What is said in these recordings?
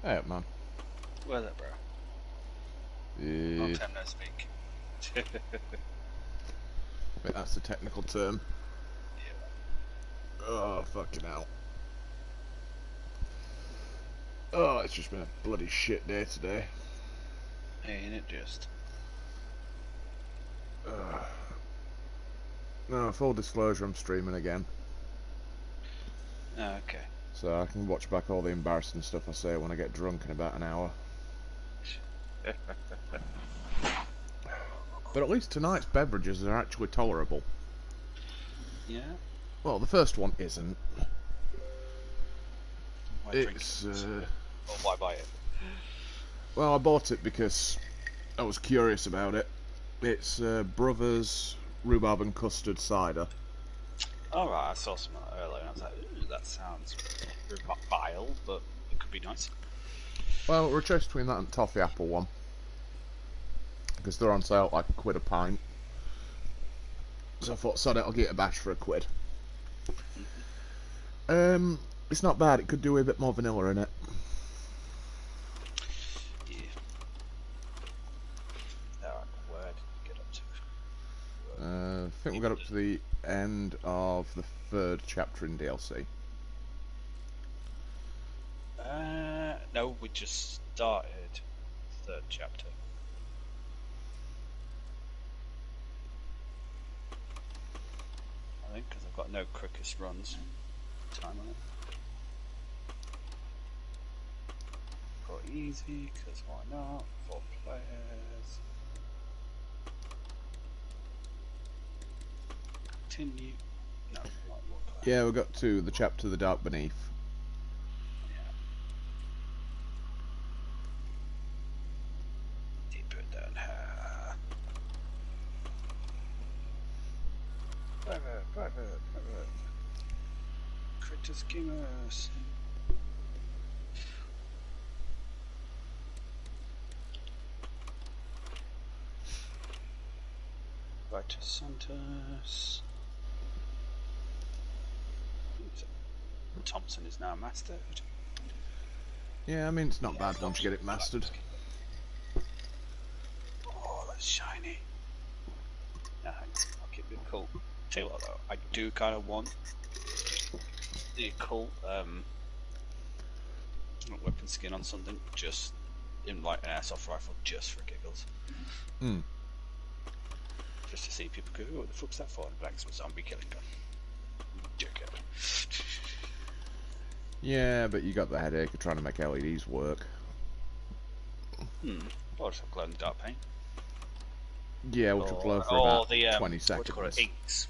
Hey, man. Where's that, bro? Long time no speak. I think that's the technical term. Yeah. Oh, fucking hell. Oh, it's just been a bloody shit day today. Ain't it just? No, full disclosure, I'm streaming again. Oh, okay. So I can watch back all the embarrassing stuff I say when I get drunk in about an hour. But at least tonight's beverages are actually tolerable. Yeah? Well, the first one isn't. Why It's, drink it? Or why buy it? well, I bought it because I was curious about it. It's Brothers Rhubarb and Custard Cider. Alright, I saw some earlier and I was like, ooh, that sounds vile, but it could be nice. Well, we're a choice between that and Toffee Apple one. Because they're on sale at like £1 a pint. So I thought, sod it, I'll get a batch for £1. It's not bad, it could do with a bit more vanilla in it. Yeah. Alright, where did we get up to? I think we got up to the end of the 3rd chapter in DLC. No, we just started the 3rd chapter. I think, because I've got no quickest runs time on it. Put easy, because why not? 4 players. Continue. No, not 1 player. Yeah, we got to the chapter The Dark Beneath. Yeah. Deeper down here. Private. Critter schemers. Right, Santos. Thompson is now mastered. Yeah, I mean, it's not bad once you get it mastered. Oh, that's shiny. No, I'll keep it cool. Tell you what though, I do kind of want the occult weapon skin on something, just in like an airsoft rifle, just for giggles. Just to see people go, oh, what the fuck's that for? And blanks with zombie killing gun. Jerk. Yeah, but you got the headache of trying to make LEDs work. Or just have glow in the dark paint. Yeah, which will glow for about 20 seconds. What do you call it? Inks.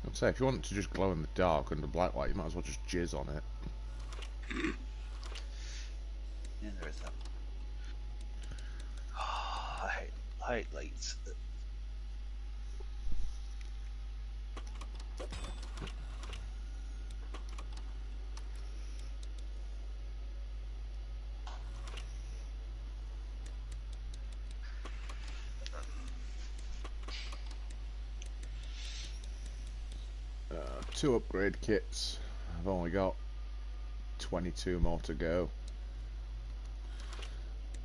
I'd say, if you want it to just glow in the dark under black light, you might as well just jizz on it. Yeah, there is that. Oh, I hate lights. Two upgrade kits. I've only got 22 more to go.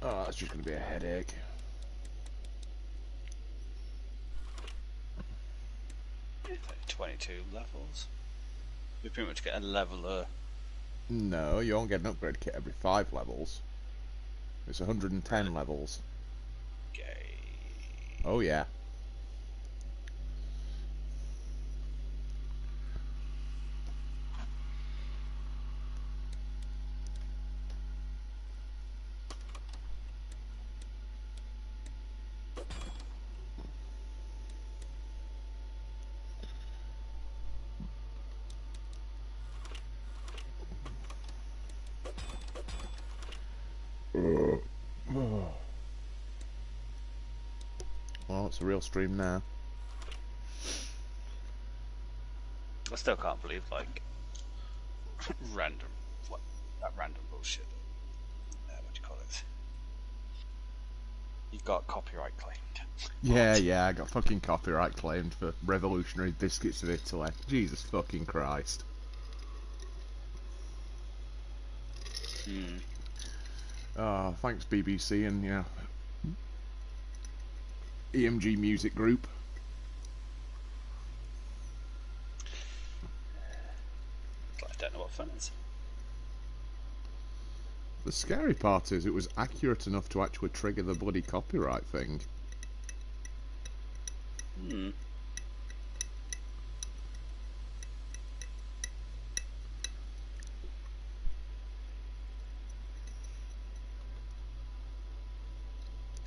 Oh, that's just going to be a headache. It's like 22 levels. You pretty much get a leveler. No, you won't get an upgrade kit every 5 levels. It's 110 levels. Gay. Oh yeah. Well, it's a real stream now. I still can't believe, like, random, like, that random bullshit. What do you call it? You got copyright claimed. Yeah, I got fucking copyright claimed for revolutionary biscuits of Italy. Jesus fucking Christ. Hmm. Thanks BBC and yeah, EMG Music Group. I don't know what fun is. The scary part is it was accurate enough to actually trigger the bloody copyright thing. Hmm.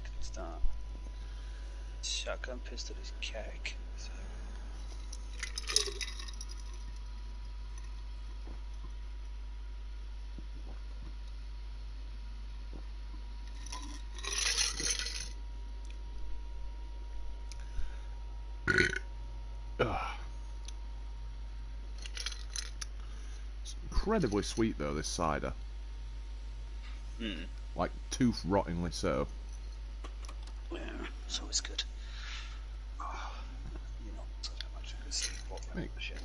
Good start. Shotgun pistol is cake. So. It's incredibly sweet though, this cider. Hmm. Like tooth rottingly so. Yeah, it's always good. Oh, you know, so much I could sleep walk around the ship.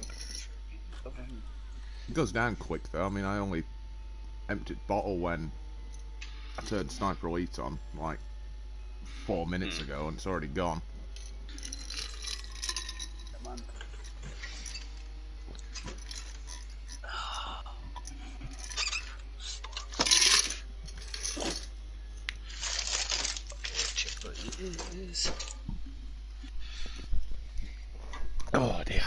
It goes down quick though. I mean, I only emptied bottle when I turned Sniper Elite on, like 4 minutes ago, and it's already gone. Come on. It is. Oh dear.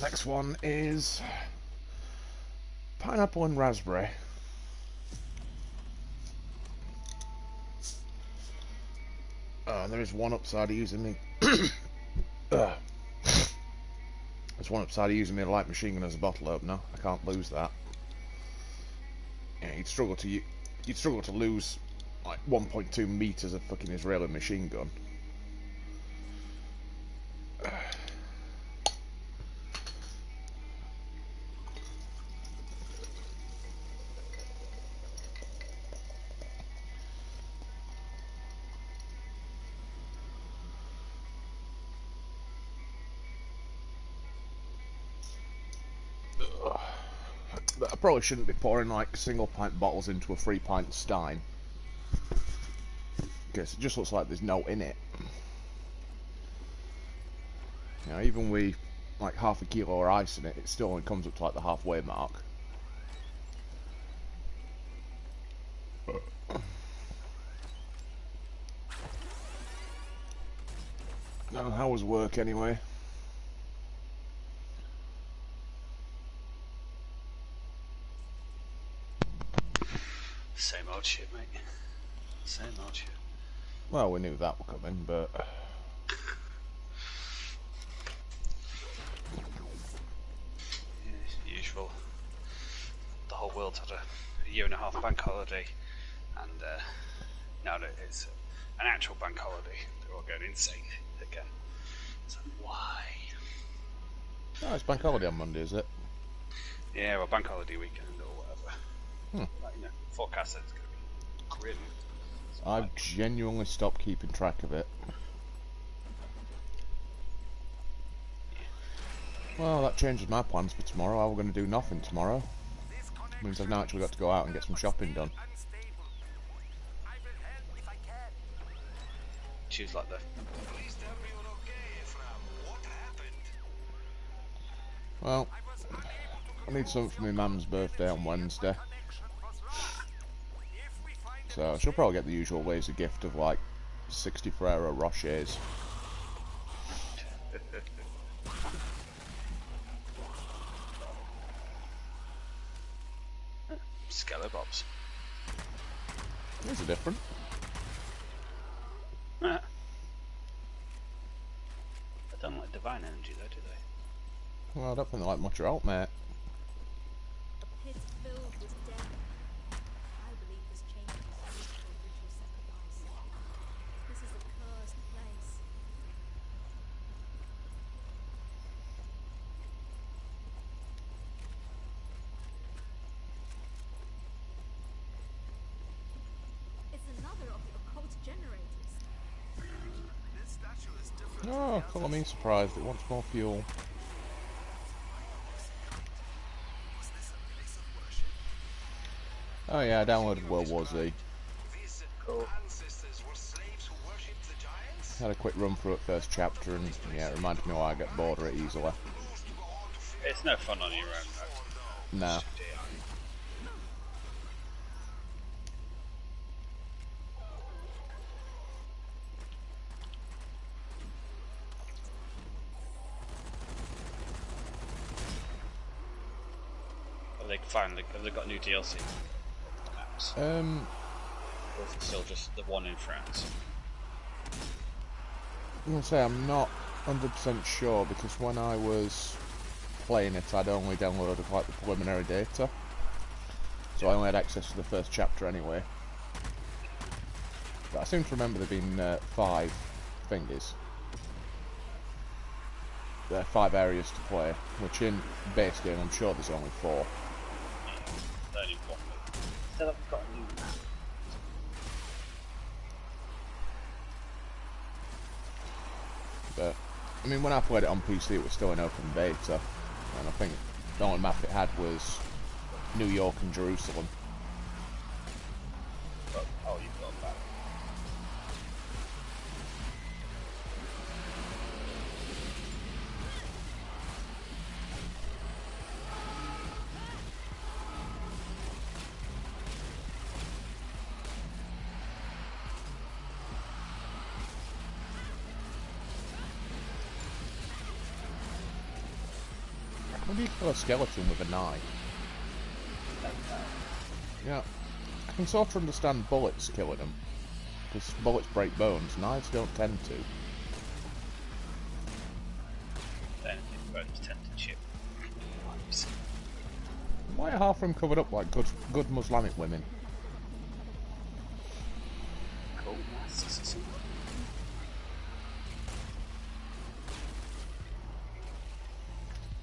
Next one is pineapple and raspberry. There is one upside of using me. There's one upside of using me light machine gun as a bottle opener. I can't lose that. Yeah, you'd struggle to lose like 1.2 meters of fucking Israeli machine gun. I probably shouldn't be pouring like single pint bottles into a 3-pint stein, because it just looks like there's no in it. You know, even with like half a kilo of ice in it, it still only comes up to like the halfway mark. No, how was work anyway? Same old shit, mate. Same old shit. Well, we knew that would come in, but Usual. The whole world's had a year and a half bank holiday, and now that it's an actual bank holiday, they're all going insane again. So why? oh, it's bank holiday on Monday, is it? Yeah, well, bank holiday weekend or whatever. Like, you know, forecast that it's going to be grim. So I've genuinely stopped keeping track of it. Well, that changes my plans for tomorrow. I'm going to do nothing tomorrow. Means I've now actually got to go out and get some shopping done. choose like the. Well, I need something for my mum's birthday on Wednesday. So she'll probably get the usual lazy gift of like 60 Ferrero Rochers. Skelebobs. These are different. They don't like divine energy though, do they? Well, I don't think they like much at all, mate. A pit filled with death. I believe this chamber is used for ritual sacrifice. This is a cursed place. It's another of the occult generators. This statue is different. Oh, colour me surprised. It wants more fuel. Oh yeah, I downloaded World War Z. These Cool. ancestors were slaves who worshipped the giants. Had a quick run through it first chapter, and yeah, it reminded me why I get bored of it easily. It's no fun on your own, though. Nah. Have they got new DLC? Maps? Or is it still just the one in France? I'm gonna say I'm not 100% sure because when I was playing it, I'd only downloaded like the preliminary data, so I only had access to the first chapter anyway. But I seem to remember there being 5 thingies. There are 5 areas to play, which in base game I'm sure there's only 4. Yeah, only one. Still haven't got a new map. But I mean, when I played it on PC, it was still in open beta, and I think the only map it had was New York and Jerusalem. Oh, you've got that. How do you kill a skeleton with a knife? Yeah, I can sort of understand bullets killing them, because bullets break bones, knives don't tend to. Anything bones tend to chip. Why are half of them covered up like good Muslimic women? Cool, nice.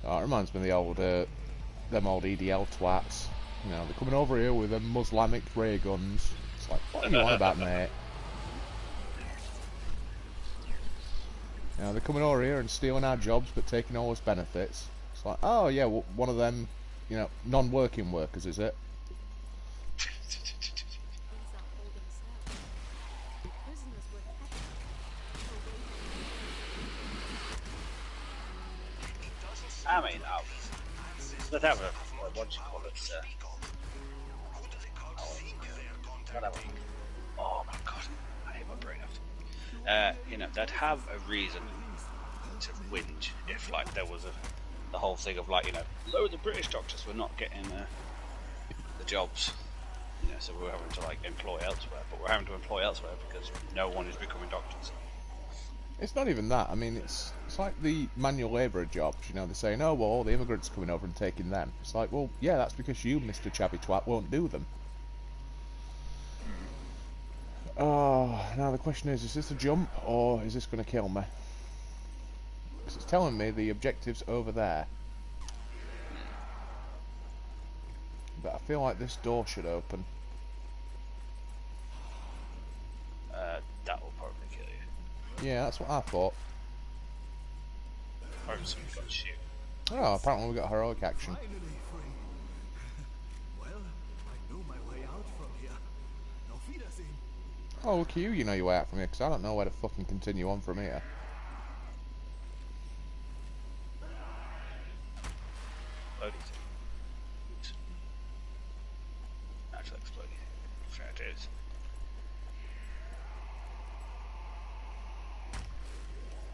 Oh, it reminds me of the old, them old EDL twats. You know, they're coming over here with them Muslimic ray guns. It's like, what are you on about, mate? You know, they're coming over here and stealing our jobs, but taking all us benefits. It's like, oh yeah, well, one of them, you know, non-working workers, is it? These are holding cells. Prisoners were kept I mean, let's have a what do you call it? Whatever. Oh my god, I hate my brain after. You know, they'd have a reason to whinge if, like, there was the whole thing of, like, you know, loads of British doctors were not getting the jobs. You know, so we're having to, like, employ elsewhere, but we're having to employ elsewhere because no one is becoming doctors. It's not even that. I mean, it's like the manual labourer jobs. You know, they're saying, oh, well, all the immigrants are coming over and taking them. It's like, well, yeah, that's because you, Mr. Chabby Twat, won't do them. Oh, now the question is this a jump, or is this going to kill me? Because it's telling me the objective's over there. But I feel like this door should open. That will probably kill you. Yeah, that's what I thought. Or if someone's got to shoot. Oh, apparently we got heroic action. Finally free. Well, I know my way out from here. Auf Wiedersehen. Oh, look at you, you know your way out from here, because I don't know where to fucking continue on from here. Loading. Oops. Actually exploding. Fair it is.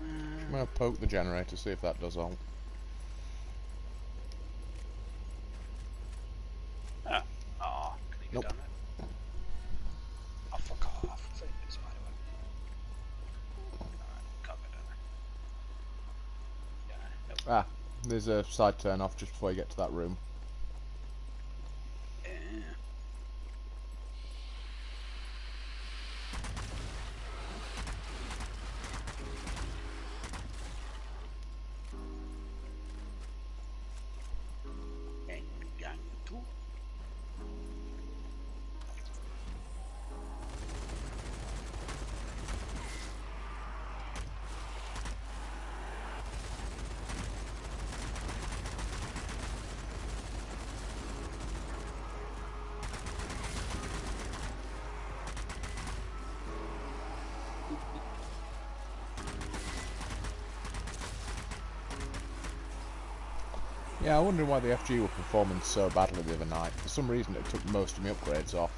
I'm going to poke the generator, see if that does all. Ah. Aw, can you Nope. get down there? Oh, fuck off. I think it's right away. Alright, can't get down there. Yeah, nope. Ah, there's a side turn off just before you get to that room. Yeah. Yeah, I wonder why the FG were performing so badly the other night. For some reason it took most of my upgrades off.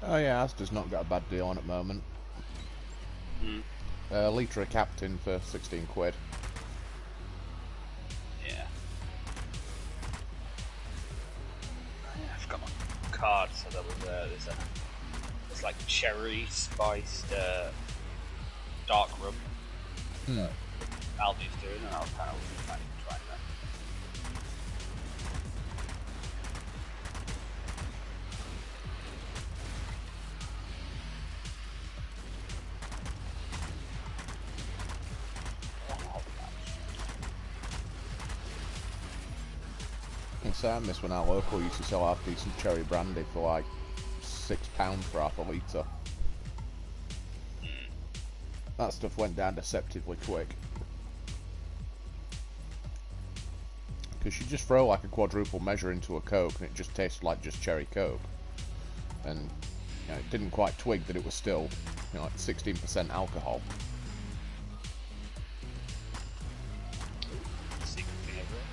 Oh yeah, Asda's not got a bad deal on at the moment. Litre of Captain for 16 quid. Yeah. I forgot my card, so there was there's like cherry spiced dark rum. Aldi's doing, and I was kind of trying that. In Sandness, when our local used to sell half decent cherry brandy for like £6 for half a litre. That stuff went down deceptively quick. Because you just throw like a quadruple measure into a Coke and it just tasted like just cherry Coke. And you know, it didn't quite twig that it was still, you know, like 16% alcohol. Secret thing everywhere.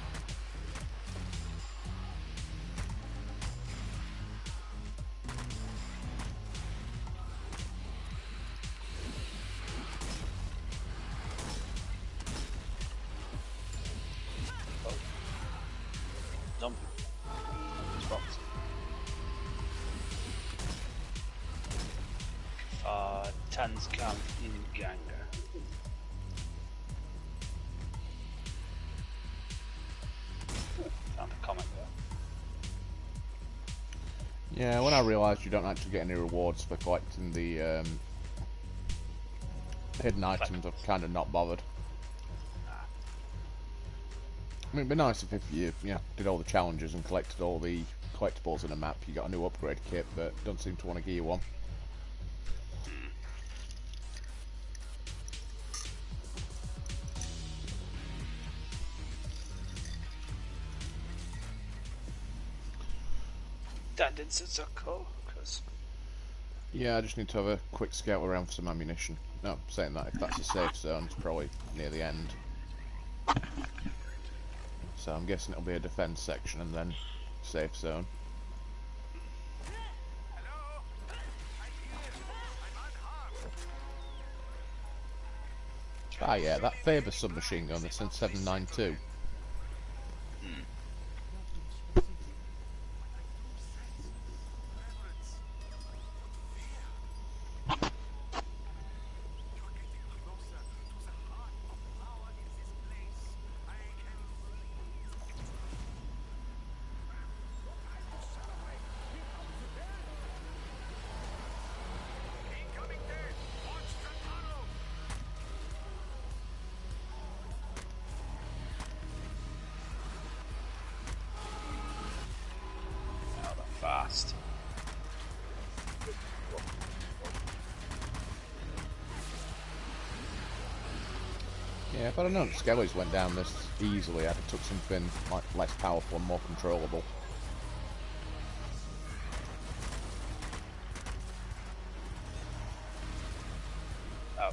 Zombie. It's box. Tans camp in Ganga. Found a comment there. Yeah, when I realised you don't actually get any rewards for collecting the hidden items, I've kind of not bothered. I mean, it'd be nice if you did all the challenges and collected all the collectibles in a map, you got a new upgrade kit, but don't seem to want to give you one. That didn't so cool, because Yeah, I just need to have a quick scout around for some ammunition. No, saying that, if that's a safe zone, it's probably near the end. So I'm guessing it'll be a defense section and then safe zone. Ah yeah, that Faber submachine gun that's in 792. now they're fast. Yeah, if I'd have known Skellies went down this easily, I'd have took something like less powerful and more controllable. Oh.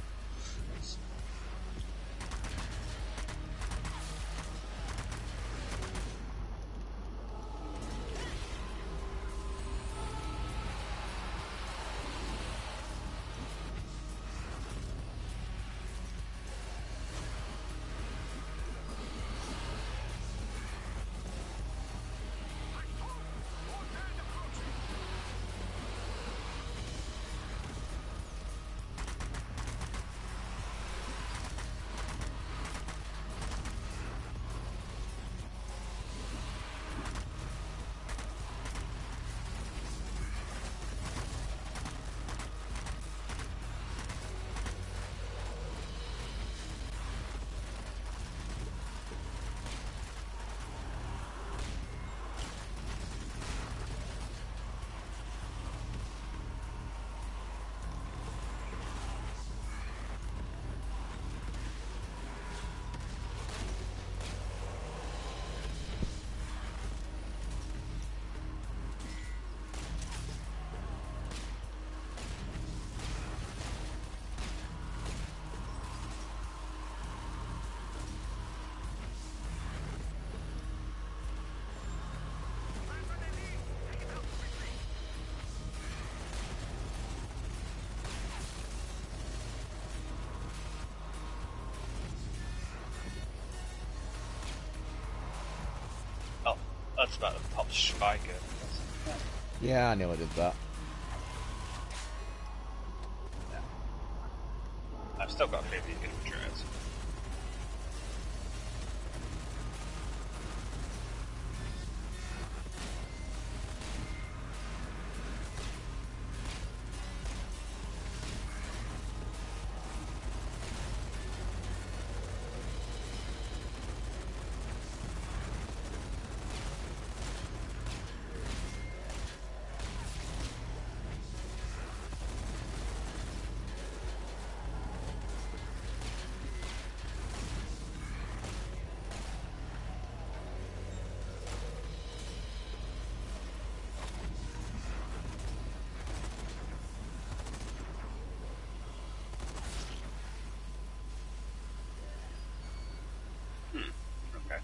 That's about the pop Schweiger. Yeah, I nearly did that. Yeah. I've still got 50 infantry. Okay.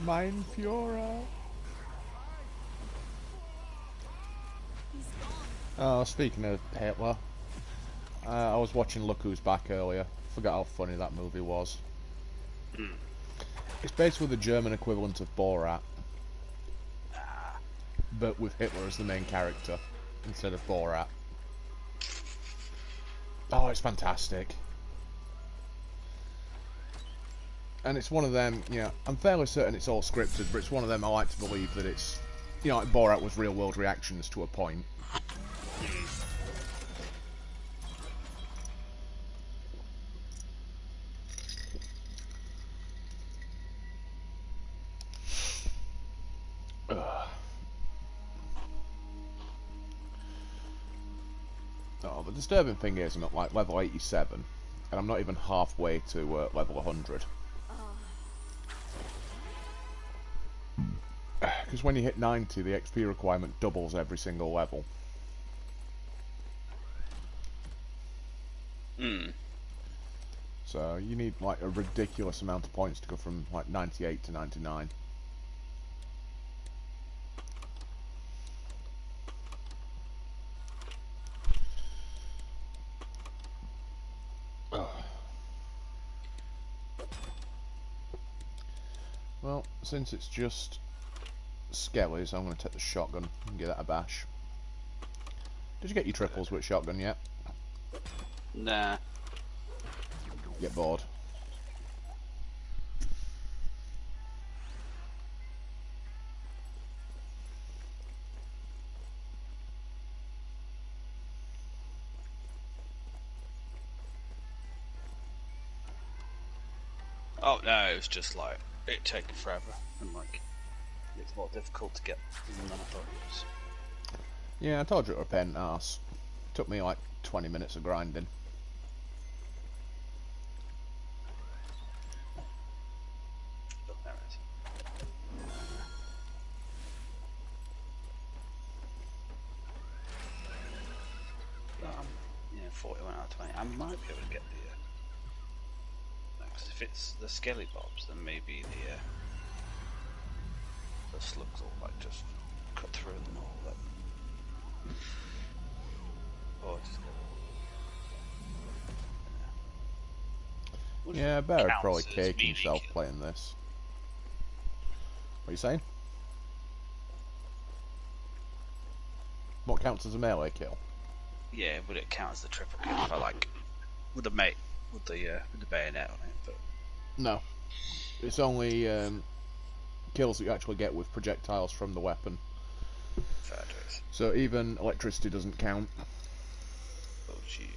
Mein Führer. Oh, speaking of Hitler, I was watching Look Who's Back earlier. Forgot how funny that movie was. It's basically the German equivalent of Borat, but with Hitler as the main character instead of Borat. Oh, it's fantastic. And it's one of them, you know, I'm fairly certain it's all scripted, but it's one of them I like to believe that it's, you know, like Borat was real world reactions to a point. Oh, the disturbing thing is I'm at like level 87, and I'm not even halfway to level 100. Because when you hit 90, the XP requirement doubles every single level. So you need like a ridiculous amount of points to go from like 98 to 99. Well, since it's just skellies, I'm going to take the shotgun and give that a bash. Did you get your triples with shotgun yet? Nah. Get bored. Oh no, it was just like it taking forever and like it's more difficult to get than I thought it was. Yeah, I told you it was a pain in the arse. Took me like 20 minutes of grinding. But there it is. Yeah, 41 out of 20. I might be able to get the. Because if it's the skelly bobs, then maybe the slugs will like just cut through them all. But... Oh, it's Yeah, Bear would probably counts as cake melee himself kill. playing this. What are you saying? What counts as a melee kill? Yeah, would it count as the triple kill if I like with the bayonet on it? But No. It's only kills that you actually get with projectiles from the weapon. fair dues. So even electricity doesn't count. Oh gee.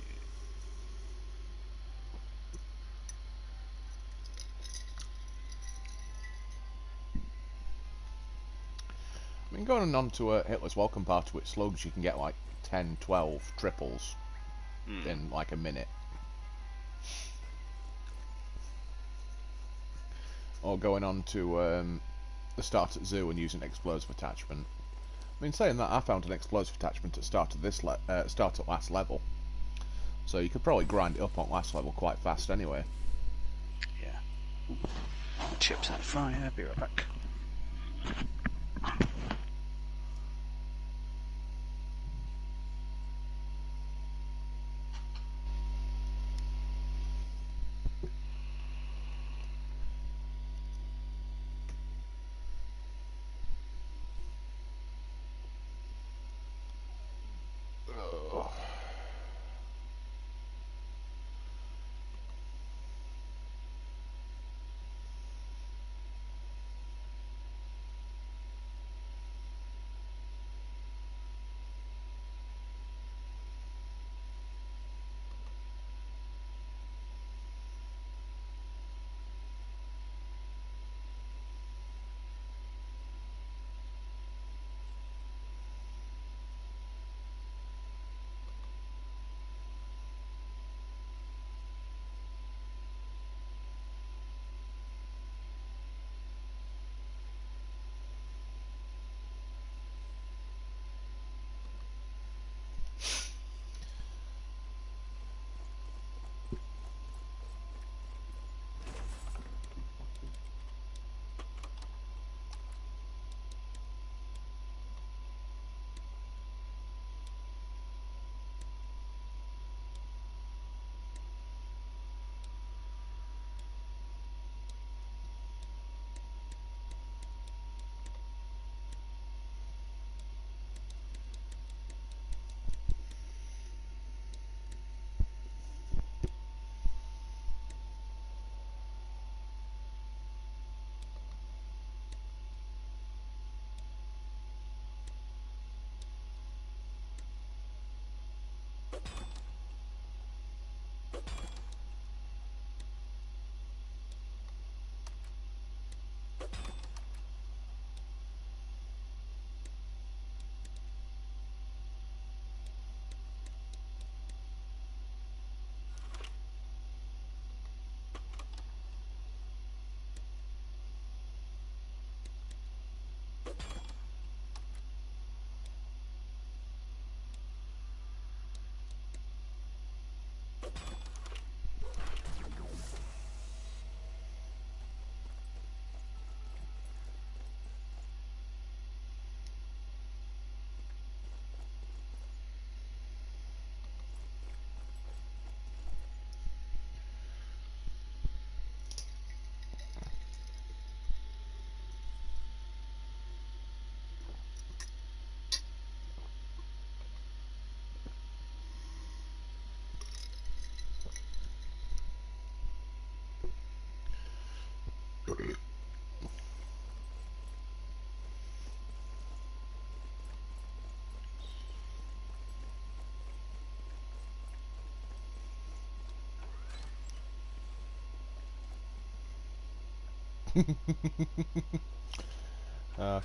I mean, going on to a Hitler's Welcome Party with slugs, you can get like 10, 12 triples in like a minute. Or going on to the start at zoo and using explosive attachment. I mean, saying that, I found an explosive attachment at start of this start at last level, so you could probably grind it up on last level quite fast anyway. Yeah. Chips on fire. Be right back.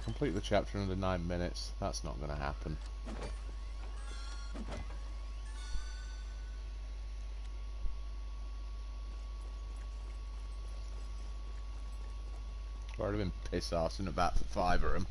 Complete the chapter in under 9 minutes. That's not going to happen. I've already been piss arsing about for 5 of them.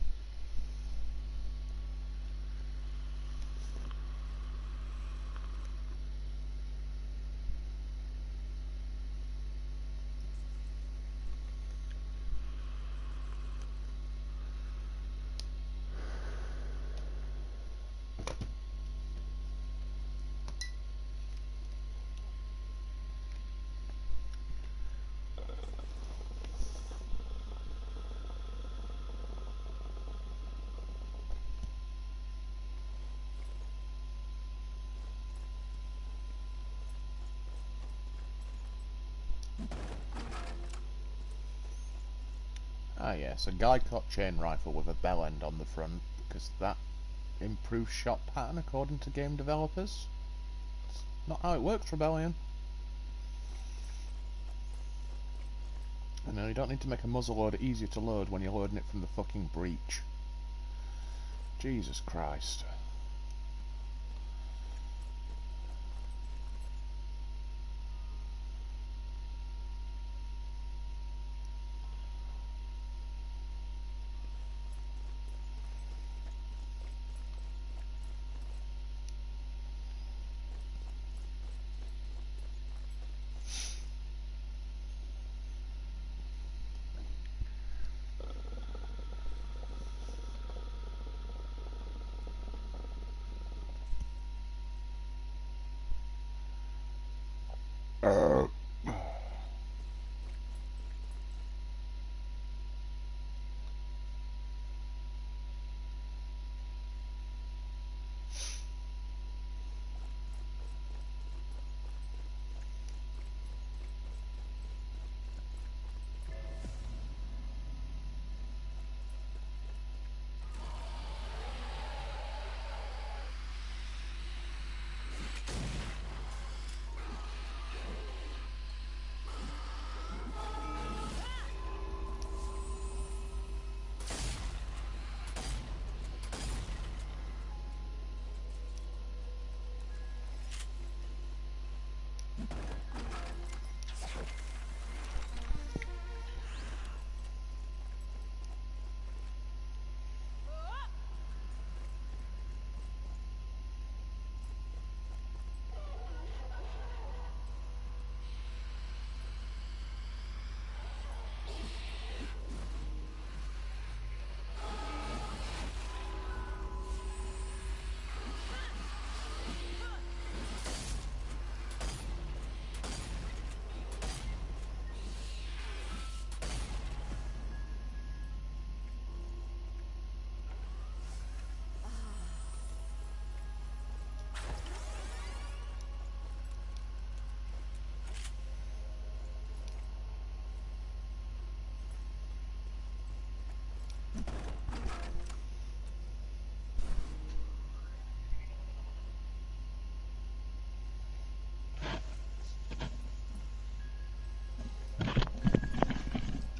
Ah yes, a guy-cock chain rifle with a bell end on the front, because that improves shot pattern according to game developers. It's not how it works, Rebellion. And no, you don't need to make a muzzle loader easier to load when you're loading it from the fucking breech. Jesus Christ.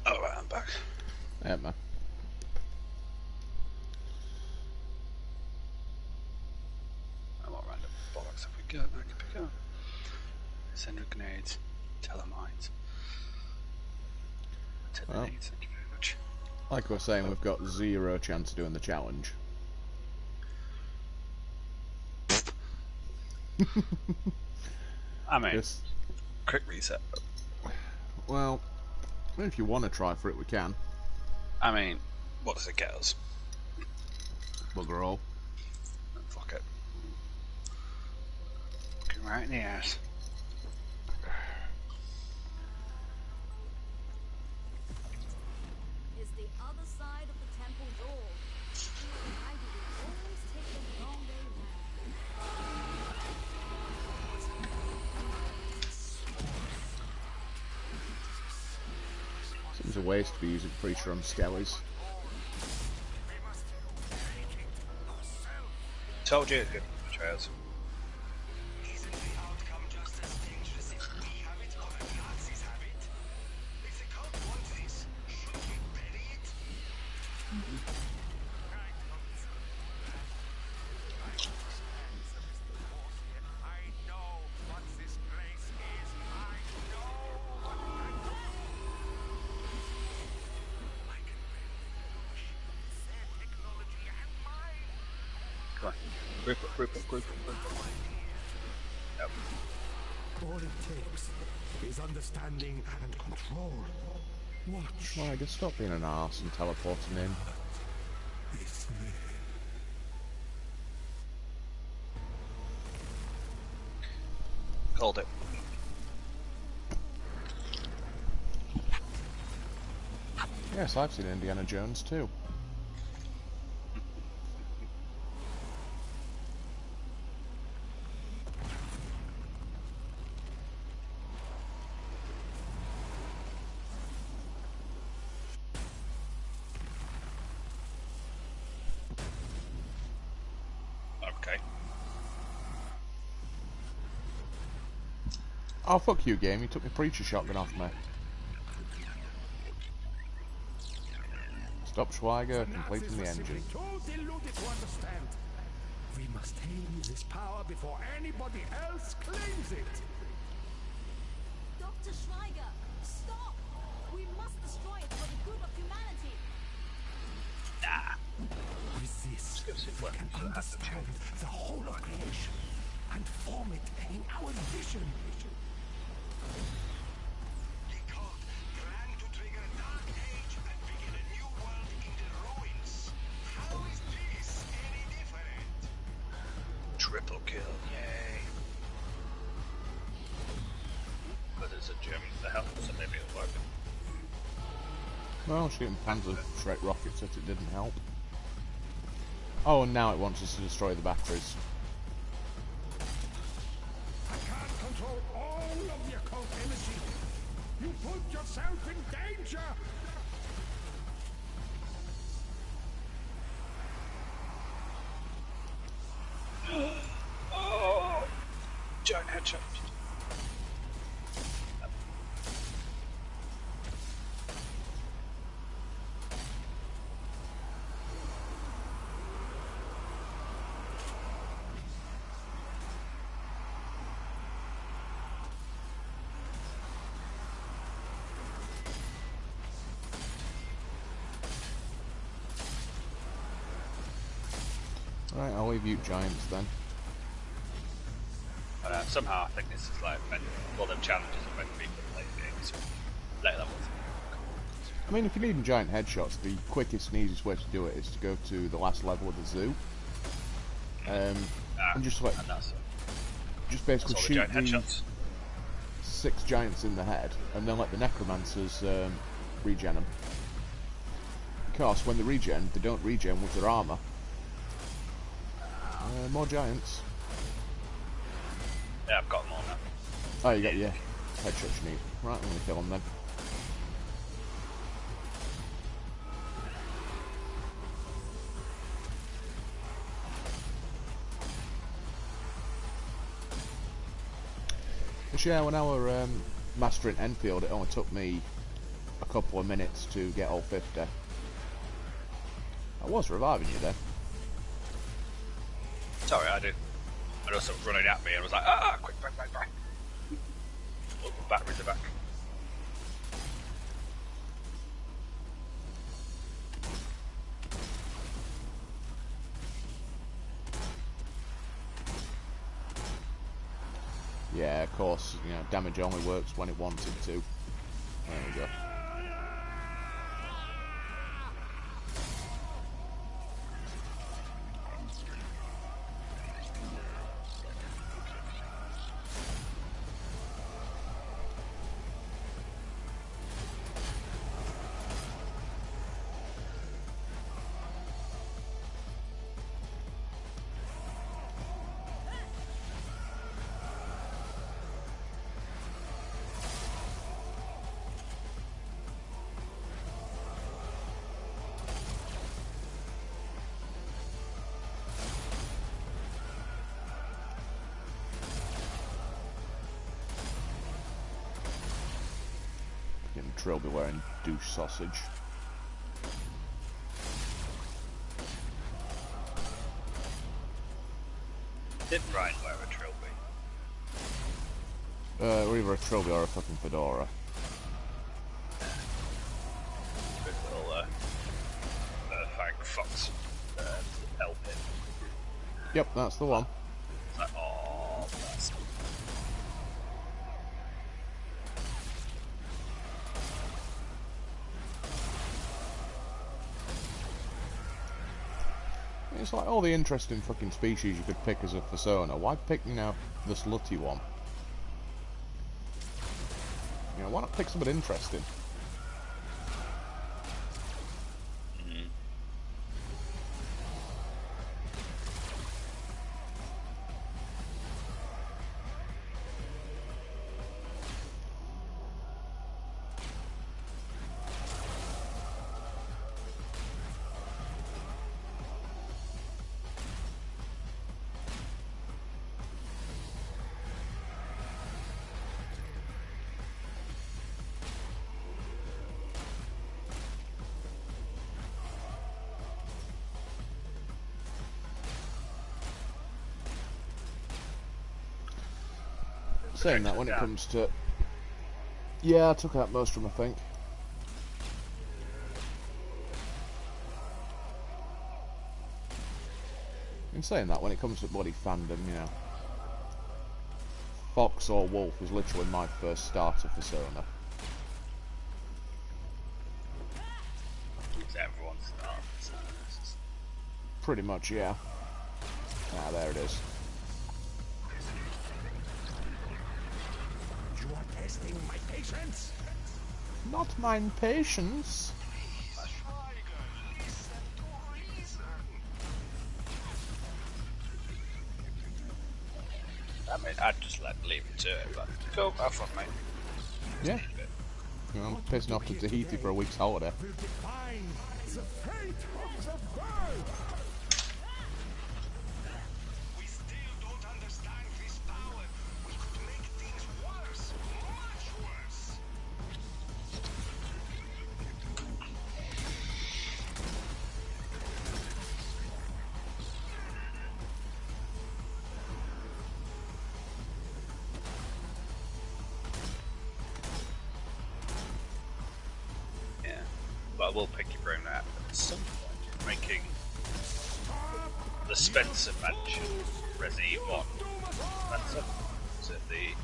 Alright, I'm back. Yeah, man. And what random bollocks have we got that I can pick up? Sender grenades, telemines. Well, Grenades, thank you very much. like I was saying, we've got 0 chance of doing the challenge. I mean, Yes. quick reset. Well, if you want to try for it, we can. I mean, what does it get us? Bugger all. Fuck it. Looking right in the ass. Is the other side of the temple door. Why do we always take the long way round? Seems a waste to be using Preacher on skellies. Told you it's good for the trails. Isn't the outcome just as dangerous if we have it or the Nazis have it? If the cult wants this, should I know what this place is. I know what I can build their technology and mine. Come on. Group up, group up, group up, group up. Yep. All it takes is understanding and control. Watch Well, I just stop being an arse and teleporting in. this man. Called it. Yes, I've seen Indiana Jones too. Okay. Oh, fuck you, game. You took my preacher shotgun off me. Stop Schweiger, completing the engine. Too deluded to understand. We must tame this power before anybody else claims it. Dr. Schweiger, stop! We must destroy it for the good of humanity. With this, give us a we weapon can so it has to understand the whole of creation and form it in our vision. Decode. Plan to trigger Dark Age and begin a new world in the ruins. How is this any different? Triple kill, yay. But it's a gem to help, so maybe it'll work. Well, shooting Panzer straight rockets at it didn't help. Oh, and now it wants us to destroy the batteries. I can't control all of the occult energy. You put yourself in danger. Oh! Giant headshot. Right, I'll leave you giants then. Somehow I think this is like meant, well, the challenges are meant to be for late games, so later levels. I mean, if you're needing giant headshots, the quickest and easiest way to do it is to go to the last level of the zoo. And just like, And that's just basically all the shoot giant the headshots. 6 giants in the head, and then let the necromancers regen them. Because when they regen, they don't regen with their armour. More giants. Yeah, I've got them all now. Oh, you got your headshots you need. Right, I'm gonna kill them then. But yeah, when I were mastering Enfield, it only took me a couple of minutes to get all 50. I was reviving you then. Sorry, I did. I know someone running at me and was like, ah, quick, back. Oh, the batteries are back. Yeah, of course, you know, damage only works when it wanted to. There we go. Trill be wearing douche sausage. Did Brian wear a trilby? Or either a trilby or a fucking fedora. Good little fang fox elf pin. Yep, that's the one. It's like, oh, that's... It's like all the interesting fucking species you could pick as a persona. Why pick, you know, the slutty one? You know, why not pick something interesting? Saying that when it comes to... Yeah, I took out most of them, I think. In saying that, when it comes to bloody fandom, you know, Fox or Wolf was literally my first starter persona. It's everyone's start. Pretty much, yeah. Ah, there it is. You are testing my patience? Not mine patience. Tiger, listen to reason. I mean, I'd just leave it to it, but go have fun, mate. Yeah. You know, I'm pissing off to Tahiti for a week's holiday. Will define the fate of the world. We still don't understand this power. We could make things worse, much worse. Yeah, but I will pick your brain out at some point. Making the Spencer Mansion Resi 1. Spencer? Is it the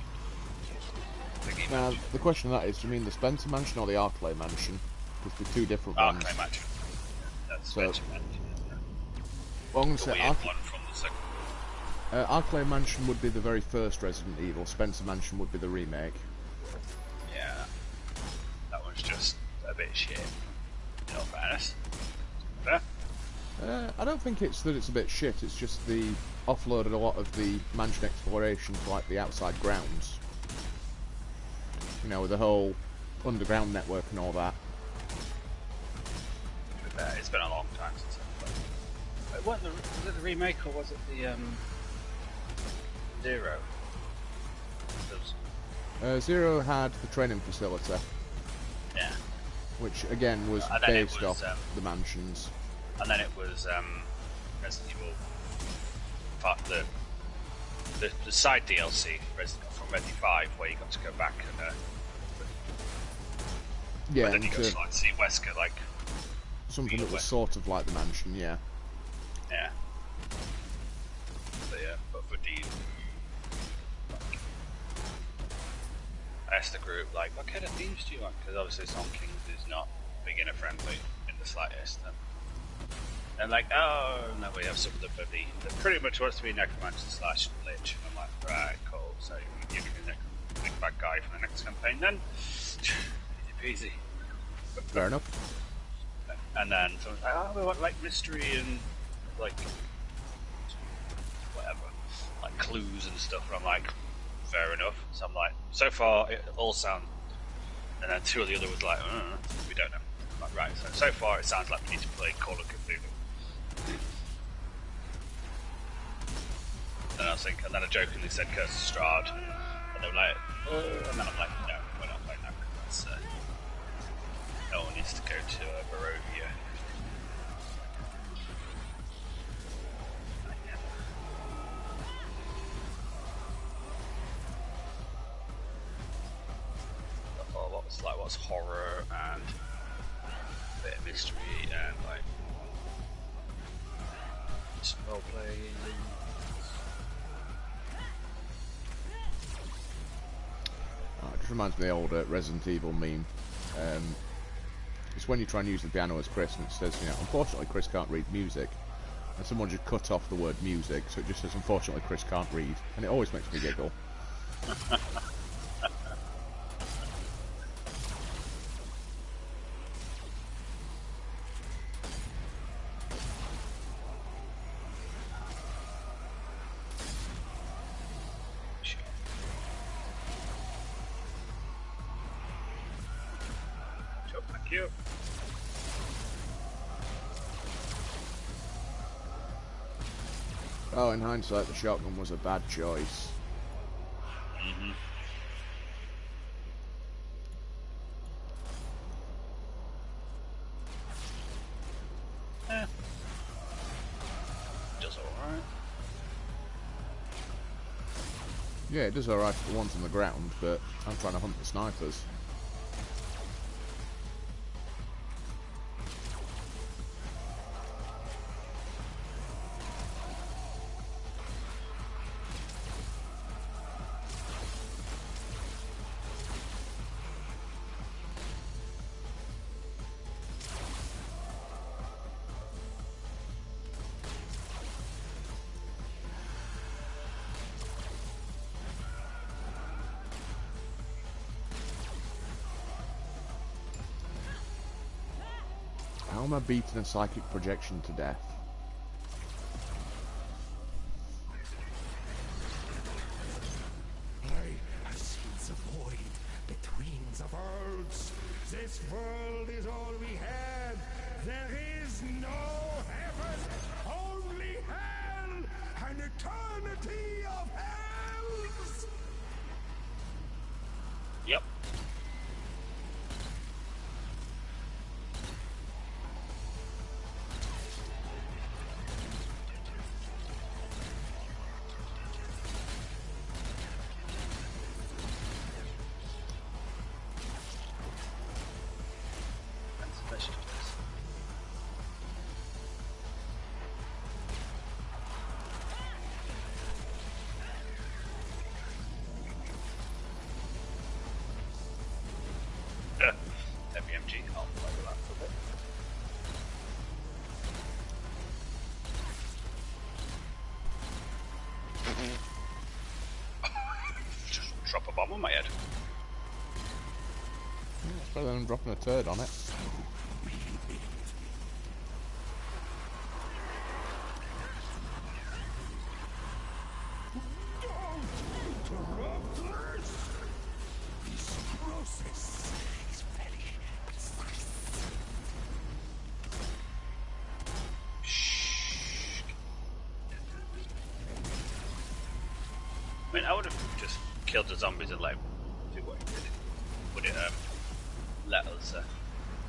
thingy Now, mansion? the question of that is, do you mean the Spencer Mansion or the Arclay Mansion? Because they're two different ones. Arclay Mansion. That's So- Spencer Mansion. Well, I'm going to The say weird one from the second. Arclay Mansion would be the very first Resident Evil. Spencer Mansion would be the remake. Yeah. That one's just a bit shit. In all fairness. Fair? I don't think it's that it's a bit shit, it's just the offloaded a lot of the mansion exploration to like the outside grounds. You know, with the whole underground network and all that. It's been a long time since I've played. Wait, was it the remake or was it the Zero? Zero had the training facility, Yeah. which again was And then it based was, off the mansions. And then it was Resident Evil part the side DLC from Resident 5 where you got to go back and Yeah, but then you got into to like see Wesker like something feel that was it. sort of like the mansion, yeah. yeah. So yeah, but for Dean I asked the group like what kind of themes do you want? Because obviously Song Kings is not beginner friendly in the slightest. And like, oh no, we have some of the bloody that pretty much wants to be Necromancer / Lich. And I'm like, right, cool. So you give me the big bad guy for the next campaign then. Easy peasy. Fair enough. And then someone's like, oh, we want like mystery and like whatever, like clues and stuff. And I'm like, fair enough. So I'm like, so far it all sounds. And then two of the other was like, we don't know. I'm like, right. So far it sounds like we need to play Call of Cthulhu. And I was thinking, and then I jokingly said Curse of Strahd, and they were like, and then I'm like, no, we're not playing that because that's no one needs to go to Barovia. It's like what's horror and a bit of mystery and like some role playing. It just reminds me of the old Resident Evil meme. It's when you try and use the piano as Chris and it says, you know, unfortunately Chris can't read music. And someone just cut off the word music, so it just says, unfortunately Chris can't read. And it always makes me giggle. Thank you. Oh, in hindsight, the shotgun was a bad choice. Mm-hmm. Does alright. Yeah, it does alright for the ones on the ground, but I'm trying to hunt the snipers. How am I beating a psychic projection to death? I have seen the void between the worlds. This world is all we have. There is no heaven, only hell, an eternity of hells. Yep. WMG, I'll play with that for a bit. Just drop a bomb on my head. Yeah, it's better than dropping a turd on it. I mean, I would have just killed the zombies and let him do what he did. Would it let us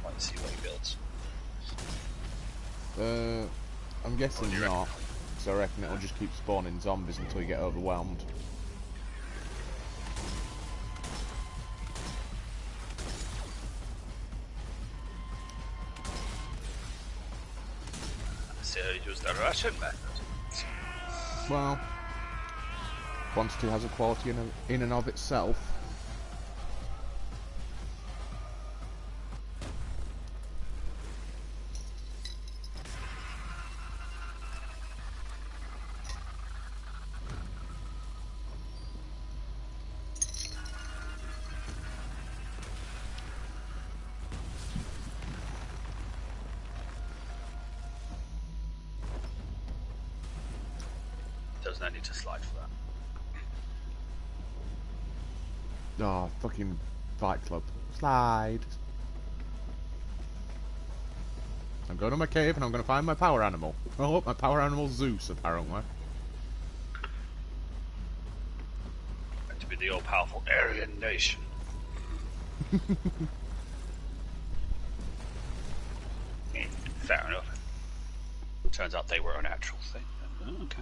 like see what he builds? I'm guessing not, because I reckon it'll just keep spawning zombies until you get overwhelmed. So use the Russian method. Well, quantity has a quality in and of itself. There's no need to slide for that. Oh, fucking Fight Club. Slide. I'm going to my cave and I'm going to find my power animal. Oh, my power animal's Zeus, apparently. Going to be the all-powerful Aryan nation. Fair enough. Turns out they were a natural thing. Oh, okay.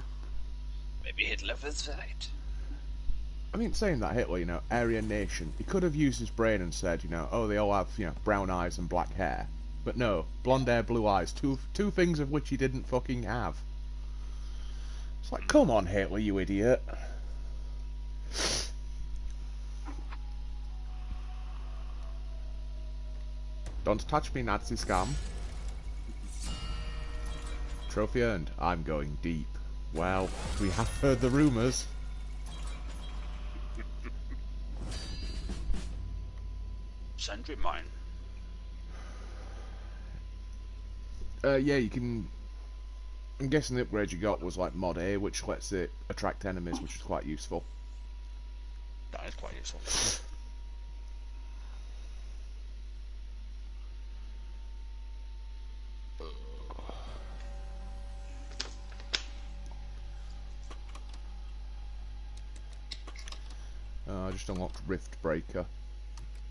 Maybe Hitler was right. I mean, saying that Hitler, you know, Aryan nation, he could have used his brain and said, you know, oh, they all have, you know, brown eyes and black hair. But no, blonde hair, blue eyes, two things of which he didn't fucking have. It's like, come on, Hitler, you idiot. Don't touch me, Nazi scum. Trophy earned. I'm going deep. Well, we have heard the rumours. Sentry mine. Yeah, you can... I'm guessing the upgrade you got was like Mod A, which lets it attract enemies, which is quite useful. That is quite useful. I just unlocked Rift Breaker.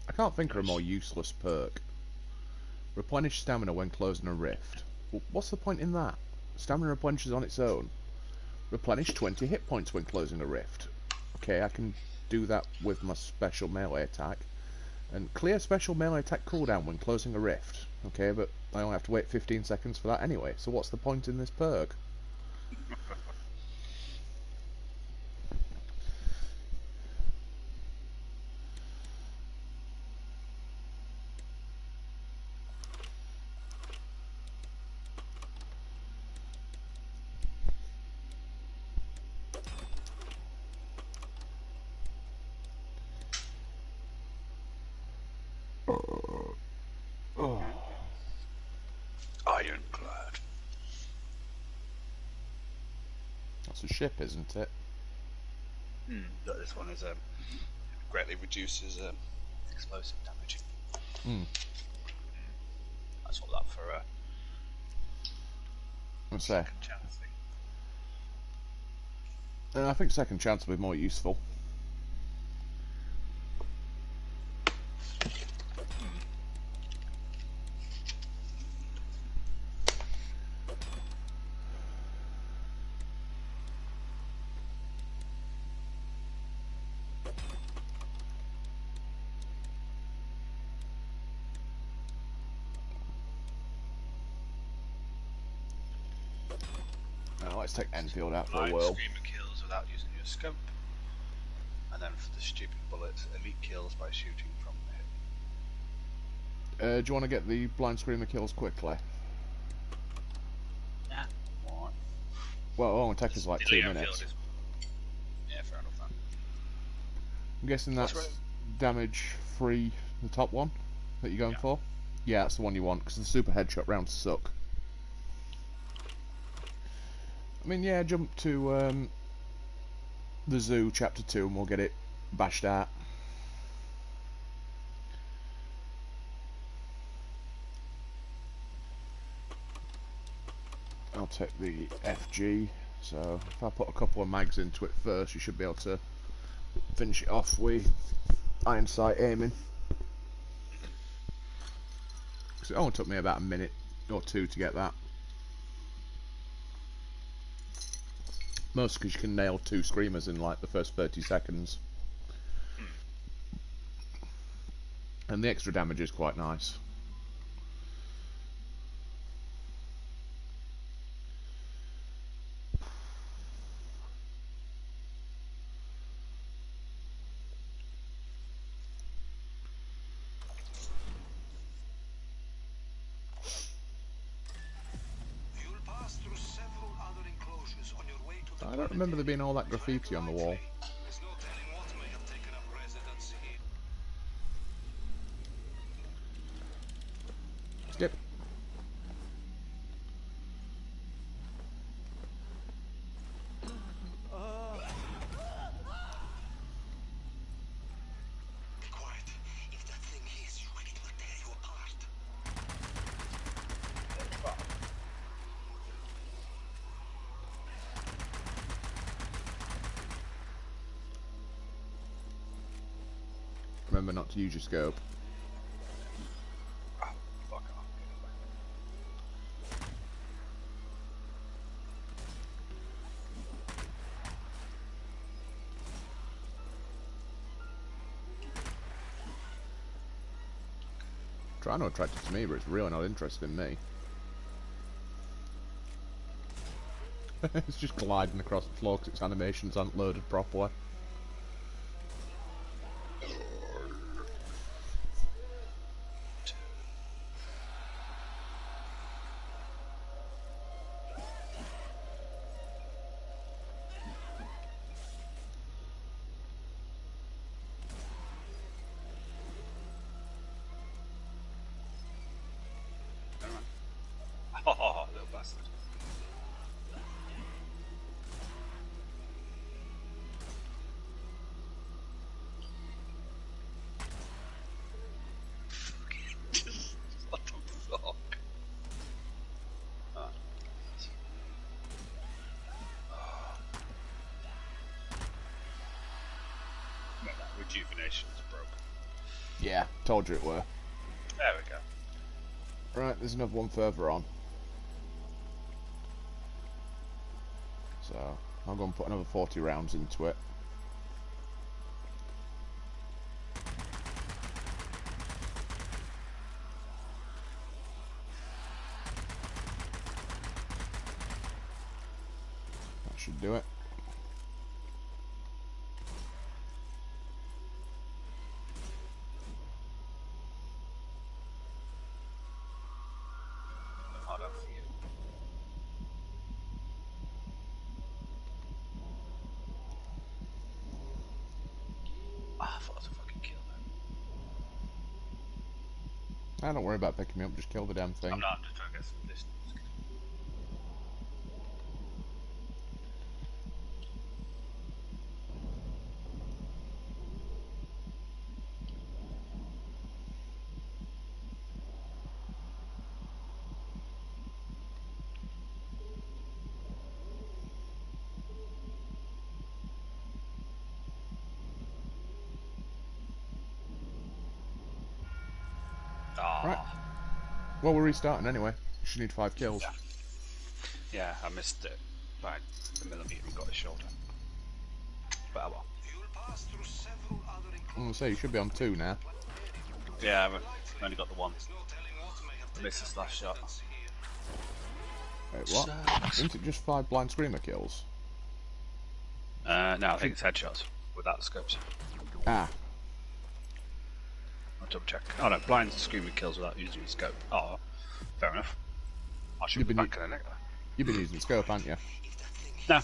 I can't think of a more useless perk. Replenish stamina when closing a rift. Well, what's the point in that? Stamina replenishes on its own. Replenish 20 hit points when closing a rift. Okay, I can do that with my special melee attack. And clear special melee attack cooldown when closing a rift. Okay, but I only have to wait 15 seconds for that anyway, so what's the point in this perk? Ironclad. That's a ship, isn't it? This one is greatly reduces explosive damage. I saw that for Let's say. second chance thing. I think second chance will be more useful. Now let's take Enfield out for a Blind whirl. screamer kills without using your scope. And then for the stupid bullets, elite kills by shooting from the hip. Do you want to get the blind screamer kills quickly? Yeah. What? Well, it'll only take us like 2 minutes. Yeah, fair enough then. I'm guessing that's What's right? damage free, the top one that you're going for? Yeah, that's the one you want, because the super headshot rounds suck. I mean, yeah, jump to the zoo, chapter 2, and we'll get it bashed out. I'll take the FG, so if I put a couple of mags into it first, you should be able to finish it off with iron sight aiming. So it only took me about a minute or two to get that. Mostly because you can nail 2 screamers in like the first 30 seconds. And the extra damage is quite nice. You'll pass through several other enclosures on your way to the I don't remember there being all that graffiti on the wall. There's no telling what may have taken up residence here. Skip. Be quiet. If that thing hits you, it will tear you apart. Remember not to use your scope. Oh, fuck off. trying to attract it to me, but it's really not interested in me. It's just gliding across the floor because its animations aren't loaded properly. Oh, little bastard. Just what the fuck? Oh. No, that rejuvenation is broken. Yeah, told you it were. There we go. Right, there's another one further on. So, I'm going to put another 40 rounds into it. That should do it. Hard up for you. Ah, I thought it was a fucking kill then. Don't worry about picking me up, just kill the damn thing. I'm not, I'm just trying to get some distance. Ah. Right. Well, we're restarting anyway. You should need 5 kills. Yeah, I missed it by a millimetre and got his shoulder. But oh well. You'll pass through several other I'm going to say, you should be on 2 now. Yeah, I've only got the one. no telling what may have I missed his last shot. here. Wait, what? Isn't it just 5 blind screamer kills? No, I think it's headshots without the scopes. Ah, I'll double check. Oh no, blind screaming kills without using the scope. Oh, fair enough. I should be back in the neck. you've been using the scope, haven't you? No,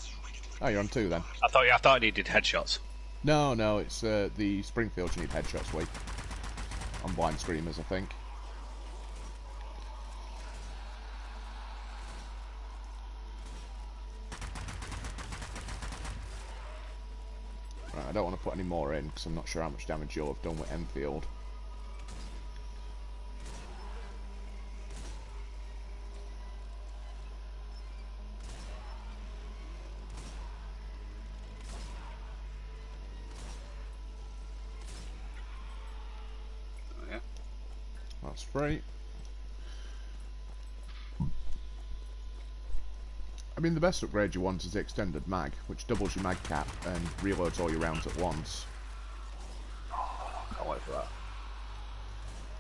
Oh, you're on 2 then. I thought I needed headshots. No, it's the Springfield you need headshots with. On blind screamers, I think. Right, I don't want to put any more in because I'm not sure how much damage you'll have done with Enfield. Oh, yeah. That's free. I mean, the best upgrade you want is the extended mag, which doubles your mag cap and reloads all your rounds at once. Can't wait for that.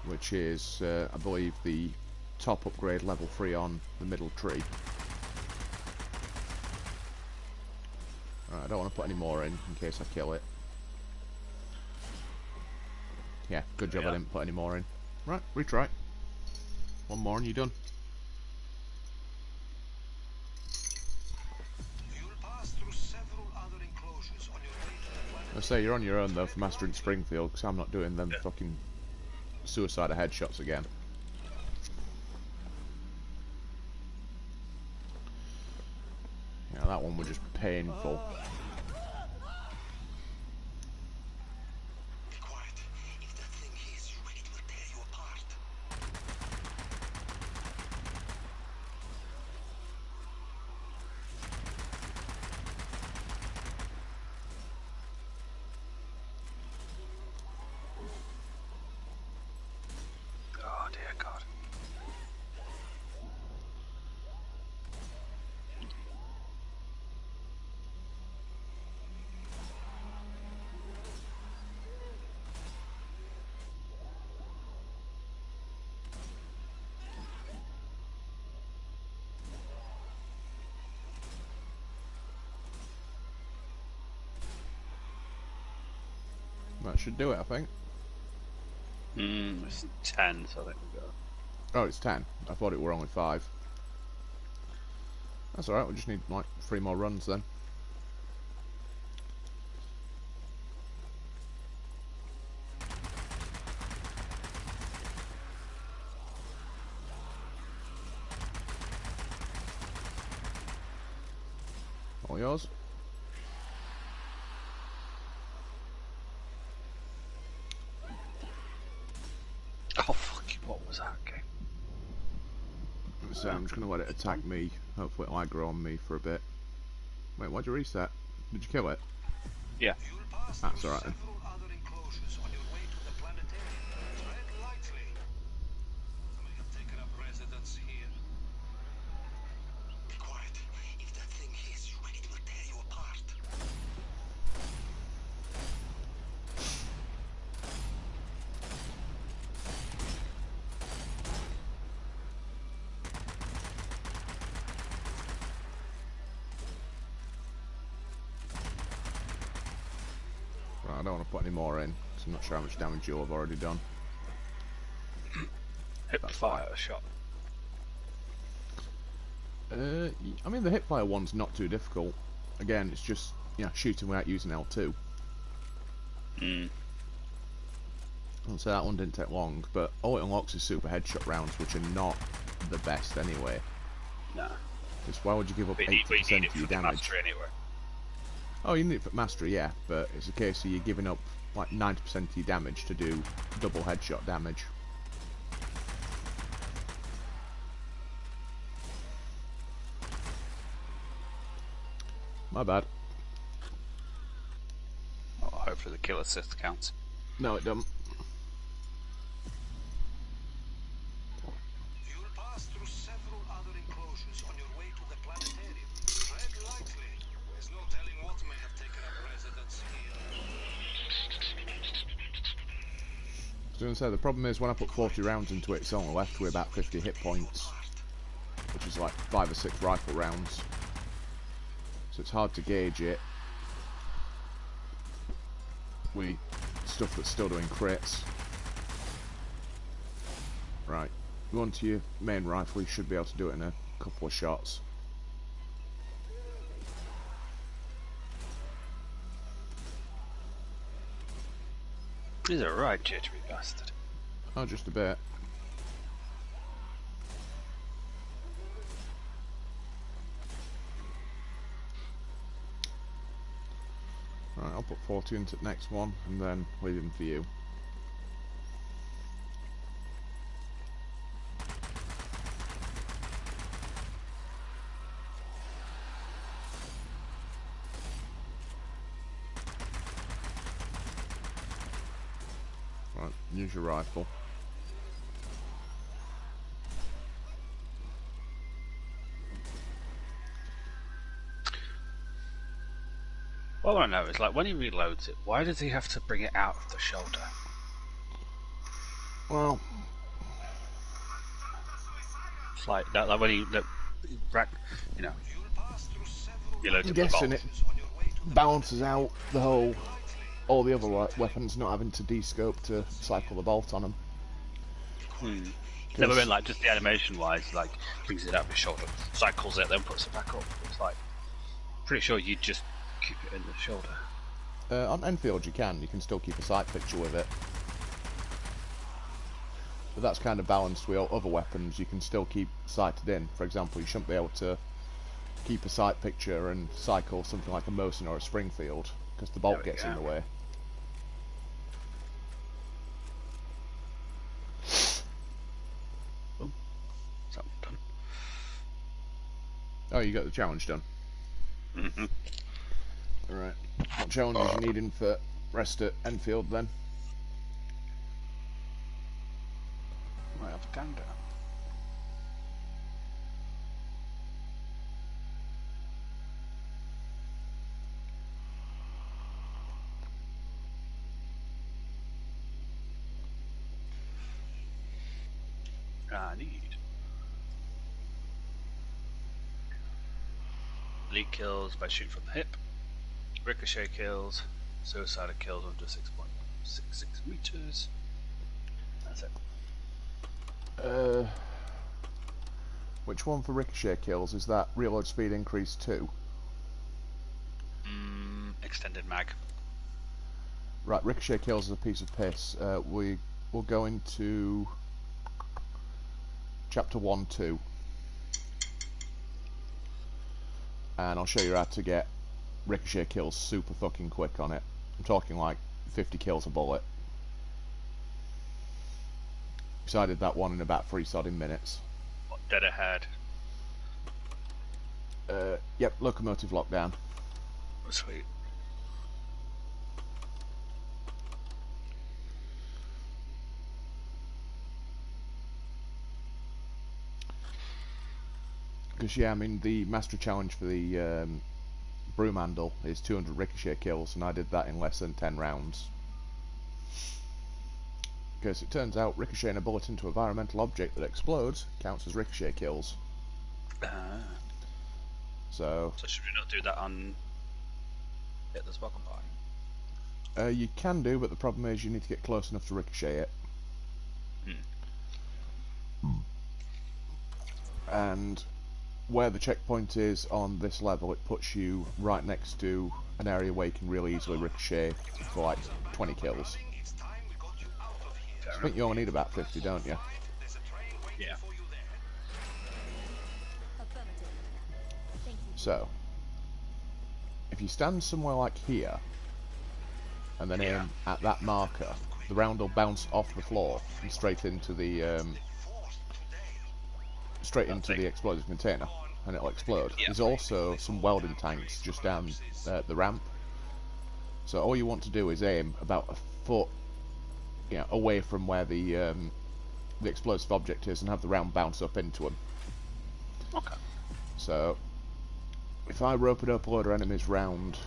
Which is, I believe, the top upgrade level 3 on the middle tree. Right, I don't want to put any more in case I kill it. Yeah, good job I didn't put any more in. Right, retry. One more and you're done. You'll pass through several other enclosures on your way to the planet. I say you're on your own though for mastering Springfield, because I'm not doing them fucking suicide headshots again. Yeah, that one was just painful. Be quiet. If that thing is ready to tear you apart. Oh dear God. That should do it, I think. It's 10, so I think we go. Oh, it's 10. I thought it were only 5. That's alright, we just need like 3 more runs then. All yours. Oh, fuck you, what was that game? So I'm just going to let it attack me. Hopefully it'll aggro on me for a bit. Wait, why'd you reset? Did you kill it? Yeah. That's alright then. Several other enclosures on your way to the planetarium. Tread lightly. I may have taken up residence here. Be quiet. If that thing hits you, it will tear you apart. Right, I don't want to put any more in, because I'm not sure how much damage you'll have already done. Hip fire shot. I mean, the hipfire one's not too difficult. Again, it's just, you know, shooting without using L2. I'll say that one didn't take long, but all it unlocks is super headshot rounds, which are not the best anyway. No. Because why would you give up We 80% need it of for your the damage? master anyway. Oh, you need it for mastery, yeah, but it's a case of you giving up like 90% of your damage to do double headshot damage. My bad. Oh, hopefully the kill assist counts. No, it doesn't. You'll pass through several other enclosures on your way to the planetarium. Tread lightly. There's no telling what may have taken up residence here. I was going to say, the problem is when I put 40 rounds into it, it's only left with about 50 hit points, which is like 5 or 6 rifle rounds. So it's hard to gauge it with stuff that's still doing crits. Right, go on to your main rifle, you should be able to do it in a couple of shots. He's a right jittery bastard. Oh, just a bit. Right, I'll put 40 into the next one, and then leave him for you. Right, use your rifle. What I want to know is, like, when he reloads it, why does he have to bring it out of the shoulder? Well, It's like that, like when he, you know, reloads I'm it with guessing the it bolt. balances out the whole, all the other weapons not having to de-scope to cycle the bolt on them. Never been like just the animation wise, like brings it out of his shoulder, cycles it, then puts it back up. It's like pretty sure you'd just keep it in the shoulder. On Enfield you can still keep a sight picture with it. But that's kind of balanced with other weapons, you can still keep sighted in. For example, you shouldn't be able to keep a sight picture and cycle something like a Mosin or a Springfield, because the bolt gets in the way. Oh, is that done? Oh, you got the challenge done. Alright. What challenges you needing for rest at Enfield then? Might have a gander. I need elite kills by shooting from the hip, ricochet kills, suicidal kills under 6 points. 6 meters. That's it. Which one for ricochet kills is that reload speed increase 2? Extended mag. Right, ricochet kills is a piece of piss. We will go into chapter 1-2, and I'll show you how to get ricochet kills super fucking quick on it. I'm talking like 50 kills a bullet. So I did that one in about 3 sodding minutes. What, dead ahead? Yep, locomotive lockdown. Oh, sweet. Because, yeah, I mean, the mastery challenge for the broom handle is 200 ricochet kills, and I did that in less than 10 rounds. Because it turns out ricocheting a bullet into an environmental object that explodes counts as ricochet kills. So should we not do that on Hitler's Welcome Party? you can do, but the problem is you need to get close enough to ricochet it. And where the checkpoint is on this level, it puts you right next to an area where you can really easily ricochet for like 20 kills. I think you only need about 50, don't you? Yeah. Affirmative. Thank you. So, if you stand somewhere like here, and then aim at that marker, the round will bounce off the floor and straight into the explosive container, and it'll explode. Yeah. There's also some welding tanks just down the ramp. So all you want to do is aim about a foot, away from where the explosive object is, and have the round bounce up into them. Okay. So, if I rope it up a load of enemies round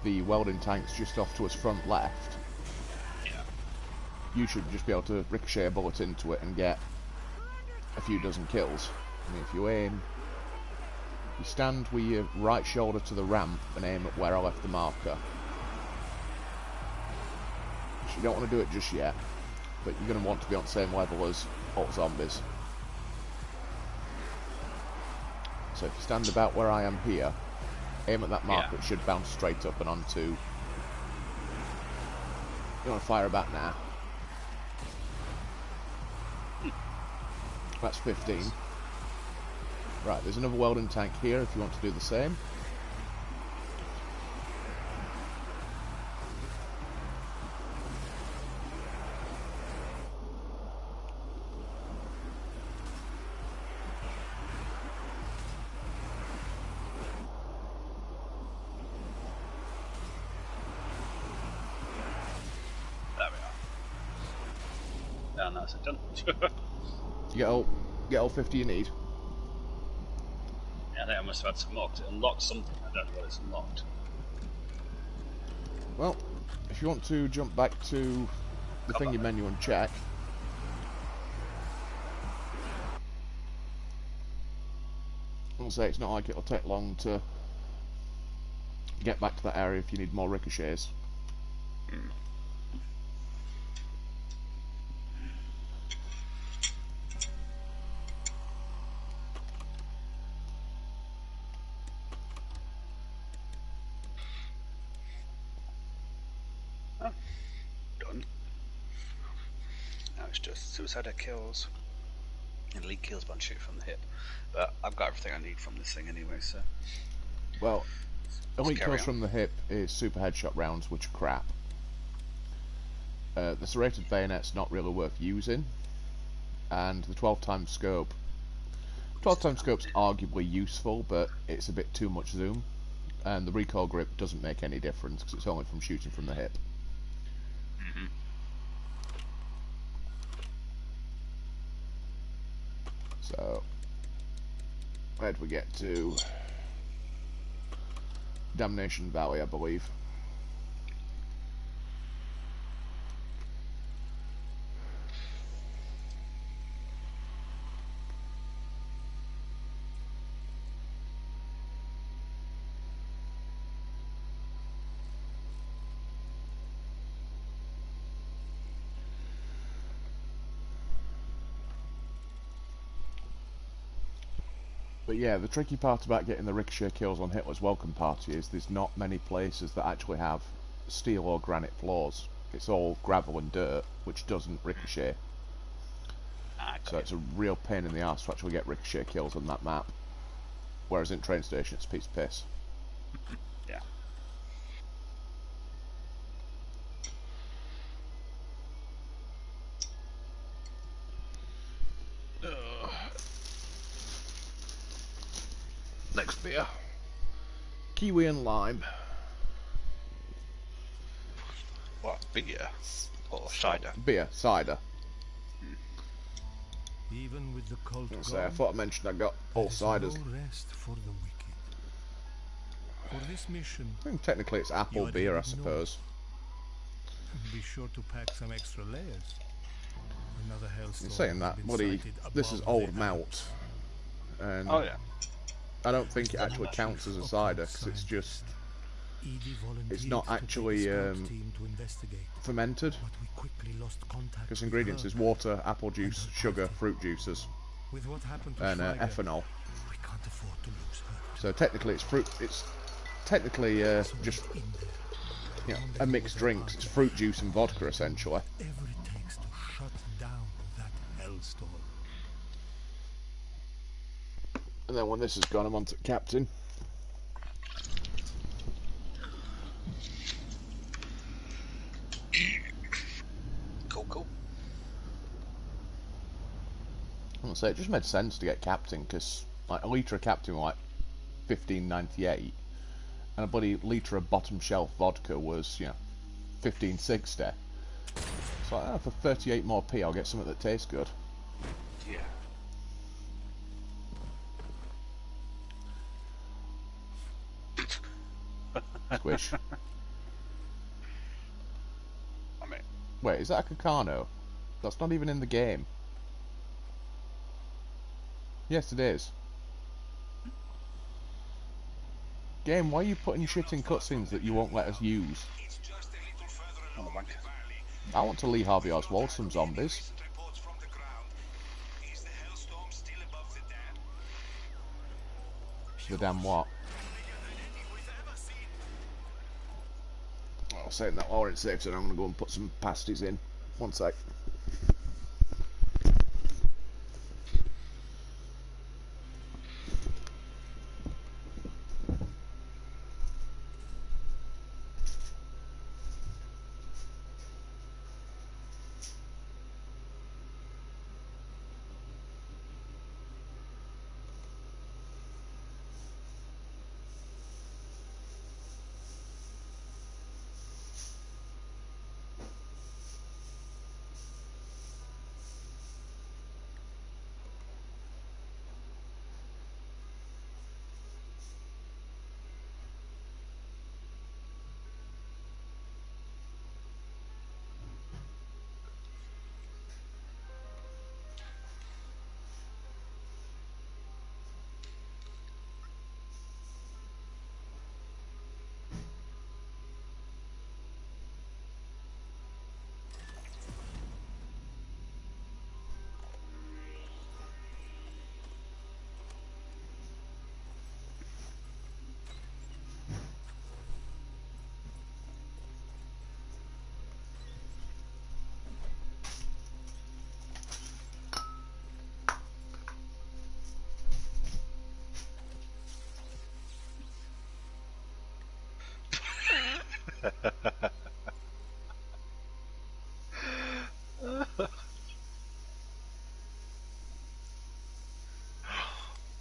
the welding tanks just off to its front left, you should just be able to ricochet a bullet into it and get a few dozen kills. I mean, if you aim, you stand with your right shoulder to the ramp and aim at where I left the marker. So you don't want to do it just yet, but you're going to want to be on the same level as all zombies. So if you stand about where I am here, aim at that marker, it should bounce straight up and onto... You want to fire about now. That's 15. Right, there's another welding tank here if you want to do the same. There we are. And that's it done. You get all 50 you need. Yeah, I think I must have had some more, 'cause it unlocked something. I don't know what it's unlocked. Well, if you want to jump back to the thingy menu and check. I'll say it's not like it'll take long to get back to that area if you need more ricochets. Done. Now it's just suicide kills and elite kills by shoot from the hip. But I've got everything I need from this thing anyway, so. Well, elite carry kills on. from the hip is super headshot rounds, which are crap. The serrated bayonet's not really worth using, and the 12 times scope. 12 times scope's arguably useful, but it's a bit too much zoom, and the recoil grip doesn't make any difference because it's only from shooting from the hip. So, where do we get to? Damnation Valley, I believe. But yeah, the tricky part about getting the ricochet kills on Hitler's Welcome Party is there's not many places that actually have steel or granite floors. It's all gravel and dirt, which doesn't ricochet. So it's a real pain in the arse to actually get ricochet kills on that map. Whereas in Train Station, it's a piece of piss. Yeah. Next beer. Kiwi and lime. What, beer? Or cider? Beer, cider. Even with the cult I gone, thought I mentioned I got all there is ciders. no rest for the wicked. For this mission, I think technically it's apple You are beer, I headed suppose. be sure to pack some extra layers. Another hellstorm In saying has that, been bloody, sighted this is above old the malt. Alps. And Oh yeah. I don't think it actually counts as a cider, because it's just, Edie it's volunteered not to take actually a scout team to investigate, fermented. but we quickly lost contact Because with ingredients her. is water, apple juice, her sugar, party. fruit juices, With what happened to and Schweiger, ethanol. we can't afford to lose her. So technically it's fruit, it's technically just, In there, you know, a mixed drink. It's fruit juice and vodka, essentially. whatever it takes to shut down that hellstorm. And then when this is gone, I'm on to Captain. Cool. I'm gonna say it just made sense to get Captain, because like a litre of Captain was like $15.98, and a bloody litre of bottom shelf vodka was, you know, $15.60. So like, for 38 more p, I'll get something that tastes good. Yeah. Squish. I mean, Wait, is that a Kakano? That's not even in the game. Yes, it is. Game, why are you putting shit in cutscenes that you won't let us use? It's just a little further on the along bank. the valley. I want to Lee Harvey Oswald some zombies. Recent reports from the ground. Is the hellstorm still above the dam? The damn what? Oh, saying that while we're in safe zone, I'm going to go and put some pasties in. One sec.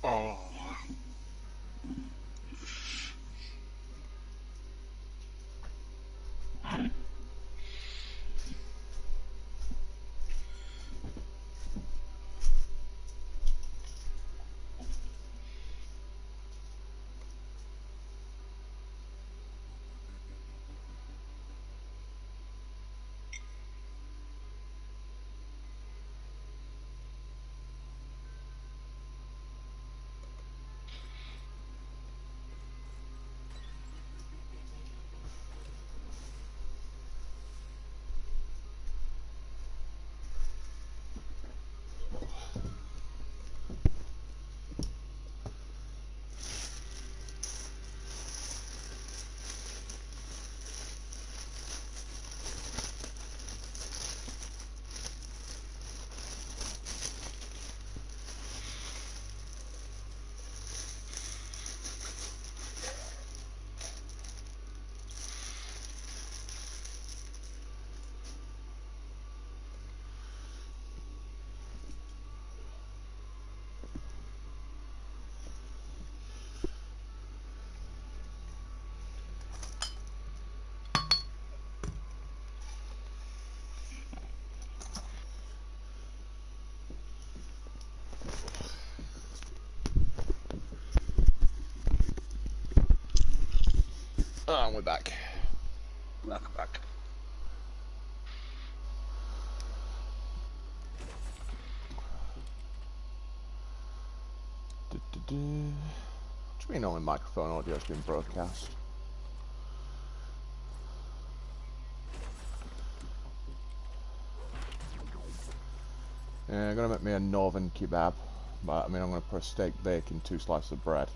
Oh. And we're back. Welcome back. What do you mean only microphone audio has been broadcast? Yeah, I'm gonna make me a northern kebab, but I mean I'm gonna put a steak, bacon, 2 slices of bread.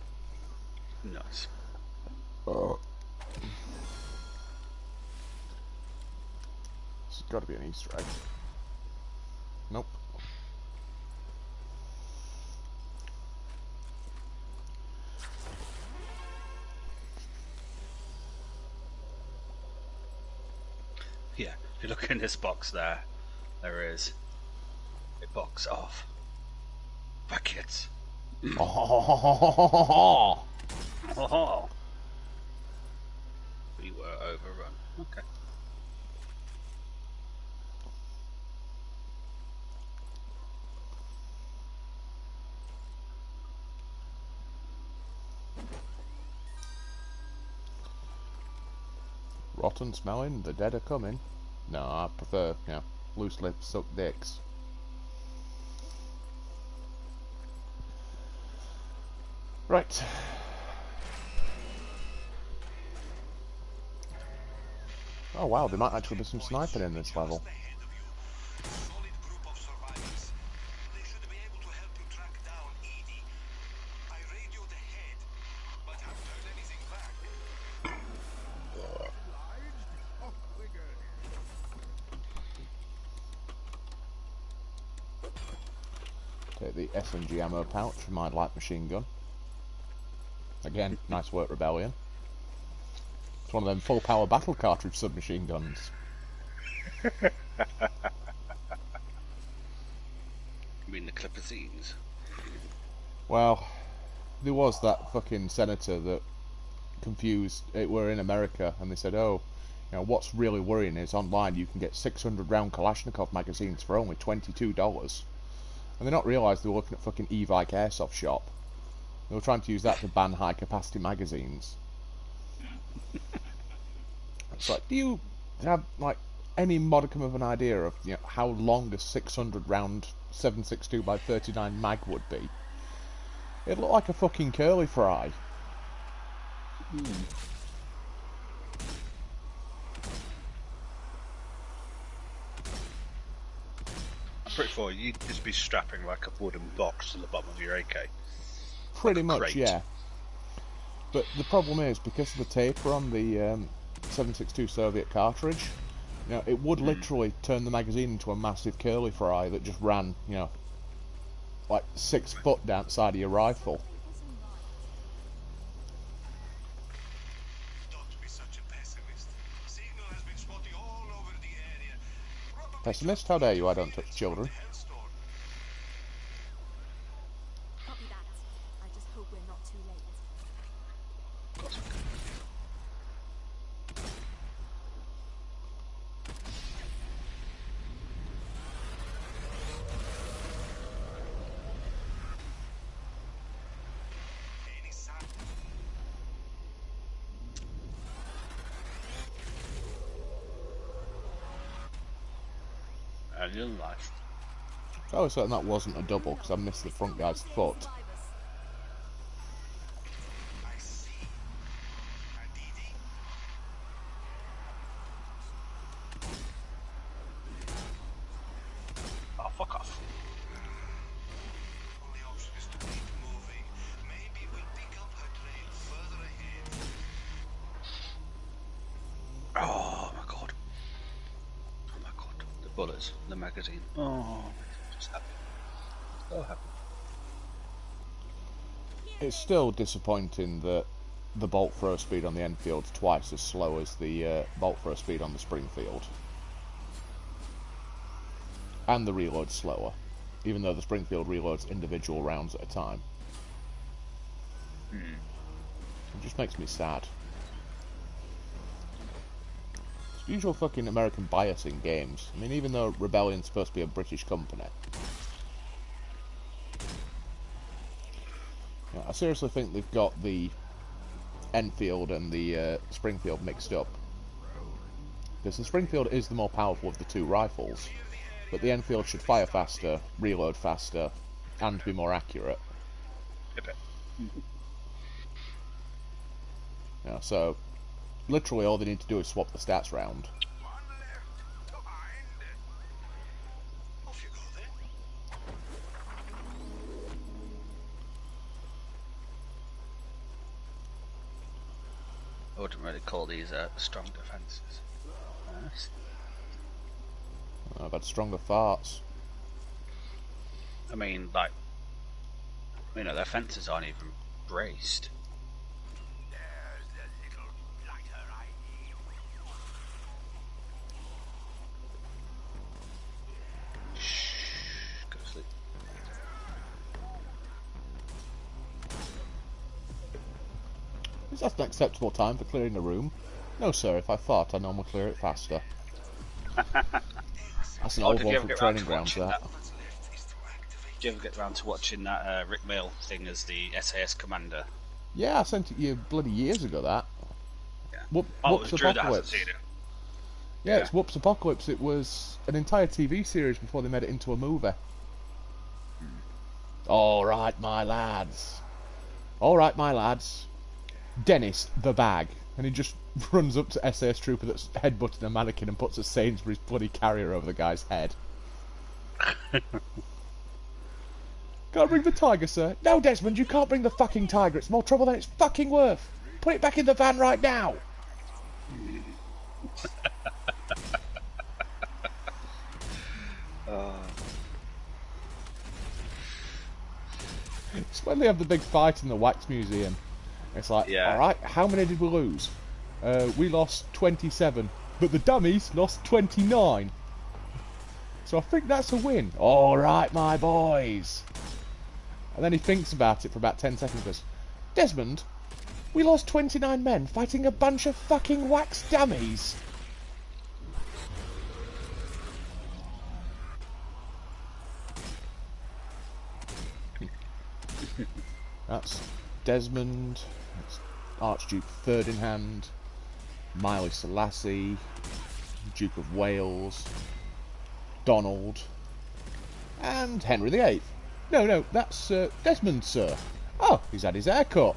Nice. Oh. This has got to be an Easter egg. Nope. Yeah, if you look in this box there is a box of buckets. Oh. Oh, we were overrun. Okay. Rotten smelling, the dead are coming. No, I prefer, loose lips, suck dicks. Right. Oh wow, there might actually be some sniping in this level. Ahead of you, a solid group of survivors. They should be able to help you track down Edie. I radioed ahead, but haven't heard anything back. Take the SMG ammo pouch for my light machine gun. Again, nice work, Rebellion. It's one of them full power battle cartridge submachine guns. You mean the Clipperzines? Well, there was that fucking senator that confused it were in America, and they said, oh, what's really worrying is online you can get 600 round Kalashnikov magazines for only $22. And they not realised they were looking at fucking Evike Airsoft Shop. They were trying to use that to ban high capacity magazines. It's like, do you have like any modicum of an idea of how long a 600 round 7.62x39 mag would be? It'd look like a fucking curly fry. I'm pretty sure you'd just be strapping like a wooden box to the bottom of your AK. Pretty Like a much, crate. yeah. But the problem is, because of the taper on the 7.62 Soviet cartridge, it would literally turn the magazine into a massive curly fry that just ran, like 6 foot down the side of your rifle. Don't be such a pessimist. Signal has been spotted all over the area. Probably Pessimist, how dare you, I don't touch children. Hellstorm. Copy that. I just hope we're not too late. Any sign? Alien life. I was certain that wasn't a double, because I missed the front guy's foot. I see. And Edie? Oh, fuck off. Only option is to keep moving. Maybe we'll pick up her trail further ahead. Oh my god. Oh my god. The bullets, the magazine. Oh, just happy. So happy. It's still disappointing that the bolt throw speed on the Enfield's twice as slow as the bolt throw speed on the Springfield. And the reload's slower, even though the Springfield reloads individual rounds at a time. It just makes me sad. It's usual fucking American bias in games. I mean, even though Rebellion's supposed to be a British company. I seriously think they've got the Enfield and the Springfield mixed up. Because the Springfield is the more powerful of the two rifles, but the Enfield should fire faster, reload faster, and be more accurate. Yeah, so literally all they need to do is swap the stats round. One left behind. Off you go then. I wouldn't really call these strong defences. Honest. I've had stronger farts. I mean, like, you know, their fences aren't even braced. There's the little lighter I need. Shh, go to sleep. Is that an acceptable time for clearing a room? No, sir. If I fart, I normally clear it faster. That's an old did one you ever from get round training to grounds, watching that. Did you ever get round to watching that Rick Mail thing as the SAS commander? Yeah, I sent it you bloody years ago, that. Yeah. Whoop, Oh, it Whoops was Drew that hasn't Apocalypse. seen it. Yeah, it's Whoops Apocalypse. It was an entire TV series before they made it into a movie. All right, my lads. All right, my lads. Dennis, the bag. And he just runs up to SAS trooper that's headbutting a mannequin and puts a Sainsbury's bloody carrier over the guy's head. Can't bring the tiger, sir. No, Desmond, you can't bring the fucking tiger. It's more trouble than it's fucking worth. Put it back in the van right now. It's when they have the big fight in the wax museum. It's like, Yeah. alright, how many did we lose? We lost 27, but the dummies lost 29. So I think that's a win. Alright, my boys. And then he thinks about it for about 10 seconds and goes, Desmond, we lost 29 men fighting a bunch of fucking wax dummies. That's Desmond, that's Archduke Ferdinand, Miley Selassie, Duke of Wales, Donald, and Henry VIII. No, that's Desmond, sir. Oh, he's had his hair cut.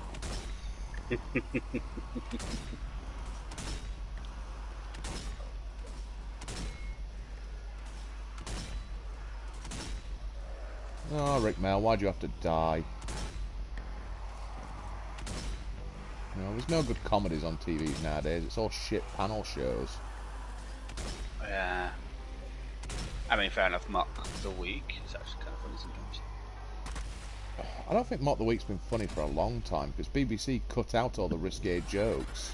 Oh, Rick Mail, why'd you have to die? You know, there's no good comedies on TV nowadays. It's all shit panel shows. Yeah. I mean, fair enough, Mock the Week is actually kind of funny sometimes. I don't think Mock the Week's been funny for a long time, because BBC cut out all the risque jokes.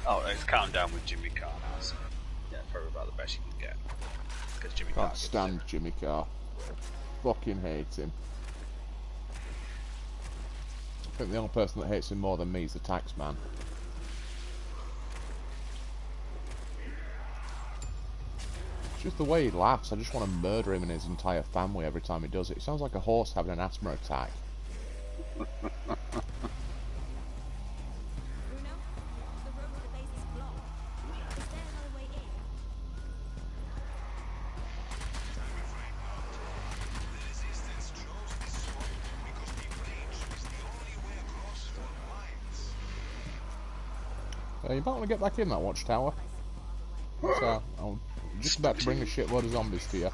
Oh, it's Countdown with Jimmy Carr now, so yeah, probably about the best you can get. Because Jimmy Carr Can't stand Jimmy Carr. Fucking hate him. I think the only person that hates him more than me is the tax man. It's just the way he laughs. I just want to murder him and his entire family every time he does it. It sounds like a horse having an asthma attack. Bruno, the road to the base is blocked. Is there another way in? The resistance chose this spot because the bridge is the only way across for mines. You might want to get back in that watchtower. So, I'm just about to bring a shitload of zombies to you.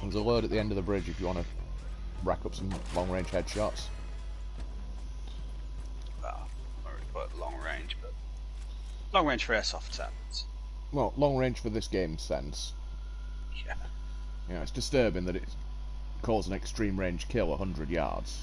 There's a load at the end of the bridge if you want to rack up some long-range headshots. Well, I already put long range, but long range for airsoft weapons. Well, long range for this game's sense. Yeah. You know, it's disturbing that it calls an extreme range kill 100 yards.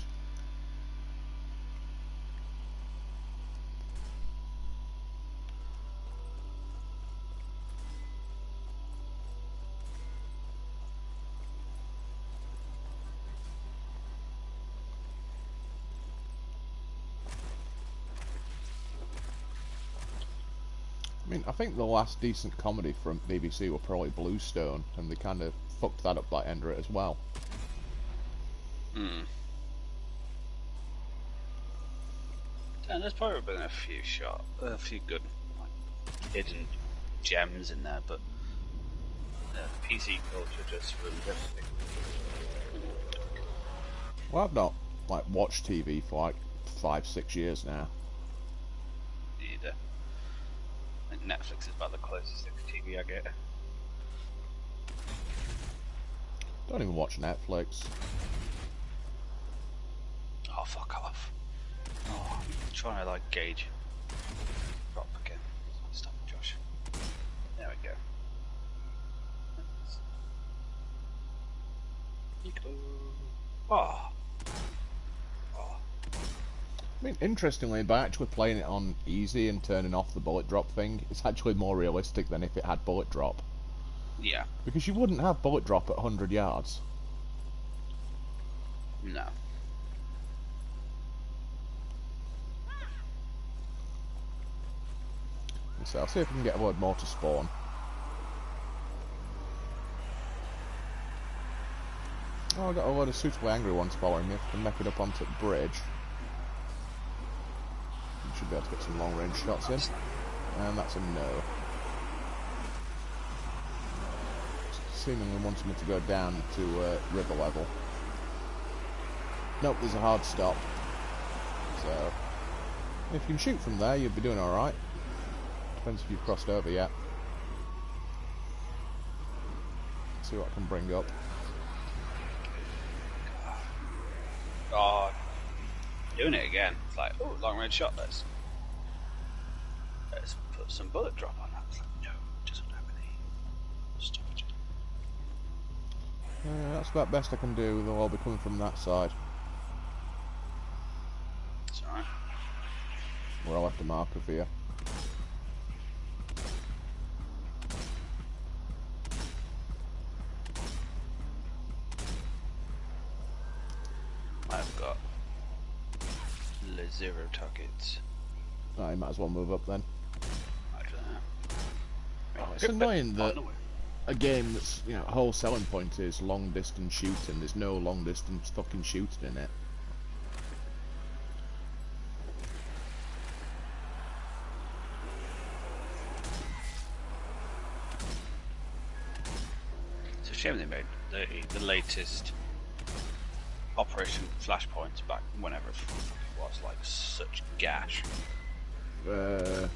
mean, I think the last decent comedy from BBC were probably Bluestone, and they kind of fucked that up by ending it as well. And there's probably been a few good like, hidden gems in there, but PC culture just ruins everything. Well, I've not like watched TV for like 5-6 years now. Either. I think Netflix is about the closest thing to TV I get. Don't even watch Netflix. Oh, fuck off. Oh, I'm trying to like gauge. Drop again. Stop it, Josh. There we go. Oh. Oh. I mean, interestingly, by actually playing it on easy and turning off the bullet drop thing, it's actually more realistic than if it had bullet drop. Yeah. Because you wouldn't have bullet drop at 100 yards. No. So I'll see if I can get a word more to spawn. Oh, I got a load of suitably angry ones following me. If I can make it up onto the bridge, you should be able to get some long range shots in. And that's a no. Seemingly wanting me to go down to river level. Nope, there's a hard stop. So, if you can shoot from there, you'd be doing alright. Depends if you've crossed over yet. Let's see what I can bring up. Oh, doing it again. It's like, oh, long range shot. Let's put some bullet drop on that. It's like, no, it doesn't have any. Stop it. That's about best I can do. They'll all be coming from that side. It's alright. Where I left a marker for you. I've got 0 targets. Oh, you might as well move up then. Actually, yeah. It's annoying that a game that's, you know, whole selling point is long distance shooting. There's no long distance fucking shooting in it. It's a shame they made the latest Operation Flashpoint back whenever it was like such gash. Red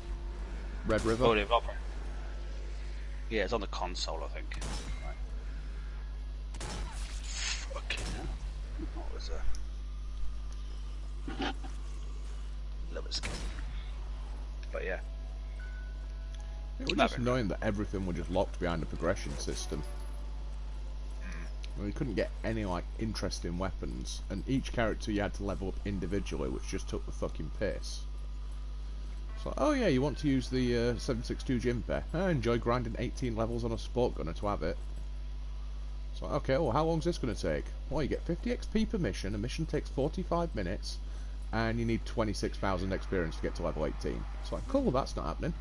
River? Oh, they've operated. Yeah, it's on the console, I think. Right. Fucking hell. What was a little bit scary. But yeah. It was just annoying that everything was just locked behind a progression system. We couldn't get any like interesting weapons, and each character you had to level up individually, which just took the fucking piss. It's like, oh yeah, you want to use the 7.62 Jimpe? I enjoy grinding 18 levels on a sport gunner to have it. It's like, okay, well, how long's this going to take? Well, you get 50 XP per mission. A mission takes 45 minutes, and you need 26,000 experience to get to level 18. It's like, cool, that's not happening.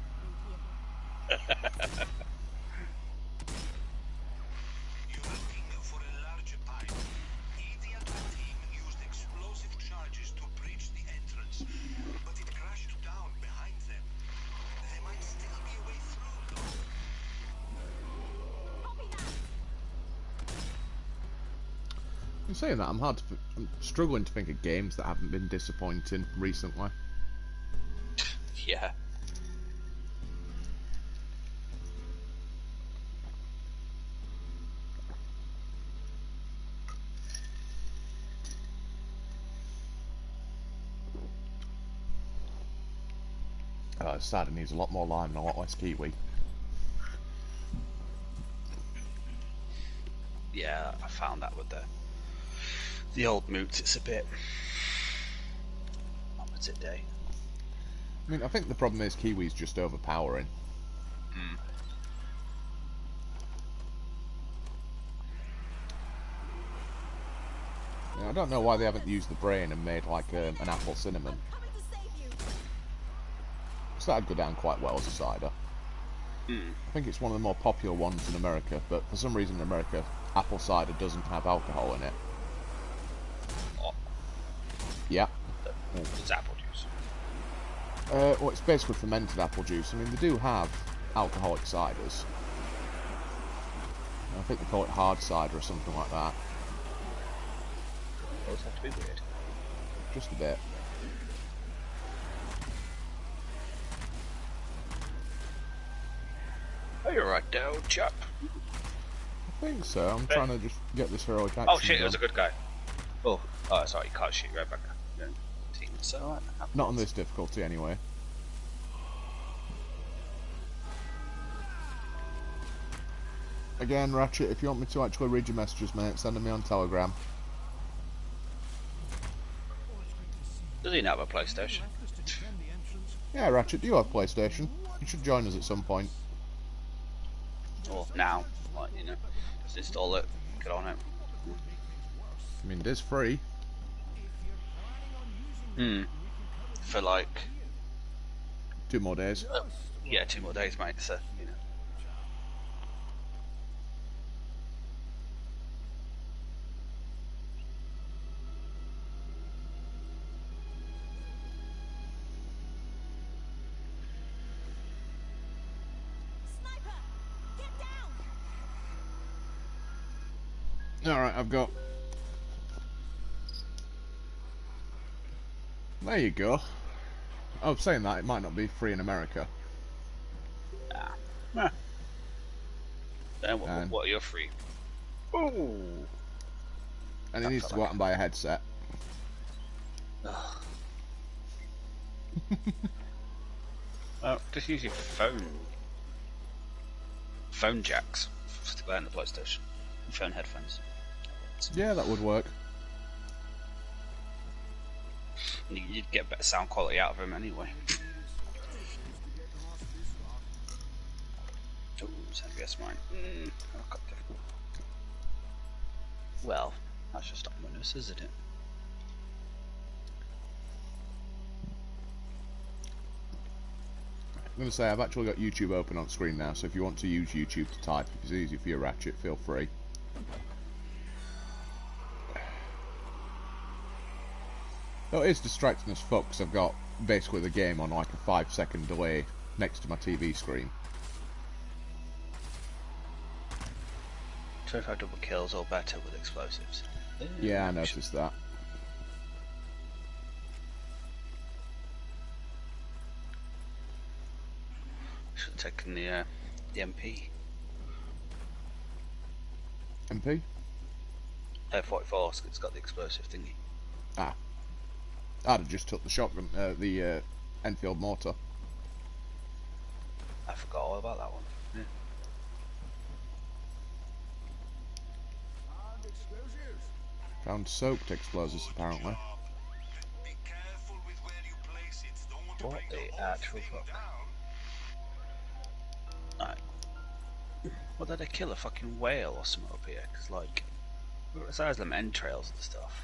In saying that, I'm struggling to think of games that haven't been disappointing recently. Yeah. It's sad, it needs a lot more lime and a lot less kiwi. Yeah, I found that with the old moots, it's a bit opposite day. I mean, I think the problem is kiwi's just overpowering. Yeah, I don't know why they haven't used the brain and made like an apple cinnamon. So that'd go down quite well as a cider. I think it's one of the more popular ones in America, but for some reason in America, apple cider doesn't have alcohol in it. Oh, Yeah. it's apple juice. Well, it's basically fermented apple juice. I mean, they do have alcoholic ciders. I think they call it hard cider or something like that. Those have to be weird. Just a bit. Oh, you're right, there, old chap. I think so. I'm trying to just get this heroic action. Oh shit, it done. was a good guy. Oh, sorry, you can't shoot right back. Team, so Not on this difficulty, anyway. Again, Ratchet, if you want me to actually read your messages, mate, send them me on Telegram. Does he not have a PlayStation? Yeah, Ratchet, do you have PlayStation? You should join us at some point. Or now, like, you know, just install it, get on it. I mean, it is free. For like, 2 more days. yeah, 2 more days, mate, so, you know. Sniper! Get down! Alright, I've got... There you go. I was saying that, it might not be free in America. Then And- what are your free? Ooh. And he needs to go out and buy a headset. Just use your phone. Phone jacks to go in the PlayStation. And phone headphones. Yeah, that would work. You'd get better sound quality out of them anyway. Oh, it's heavy mine. Oh, God. Well, that's just ominous, isn't it? I'm going to say I've actually got YouTube open on screen now, so if you want to use YouTube to type, if it's easy for your Ratchet, feel free. Though it is distracting as fuck, because I've got basically the game on like a 5-second delay next to my TV screen. 25 double kills or better with explosives. Yeah, I noticed that. Should have taken the MP. MP? 44, so it's got the explosive thingy. Ah. I'd have just took the shotgun, the Enfield mortar. I forgot all about that one. Yeah. Found soaked explosives, apparently. Be careful with where you place it. Don't want to What bring the the actual whole thing fuck? down. Right. Well, did they kill a fucking whale or something up here? Because, like, besides them entrails and stuff.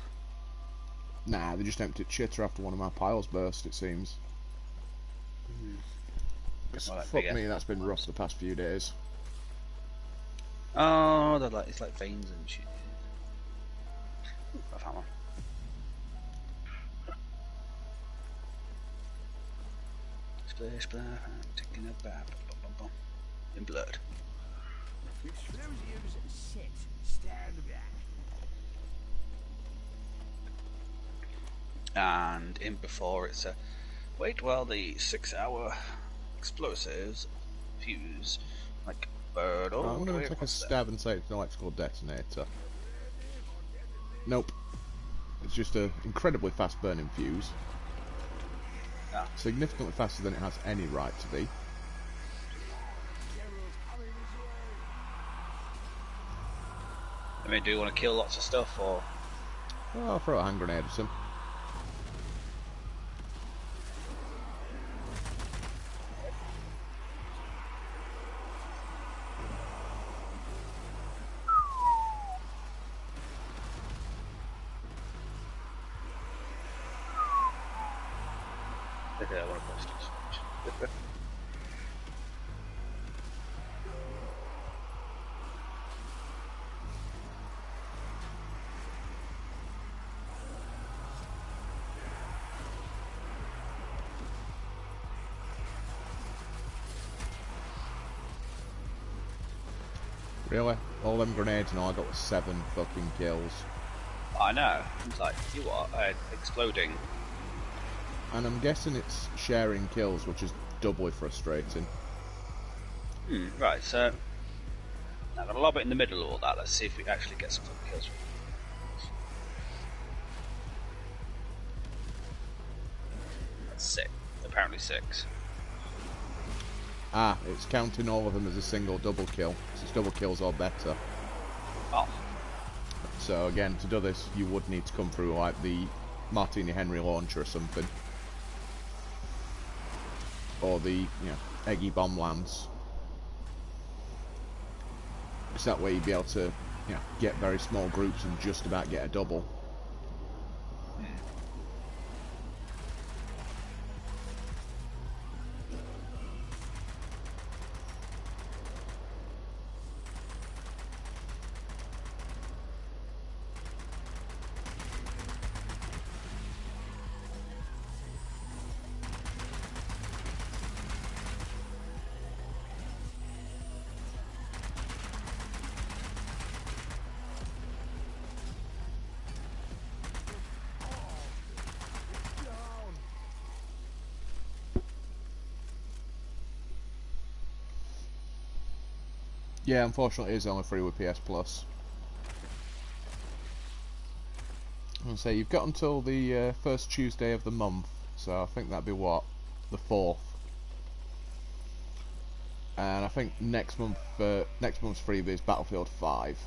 Nah, they just emptied shitter after one of my piles burst, it seems. Well, that Fuck big me, that's been rough the past few days. Oh, they're like, it's like veins and shit. Ooh, I found one. Splish, splash, I'm taking a bath. In blood. Explosives set. Stand back. And in before it's a wait while the 6-hour explosives fuse like bird all I'm the going way to take a across there. stab and say it's an electrical detonator. Nope. It's just an incredibly fast burning fuse. Ah. Significantly faster than it has any right to be. I mean, do you want to kill lots of stuff or? Well, I'll throw a hand grenade at him. Okay, I want to post this. Really? All them grenades and all I got was 7 fucking kills. I know. It's like, you what? Exploding. And I'm guessing it's sharing kills, which is doubly frustrating. Right, so I'm going to lob it in the middle of all that. Let's see if we actually get some fucking kills. That's 6. Apparently 6. Ah, it's counting all of them as a single double kill. So it's double kills or better. Oh. So again, to do this, you would need to come through like the Martini Henry launcher or something. Or the, Eggy Bomb Lance. Because that way you'd be able to, get very small groups and just about get a double. Yeah, unfortunately it is only free with PS Plus. I'm going to say, you've got until the first Tuesday of the month, so I think that'd be what? The 4th. And I think next month's freebie is Battlefield 5.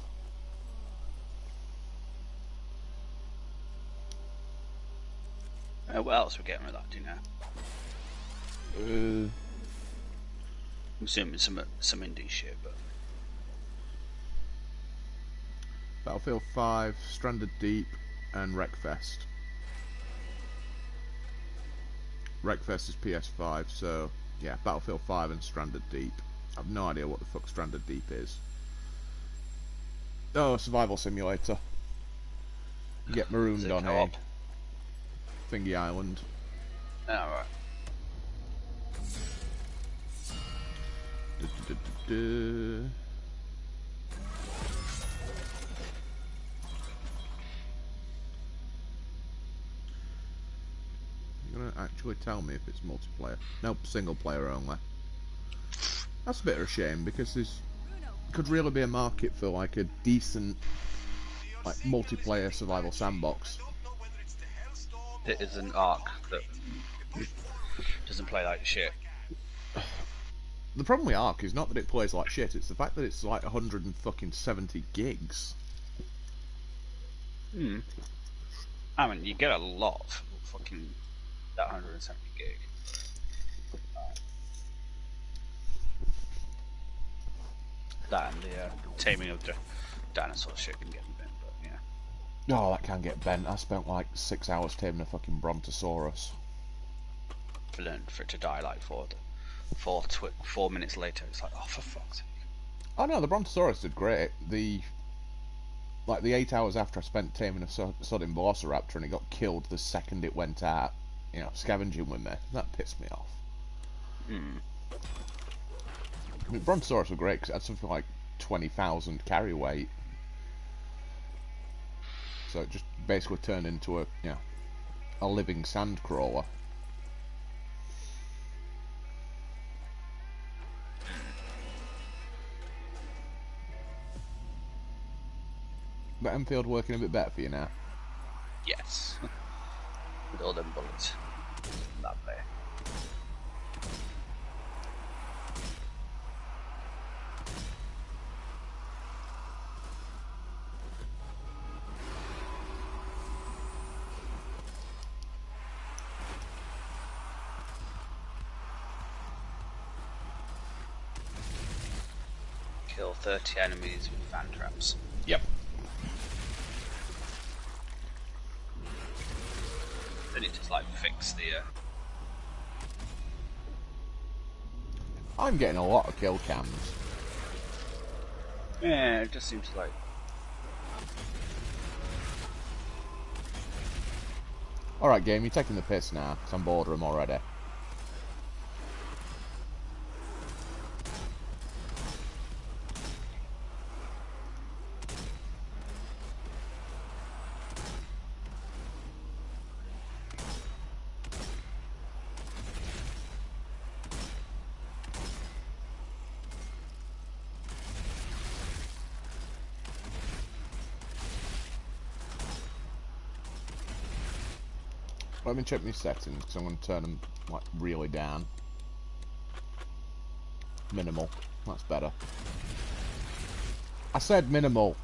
What else are we getting with that, do you know? I'm assuming some indie shit, but... Battlefield 5, Stranded Deep, and Wreckfest. Wreckfest is PS5, so yeah, Battlefield 5 and Stranded Deep. I have no idea what the fuck Stranded Deep is. Oh, survival simulator. You get marooned on a thingy island. Oh, right. You're gonna actually tell me if it's multiplayer? Nope, single player only. That's a bit of a shame because there's could really be a market for like a decent like multiplayer survival sandbox. It is an Ark that doesn't play like shit. The problem with Ark is not that it plays like shit, it's the fact that it's like 170 gigs. I mean, you get a lot of fucking that 170 gig. That and the taming of the dinosaur shit can get a bit, but yeah. Oh, that can get bent. I spent like 6 hours taming a fucking Brontosaurus. For it to die like 4 minutes later, it's like, oh, for fuck's sake. Oh no, the Brontosaurus did great. The 8 hours after I spent taming a sodden Velociraptor and it got killed the second it went out, scavenging with me, that pissed me off. I mean, Brontosaurus were great because it had something like 20,000 carry weight. So it just basically turned into a living sand crawler. But Enfield working a bit better for you now? Yes. With all them bullets. Lovely. Kill 30 enemies with fan traps. Yep. Then it just like fix the I'm getting a lot of kill cams. yeah, it just seems like Alright game, you're taking the piss now, because I'm bored of them already. Let me check my settings, because I'm going to turn them, like, really down. Minimal. That's better. I said minimal.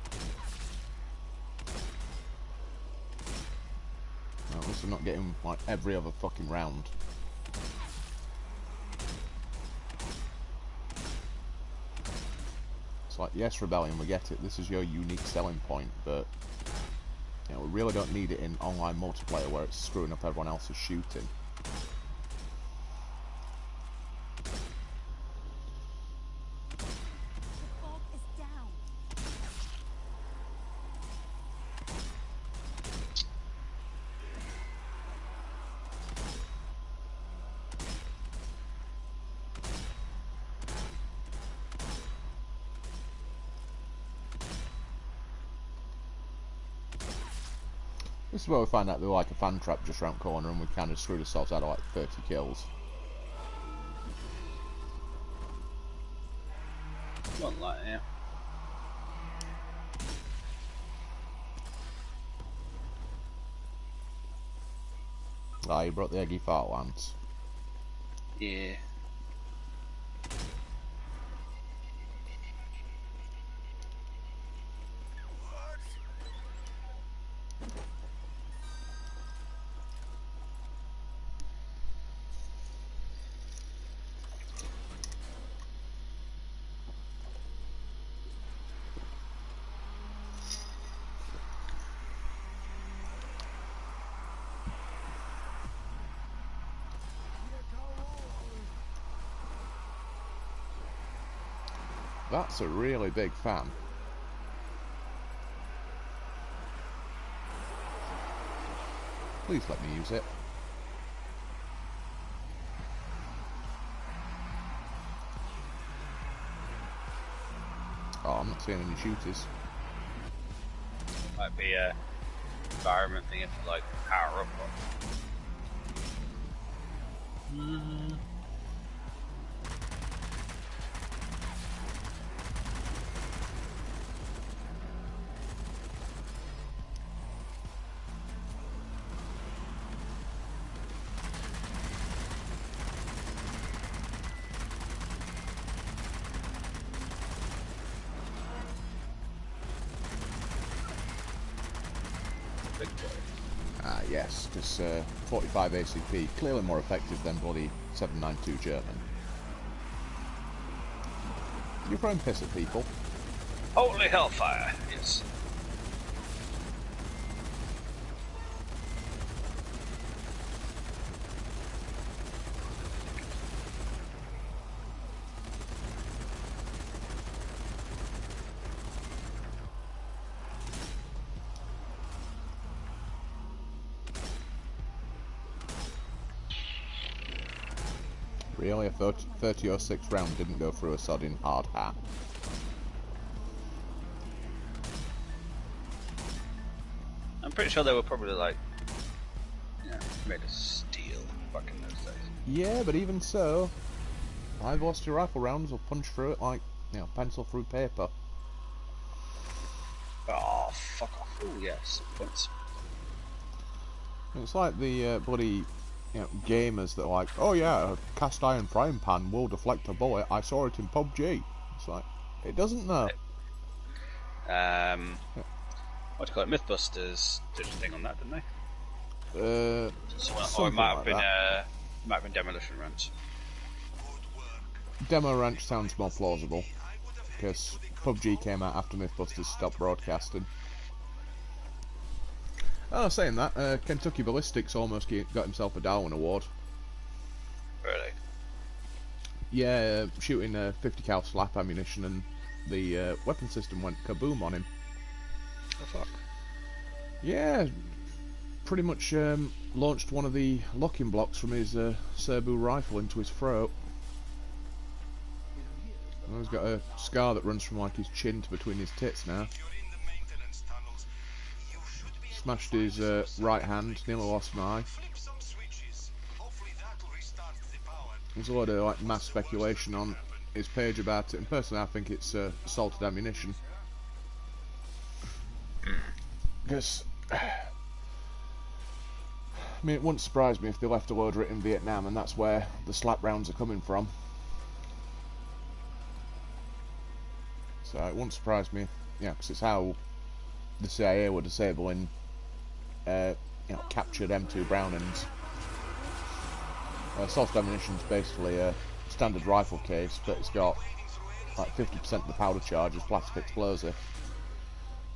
Well, at least I'm not getting, like, every other fucking round. It's like, yes, Rebellion, we get it. This is your unique selling point, but... You know, we really don't need it in online multiplayer where it's screwing up everyone else's shooting. The fog is down. This is where we find out they're like a fan trap just round the corner and we kind of screwed ourselves out of like 30 kills. Not like, yeah. Ah, you brought the eggy fart lance. Yeah. That's a really big fan. Please let me use it. Oh, I'm not seeing any shooters. Might be a environment thing to like power up on. Ah, yes, because 45 ACP, clearly more effective than bloody 792 German. You're throwing piss at people. Holy hellfire! Yes. Really, a 30-06 round didn't go through a sodding hard hat. I'm pretty sure they were probably like, yeah, made of steel back in those days. Yeah, but even so, high velocity rifle rounds will punch through it like, you know, pencil through paper. Oh, fuck off. Oh, yes. Points. It's like the bloody, you know, gamers that are like, oh yeah, a cast iron frying pan will deflect a bullet. I saw it in PUBG. It's like, it doesn't though. What do you call it? Mythbusters did a thing on that, didn't they? Or it Something might have like been that. might have been Demolition Ranch. Demo Ranch sounds more plausible, because PUBG came out after Mythbusters stopped broadcasting. Oh, saying that, Kentucky Ballistics almost got himself a Darwin Award. Really? Yeah, shooting 50 cal slap ammunition and the weapon system went kaboom on him. Oh, fuck. Yeah, pretty much launched one of the locking blocks from his Serbu rifle into his throat. And he's got a scar that runs from like his chin to between his tits now. Smashed his right hand, nearly lost an eye. There's a lot of like mass speculation on his page about it, and personally I think it's assaulted ammunition. Because I mean, it wouldn't surprise me if they left a load of it in Vietnam, and that's where the slap rounds are coming from. So it wouldn't surprise me, because it's how the CIA were disabling, captured M2 Brownings. Soft ammunition is basically a standard rifle case, but it's got like 50% of the powder charge is plastic explosive.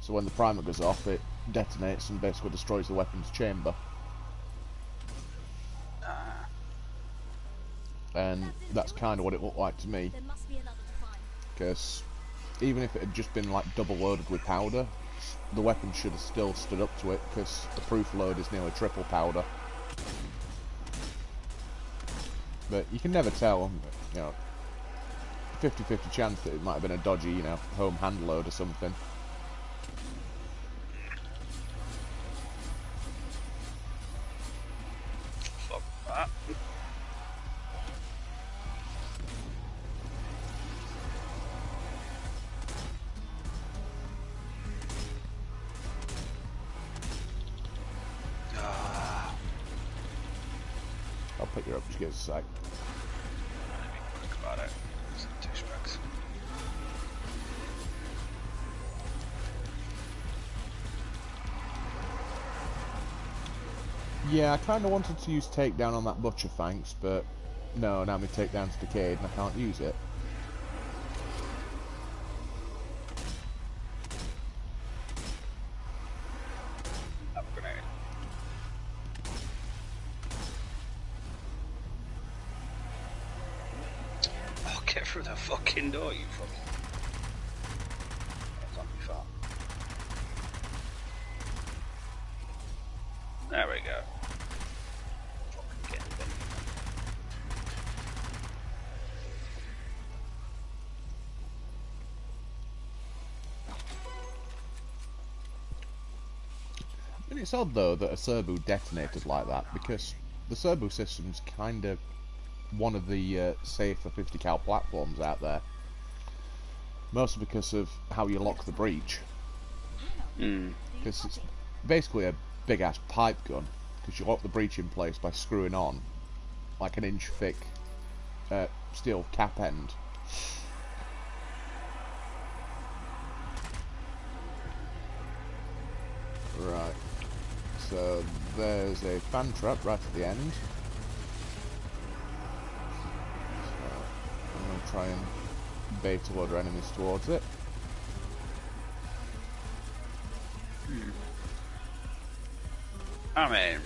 So when the primer goes off, it detonates and basically destroys the weapon's chamber. And that's kind of what it looked like to me, There must be another to find. because even if it had just been like double loaded with powder, the weapon should have still stood up to it, because the proof load is nearly triple powder. But you can never tell, 50-50 chance that it might have been a dodgy, home hand load or something. Fuck that. I'll pick her up, just give us a sec. Let me be quick about it. It's 2 strikes. Yeah, I kind of wanted to use takedown on that butcher, thanks, but no, now my takedown's decayed and I can't use it. Have a grenade. Oh, get through that fucking door, you fucking. That's not be far. There we go. Fucking get it. I mean, it's odd though that a Serbu detonated like that, because the Serbu system's kind of one of the safer 50 cal platforms out there. Mostly because of how you lock the breech. Because it's basically a big ass pipe gun, because you lock the breech in place by screwing on like an inch thick steel cap end. Right, so there's a fan trap right at the end. So I'm going to try and bait a load of enemies towards it. I mean,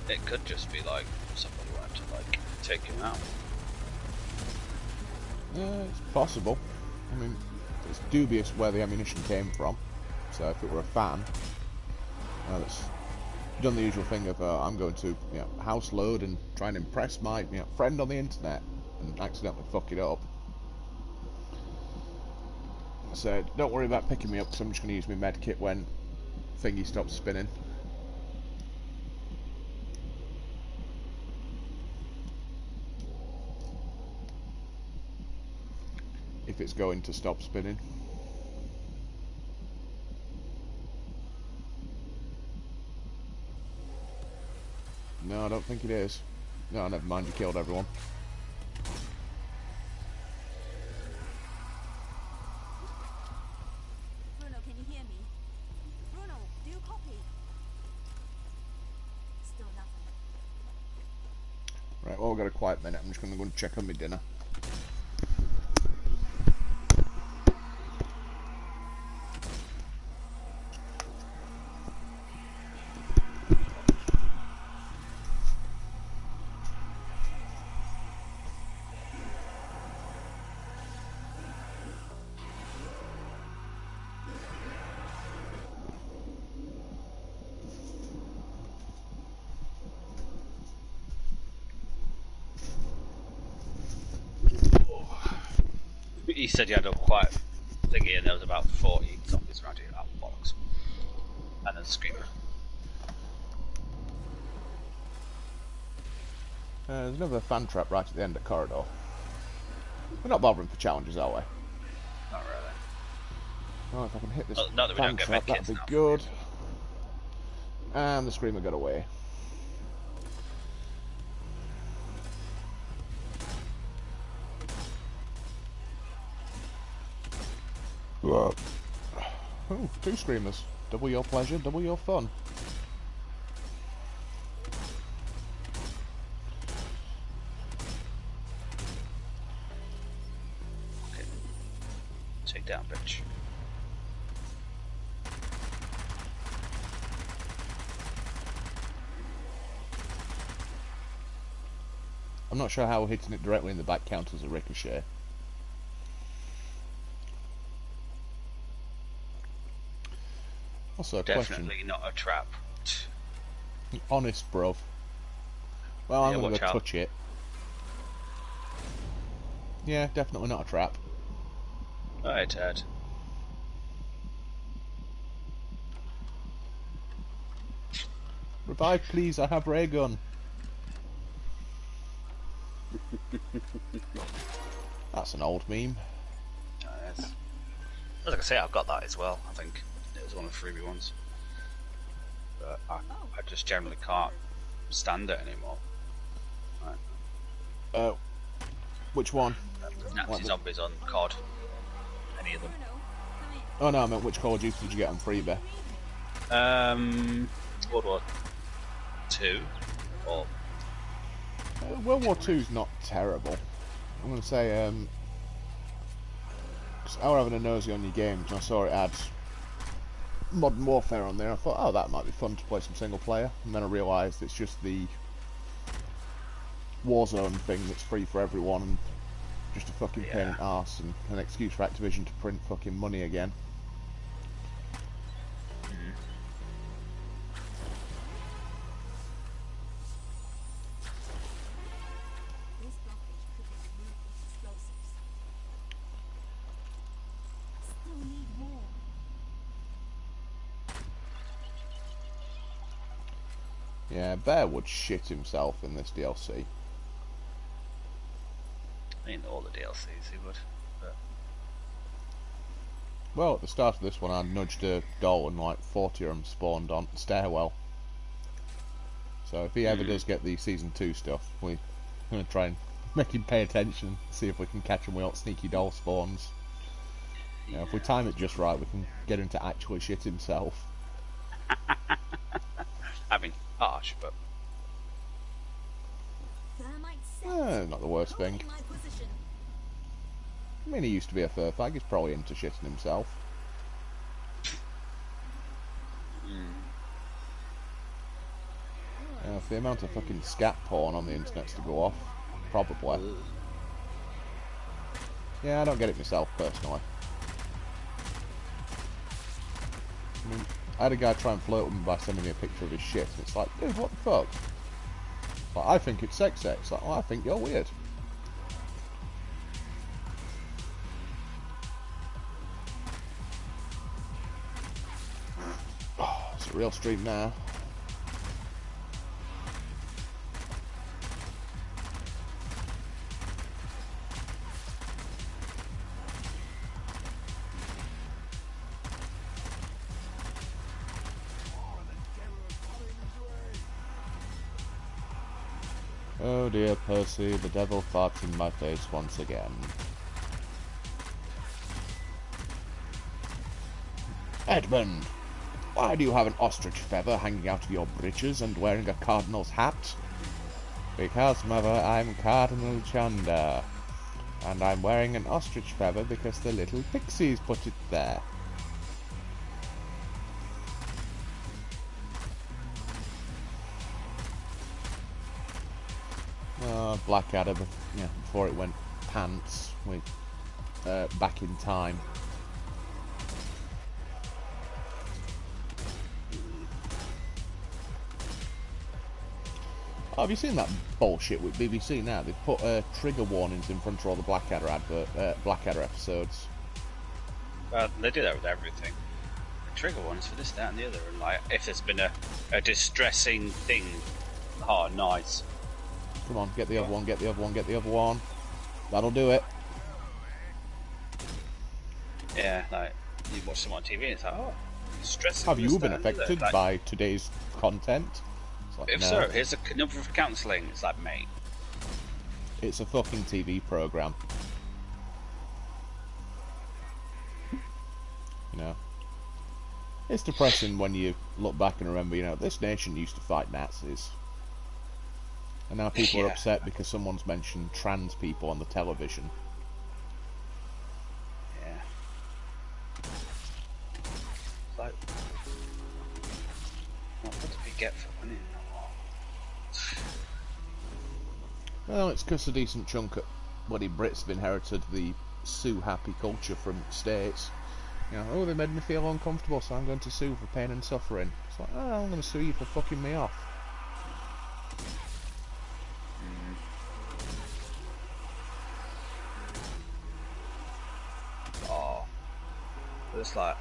it could just be like somebody wanted to like take him out. Yeah, it's possible. I mean, it's dubious where the ammunition came from. So if it were a fan, that's done the usual thing of I'm going to house load and try and impress my friend on the internet and accidentally fuck it up. So don't worry about picking me up, because I'm just going to use my med kit when thingy stops spinning. If it's going to stop spinning. No, I don't think it is. No, never mind, you killed everyone. Bruno, can you hear me? Bruno, do you copy? Still nothing. Right, well, we've got a quiet minute. I'm just going to go and check on my dinner. He said you had a quiet thingy and there was about 40 zombies around you. Oh, bollocks. And then a screamer. There's another fan trap right at the end of the corridor. We're not bothering for challenges, are we? Not really. Oh, if I can hit this Not that we fan don't get trap, medkits that'd be now. good. And the screamer got away. Oh, 2 screamers. Double your pleasure, double your fun. Okay. Take down, bitch. I'm not sure how hitting it directly in the back counts as a ricochet. Also, a Definitely question. not a trap. Honest, bruv. Well, I'm Yeah, gonna watch go out. touch it. Yeah, definitely not a trap. Alright, Ted. Revive, please, I have ray gun. That's an old meme. Yes. Like I say, I've got that as well. I think it was one of the freebie ones, but I just generally can't stand it anymore. Right. Which one? Nazi zombies on COD. Any of them. Oh no, I meant which Call of Duty did you get on freebie? World War II or World War II's not terrible. I'm gonna say, 'cause I was having a nosy on your games and I saw it had Modern Warfare on there. I thought, oh, that might be fun to play some single player, and then I realised it's just the Warzone thing that's free for everyone and just a fucking pain in the arse and an excuse for Activision to print fucking money again. This blockage could be removed with explosives. Still need more. Yeah, Bear would shit himself in this DLC. in all the DLCs he would. But Well, at the start of this one, I nudged a doll and like 40 of them spawned on the stairwell. So if he ever does get the Season 2 stuff, we're going to try and make him pay attention, see if we can catch him with sneaky doll spawns. You know, if we time it just right, we can get him to actually shit himself. I mean, harsh, but Thermite set. Not the worst thing. Holding my position. I mean, he used to be a fur fag, he's probably into shitting himself. For the amount of fucking scat porn on the internet's to go off, probably. Yeah, I don't get it myself, personally. I mean, I had a guy try and flirt with me by sending me a picture of his shit, and it's like, dude, what the fuck? Like, I think it's sex. Like, oh, I think you're weird. Oh, it's a real stream now. Oh dear, Percy, the devil farts in my face once again. Edmund, why do you have an ostrich feather hanging out of your breeches and wearing a cardinal's hat? Because, mother, I'm Cardinal Chanda, and I'm wearing an ostrich feather because the little pixies put it there. Blackadder, before it went pants, with Back in Time. Oh, have you seen that bullshit with BBC now? They've put trigger warnings in front of all the Blackadder episodes. well, they do that with everything. The trigger ones for this, that, and the other, and like if there's been a distressing thing, oh, nice. Come on, get the other one, get the other one, get the other one. That'll do it. Yeah, like you watch someone on TV and it's like, oh, stressing. Have you this, been that, and the other. affected Like, by today's content? It's like, if no. so, here's a number for counselling. It's like, mate. It's a fucking TV program. You know, it's depressing when you look back and remember, you know, this nation used to fight Nazis. And now people are Yeah. upset because someone's mentioned trans people on the television. Yeah. Like, what did we get for winning? Well, it's because a decent chunk of bloody Brits have inherited the sue-happy culture from the States. You know, oh, they made me feel uncomfortable, so I'm going to sue for pain and suffering. It's like, oh, I'm going to sue you for fucking me off. Oh. But it's like,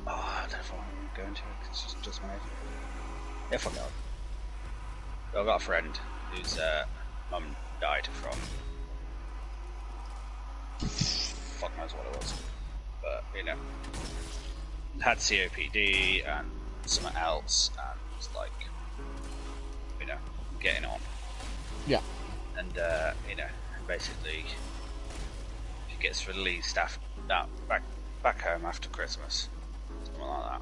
oh, I don't know if I'm going to, because it's just made. Yeah, fuck it. I've got a friend whose mum died from fuck knows what it was, but you know, had COPD and something else, and was like, you know, getting on. Yeah. And you know, basically, she gets released after that back home after Christmas, something like that.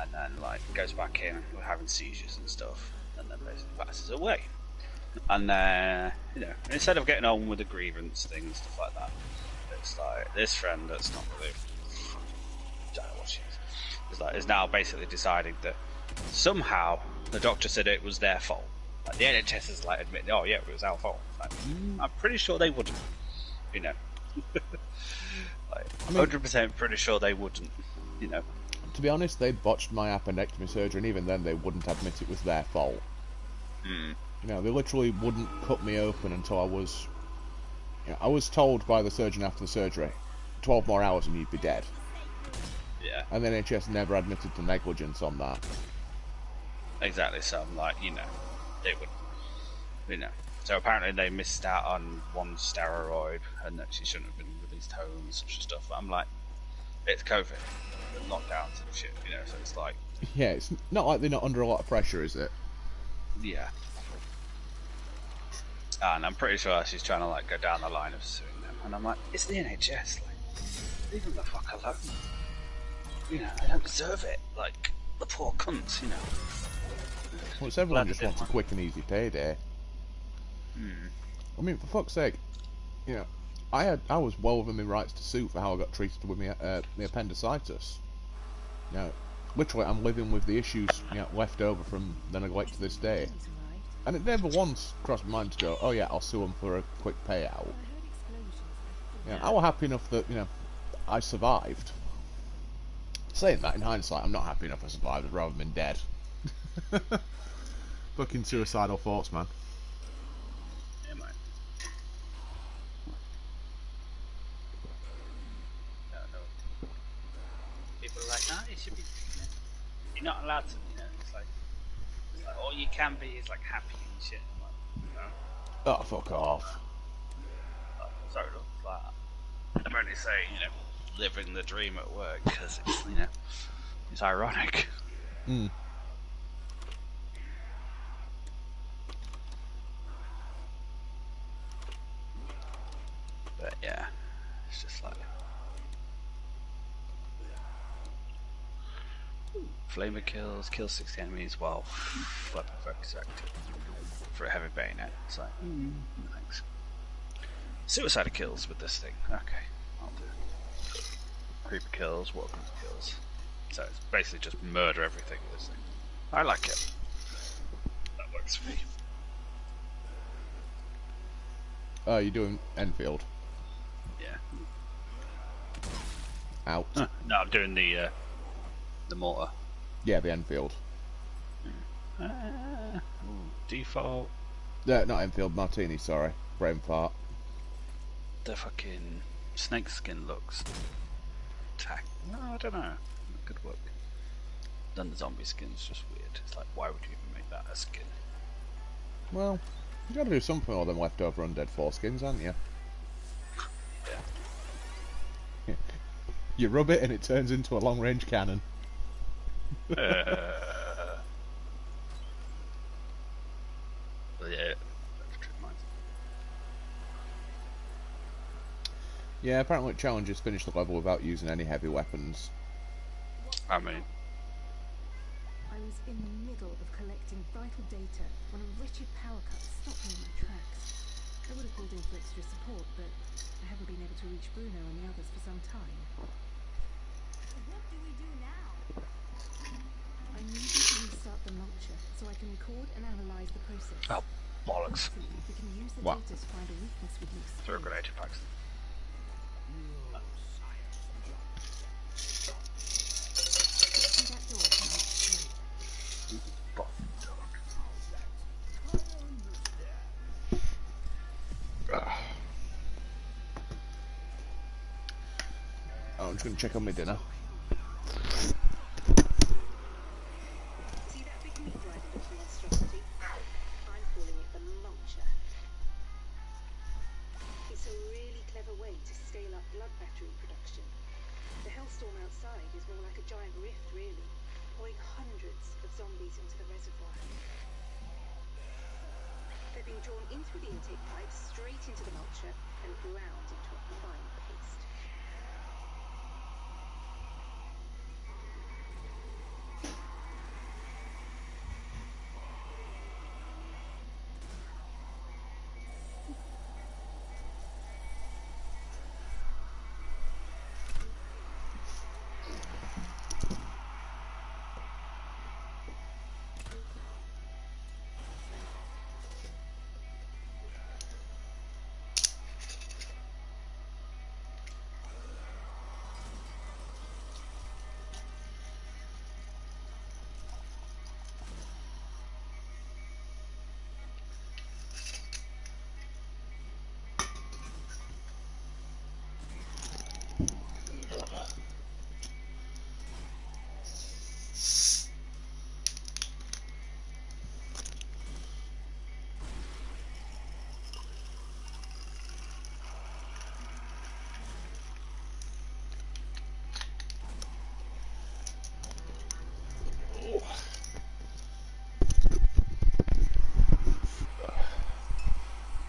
And then like goes back in, we're having seizures and stuff, and then basically passes away. And you know, instead of getting on with the grievance thing and stuff like that, it's like this friend that's not really, I don't know what she is like, is now basically deciding that somehow the doctor said it was their fault. Like the NHS is like admitting, oh yeah, it was our fault. Like, I'm pretty sure they wouldn't, you know. Like, I mean, 100% pretty sure they wouldn't, you know. To be honest, they botched my appendectomy surgery, and even then they wouldn't admit it was their fault. Mm. You know, they literally wouldn't cut me open until I was... You know, I was told by the surgeon after the surgery, 12 more hours and you'd be dead. Yeah. And the NHS never admitted to negligence on that. Exactly, so I'm like, you know, they would, you know. So apparently they missed out on one steroid and that she shouldn't have been released home and such stuff. But I'm like, it's COVID, the lockdowns and shit, you know, so it's like... Yeah, it's not like they're not under a lot of pressure, is it? Yeah. And I'm pretty sure she's trying to like go down the line of suing them. And I'm like, it's the NHS, like, leave them the fuck alone. You know, they don't deserve it. Like, the poor cunts, you know. Well, it's everyone just wants a quick and easy payday. I mean, for fuck's sake, you know, I was well within my rights to sue for how I got treated with my appendicitis. You know, literally, I'm living with the issues, you know, left over from the neglect to this day. And it never once crossed my mind to go, oh yeah, I'll sue them for a quick payout. You know, I was happy enough that, you know, I survived. Saying that, in hindsight, I'm not happy enough I survived. I'd rather been dead. Fucking suicidal thoughts, man. Yeah, mate. No. People are like, no, it should be, you know, you're not allowed to, you know, it's like all you can be is like happy and shit. I'm like, no. Oh, fuck off. Sorry, look, like, I'm only saying, you know, living the dream at work because it's, you know, it's ironic. Mm. But yeah, it's just like flavor kills 60 enemies while weapon focus active for a heavy bayonet. It's like, thanks. Suicide kills with this thing. Okay, I'll do. Creeper kills, water kills. So it's basically just murder everything with this thing. I like it. That works for me. Oh, you're doing Enfield. Yeah. Out. No, I'm doing the mortar. Yeah, the Enfield. Default. Not Enfield, Martini, sorry. Brain fart. The fucking snake skin looks tack. No, I don't know. It could work. Then the zombie skin's just weird. It's like, why would you even make that a skin? Well, you gotta do something with all them leftover undead foreskins, haven't you? Yeah. You rub it and it turns into a long-range cannon. Yeah. Yeah, apparently challengers finish the level without using any heavy weapons. I mean, I was in the middle of collecting vital data when a wretched power cut stopped me in my tracks. I would have called in for extra support, but I haven't been able to reach Bruno and the others for some time. What do we do now? I need you to restart the mulcher so I can record and analyze the process. oh, bollocks. Hopefully, we can use the What? data to find a weakness with loose Throw a speed. grenade to packs. See that door coming up slow. Oh, I'm just going to check on my dinner. See that big meat driving up the monstrosity? I'm calling it the mulcher. It's a really clever way to scale up blood battery production. The hellstorm outside is more like a giant rift, really, pouring hundreds of zombies into the reservoir. They're being drawn in through the intake pipes, straight into the mulcher, and ground into a fine paste.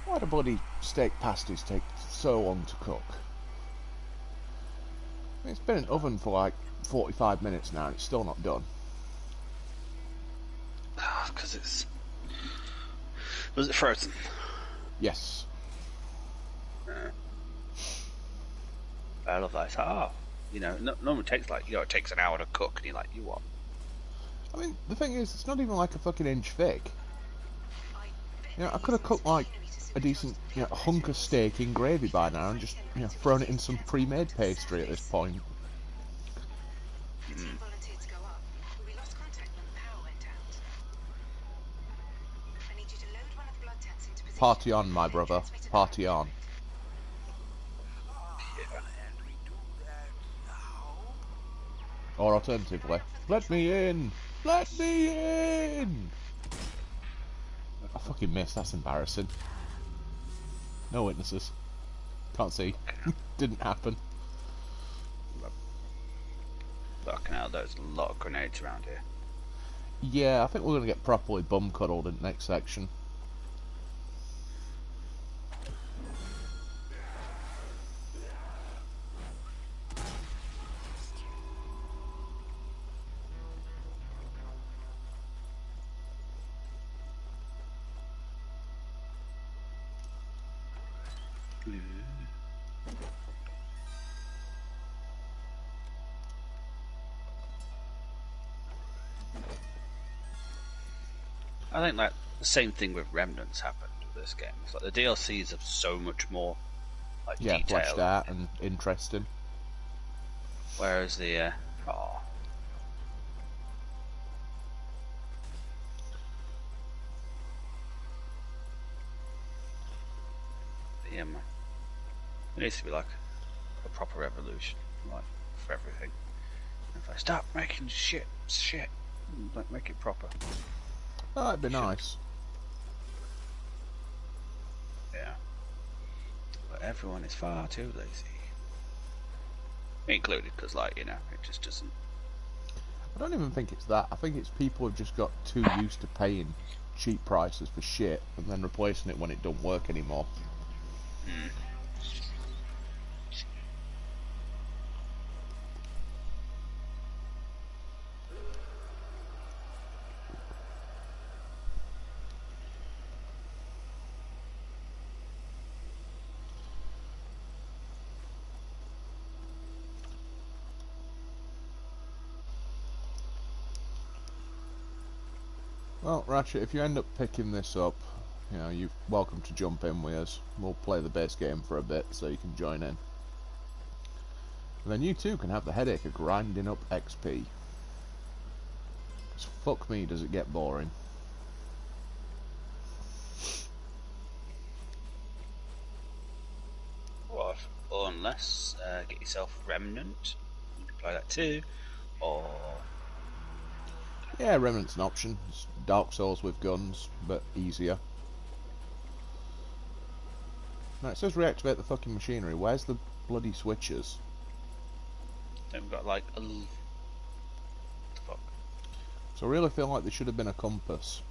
Why do bloody steak pasties take so long to cook? It's been in the oven for like 45 minutes now and it's still not done. Because it's... Was it frozen? Yes. I love that. It's like, oh, you know, normally it takes like, you know, it takes an hour to cook, and you're like, you what? I mean, the thing is, it's not even like a fucking inch thick. You know, I could have cooked like a decent, you know, hunk of steak in gravy by now and just, you know, thrown it in some pre-made pastry at this point. The team volunteered to go up, but we lost contact when the power went out. I need you to load one of the blood tanks into position. Party on, my brother. Party on. Or alternatively, let me in! Let me in! I fucking missed, that's embarrassing. No witnesses. Can't see. Didn't happen. Fucking hell, there's a lot of grenades around here. Yeah, I think we're going to get properly bum cuddled in the next section. I think like the same thing with Remnants happened with this game. It's like the DLCs have so much more like Yeah, detail, fleshed out and interesting. whereas the yeah, man, it needs to be like a proper revolution, like for everything. If I stop making shit, like make it proper. Oh, that'd be nice. Yeah. But everyone is far too lazy. included, because like it just doesn't. I don't even think it's that. I think it's people have just got too used to paying cheap prices for shit and then replacing it when it don't work anymore. Well, Ratchet, if you end up picking this up, you know, you're welcome to jump in with us. We'll play the base game for a bit so you can join in. And then you too can have the headache of grinding up XP. 'Cause fuck me, does it get boring. What? Unless get yourself Remnant. You can play that too, or Yeah, Remnant's an option. It's Dark Souls with guns, but easier. Now, it says reactivate the fucking machinery. Where's the bloody switches? then we've got like a. What the fuck? So I really feel like there should have been a compass.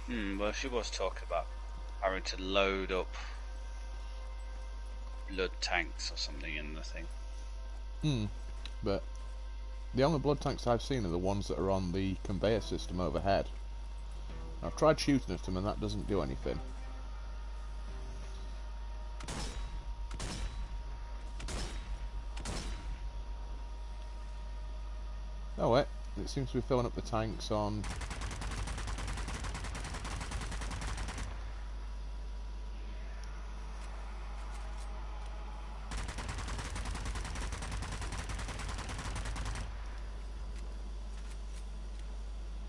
Well, she was talking about having to load up blood tanks or something in the thing. But the only blood tanks I've seen are the ones that are on the conveyor system overhead. I've tried shooting at them and that doesn't do anything. Oh wait, it seems to be filling up the tanks on...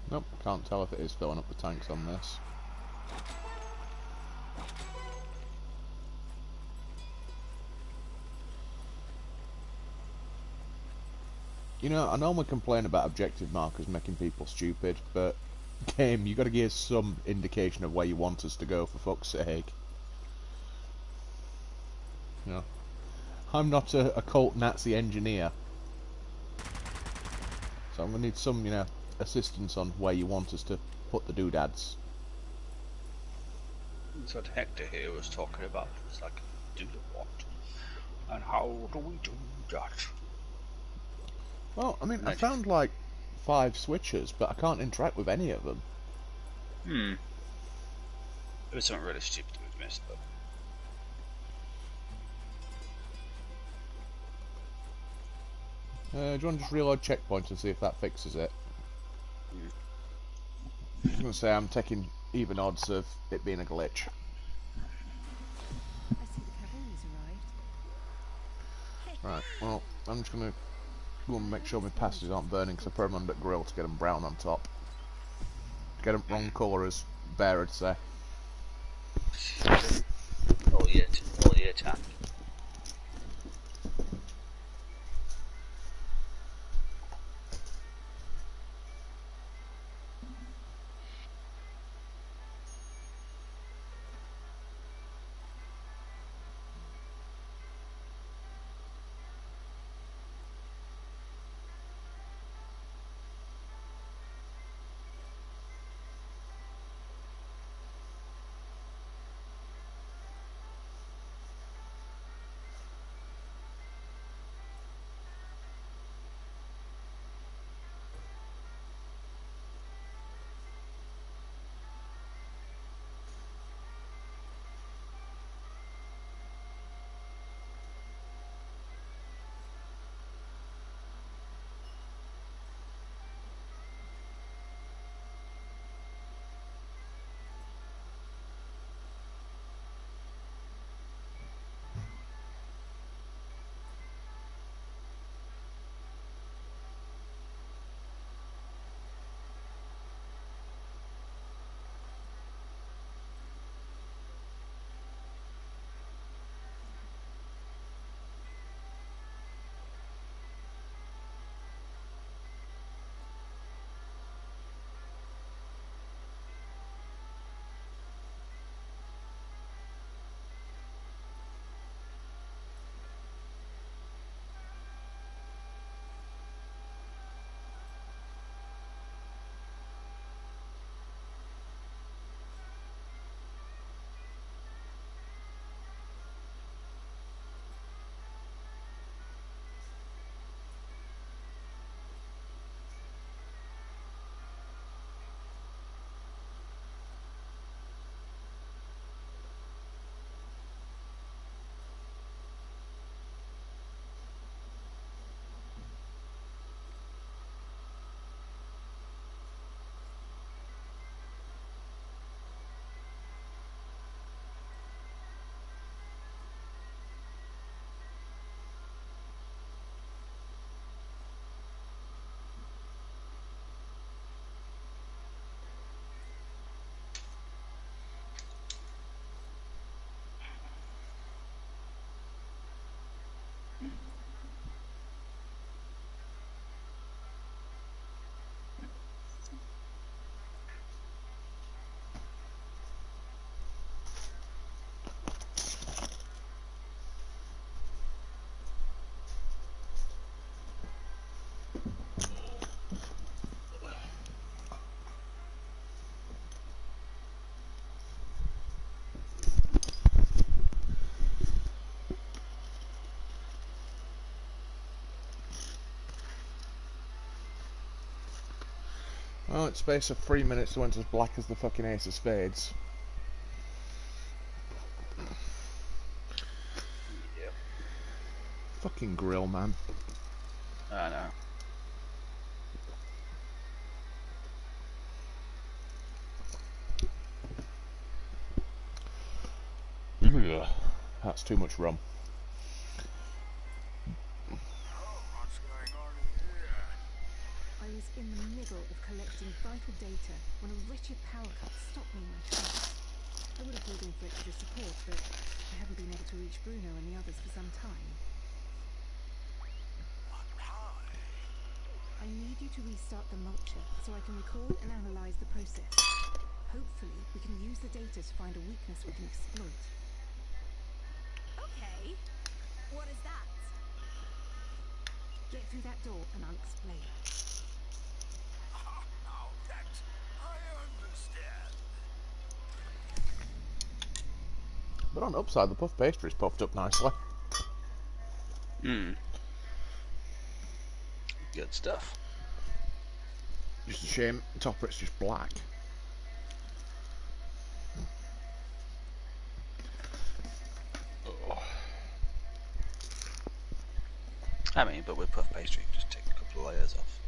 Nope, can't tell if it is filling up the tanks on this. You know, I normally complain about objective markers making people stupid, but game, you got to give us some indication of where you want us to go, for fuck's sake. You know, I'm not a cult Nazi engineer, so I'm gonna need some, you know, assistance on where you want us to put the doodads. That's what Hector here was talking about. It's like, do what? And how do we do that? Well, I mean, I found like 5 switches, but I can't interact with any of them. There was something really stupid that we've missed, but. Do you want to just reload checkpoints and see if that fixes it? I was going to say, I'm taking even odds of it being a glitch. I see the cavalry's arrived. Right, well, I'm just going to go and make sure my passes aren't burning, because I put them under grill to get them brown on top. Get them wrong colour, as Bear would say. All year time. Well, it's space of 3 minutes to went as black as the fucking ace of spades. Yep. Fucking grill, man. I know. Ugh, that's too much rum. What's going on here? I was in the middle of collecting vital data when a wretched power cut stopped me in my tracks. I would have called in for extra support, but I haven't been able to reach Bruno and the others for some time. But how? I need you to restart the mulcher so I can record and analyze the process. Hopefully, we can use the data to find a weakness we can exploit. Okay. What is that? Get through that door and I'll explain. Now that I understand. But on the upside, the puff pastry's puffed up nicely. Good stuff. Just a shame, the top of it's just black. Oh. I mean, but with puff pastry, just take a couple of layers off.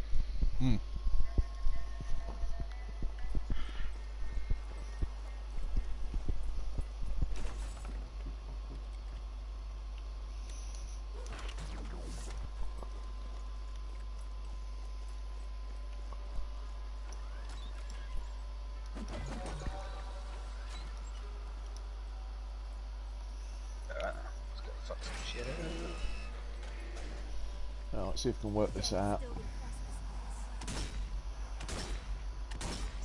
Alright, let's go fuck some shit up. Now, let's see if we can work this out. Still impressed this place.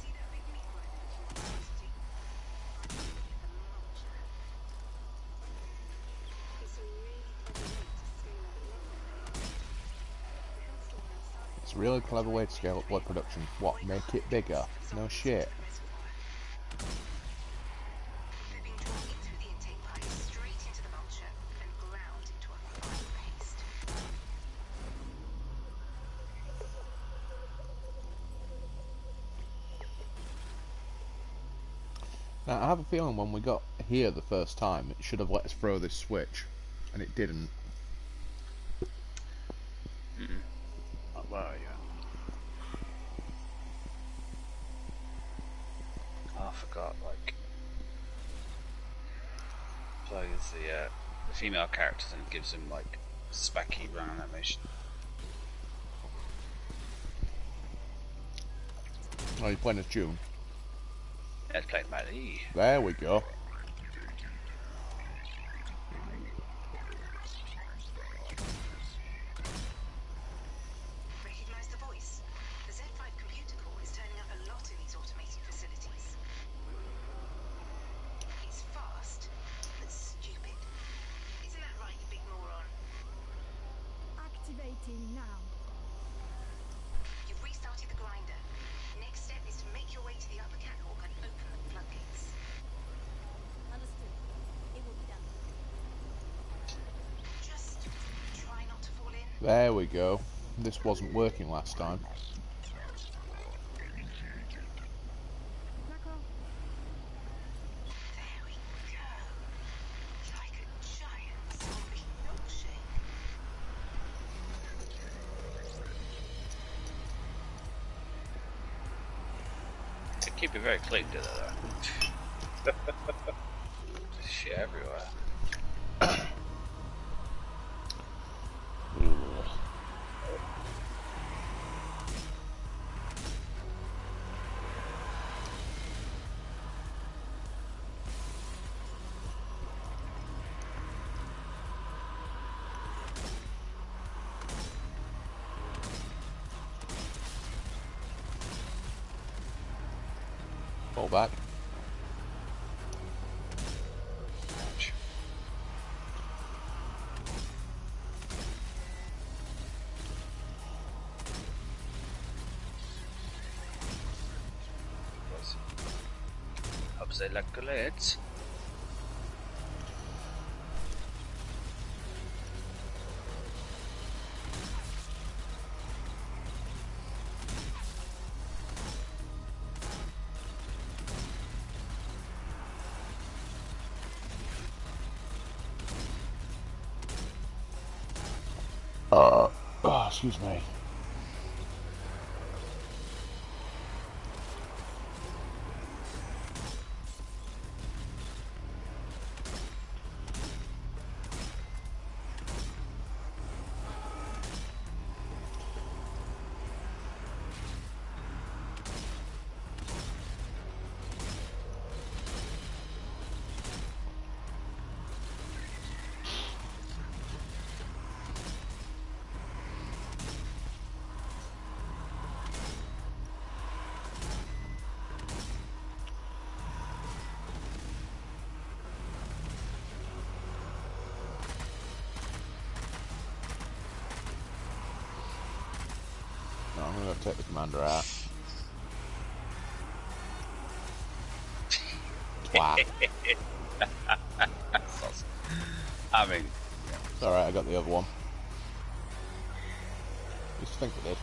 See that big meat grinder at university? It's a really clever way to scale up blood production. The health store outside. It's a really clever way to scale up blood production. What, make it bigger? No shit. They're being drawn in through the intake pipe straight into the mulcher and ground into a fine paste. Now, I have a feeling when we got here the first time, it should have let us throw this switch, and it didn't. Where are you? Oh, I forgot, like, plays the female characters and it gives them, like, specky run animation. Oh, you're playing as June. It's played by Lee. There we go. Recognize the voice? The Z5 computer core is turning up a lot in these automated facilities. It's fast, but stupid. Isn't that right, you big moron? Activating now. You've restarted the grinder. Next step is to make your way to the upper catwalk and open the floodgates. Understood. It will be done. Just try not to fall in. There we go. This wasn't working last time. Blackwell. There we go. Like a giant zombie milkshake. They keep it very clean, do they, though? Shit everywhere. Fall back. Ouch. Hope they like galettes. Excuse me. No, I'm gonna take the commander out. Twat. That's awesome. I mean, It's alright, I got the other one. Just think I did.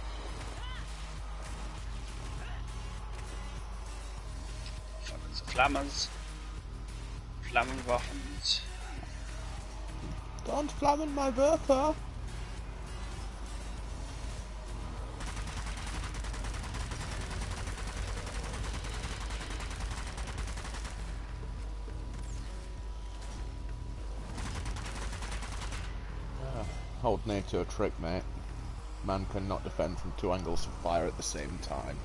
Flammers. Flammenwaffens. Don't flammen my Werfer! Hold NATO trick, mate. Man cannot defend from two angles of fire at the same time.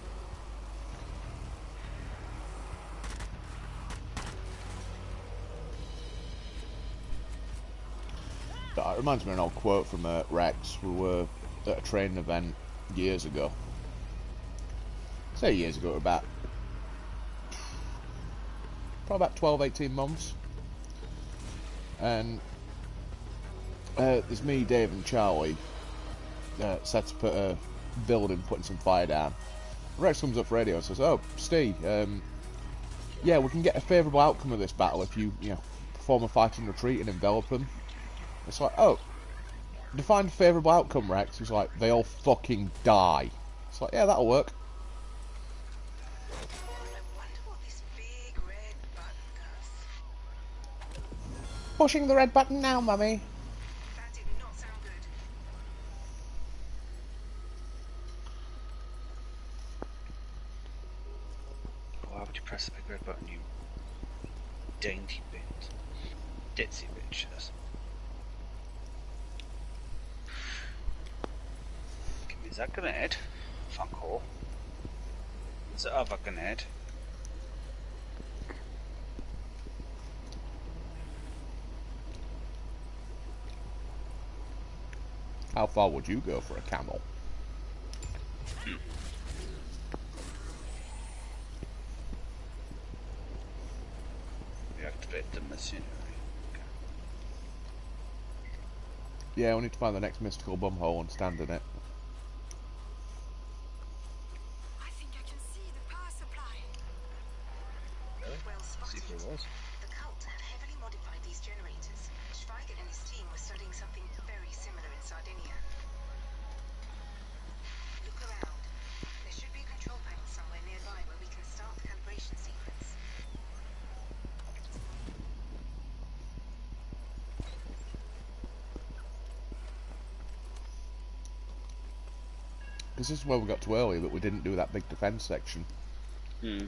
But it reminds me of an old quote from Rex. We were at a training event years ago. Say years ago, about probably about 12, 18 months. And there's me, Dave and Charlie set to put a building, putting some fire down. Rex comes up radio and says, "Oh, Steve, yeah, we can get a favourable outcome of this battle if you perform a fighting retreat and envelop them." It's like, oh, define favourable outcome, Rex. He's like, they all fucking die. It's like, yeah, that'll work. I wonder what this big red button does. Pushing the red button now, mummy. That did not sound good. why would you press the big red button, you dainty bit? Ditzy bitches. Give me that grenade. Fuck all. The other grenade. How far would you go for a camel? Reactivate the machinery. Okay. Yeah, we need to find the next mystical bumhole and stand in it. I think I can see the power supply. Really? Well See if spotted. there was. The cult have heavily modified these generators. Schweiger and his team were studying something very similar in Sardinia. Look around. There should be a control panel somewhere nearby where we can start the calibration sequence. Because this is where we got to earlier, that we didn't do that big defence section. Hmm.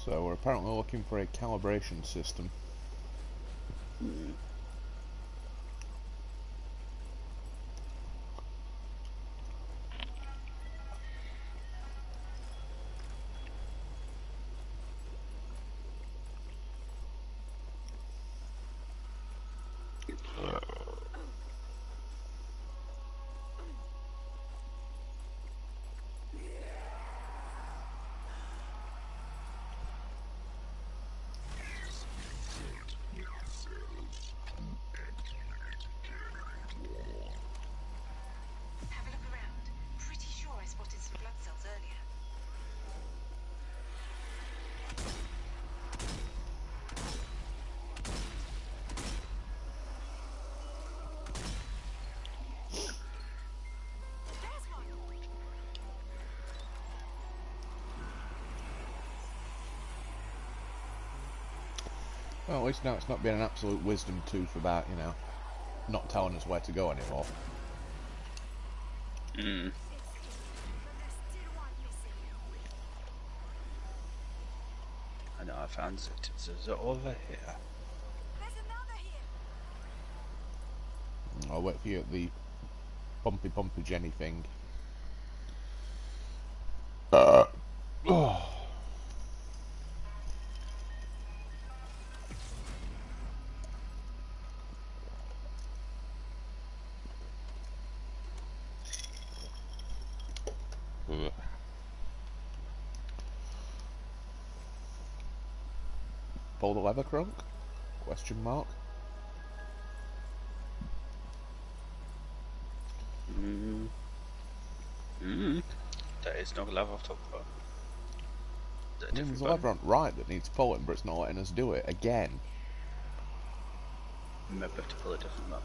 So we're apparently looking for a calibration system. Well, at least now it's not being an absolute wisdom tooth about, you know, not telling us where to go anymore. Mm. I know, I found it. It's over here. I'll wait for you at the pumpy Jenny thing. Oh. Ugh. Pull the lever, Crunk? Question mark. There is no lever to put. I mean, there's a lever on right that needs pulling, but it's not letting us do it again. Maybe have to pull a different lever.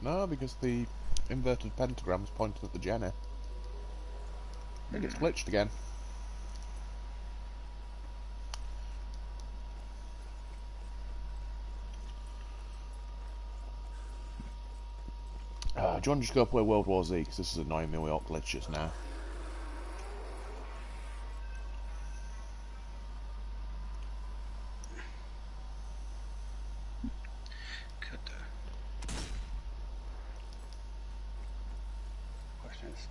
No, because the inverted pentagram's pointing at the Jenny. I think it's glitched again. Do you want to just go play World War Z? Because this is annoying me with all glitches now. Could do. Question is,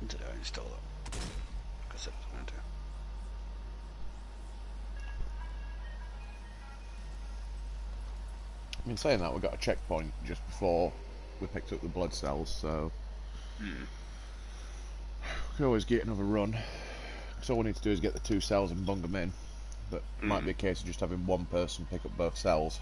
did I install it? Because it was going to do. I mean, saying that, we got a checkpoint just before we picked up the blood cells, so we can always get another run. So all we need to do is get the 2 cells and bung them in, but it might be a case of just having one person pick up both cells.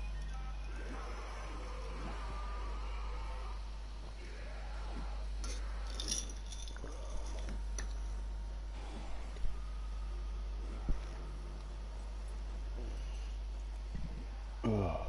Ugh.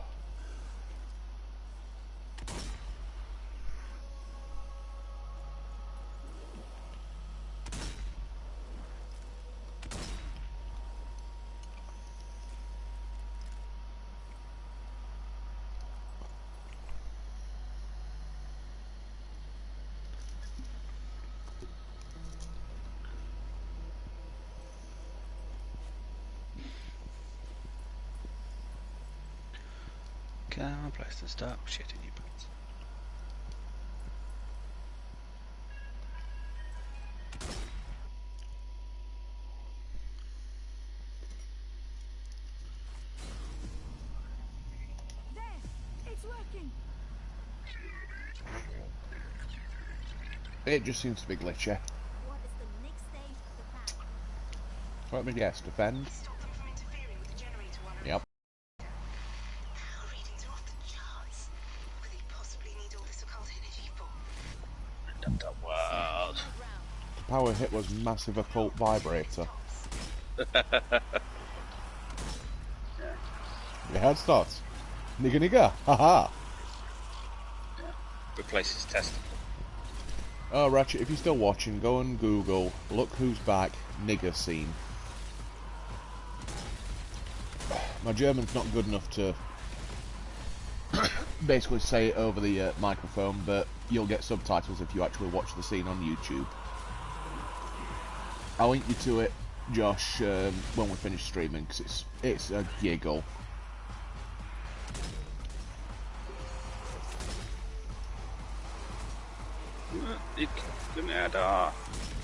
Come on, place to start shitting you pants. There! It's working! It just seems to be glitchy. What is the next stage of the plan? Let me guess, defend? Stop them from interfering with the generator while I'm Yep. Our readings are off the charts. What could they possibly need all this occult energy for? The world. Power Hitler's massive occult vibrator. Your head starts. Nigga nigga, haha. Replace his testicle. Oh, Ratchet, if you're still watching, go and Google, look who's back, nigger scene. My German's not good enough to basically say it over the microphone, but you'll get subtitles if you actually watch the scene on YouTube. I'll link you to it, Josh, when we finish streaming, because it's a giggle.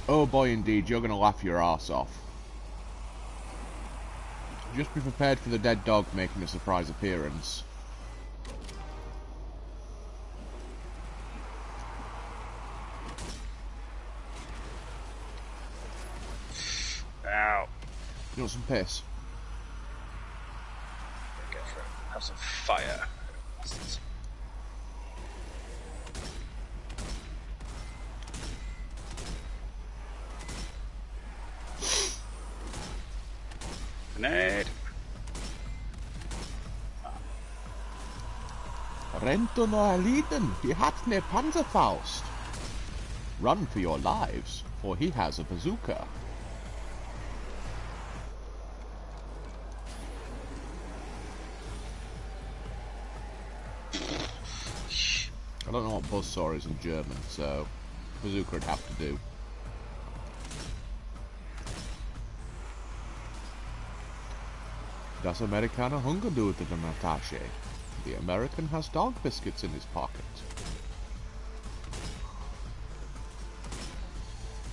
Oh boy, indeed, you're going to laugh your arse off. Just be prepared for the dead dog making a surprise appearance. Ow. You want some piss? Go for it. Have some fire. Grenade. Rento no erliden, he hat ne Panzerfaust. Run for your lives, for he has a bazooka. I don't know what buzzsaw is in German, so bazooka would have to do. Das Amerikaner Hungerdude in der Tasche. The American has dog biscuits in his pocket.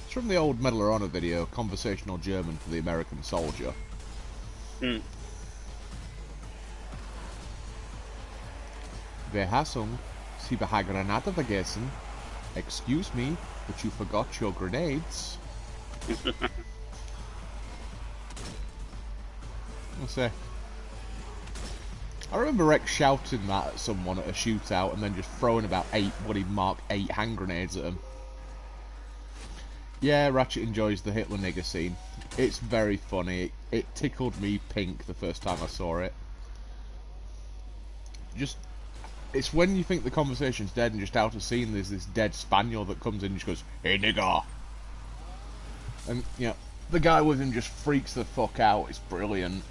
It's from the old Medal of Honor video, Conversational German for the American Soldier. Hmm. Verhassung, Sie haben Granate vergessen. Excuse me, but you forgot your grenades. I'll say. I remember Rex shouting that at someone at a shootout and then just throwing about 8, what he'd mark 8 hand grenades at him. Yeah, Ratchet enjoys the Hitler nigger scene. It's very funny. It tickled me pink the first time I saw it. It's when you think the conversation's dead and just out of scene, there's this dead spaniel that comes in and just goes, "Hey nigger!" And, you know, the guy with him just freaks the fuck out. It's brilliant.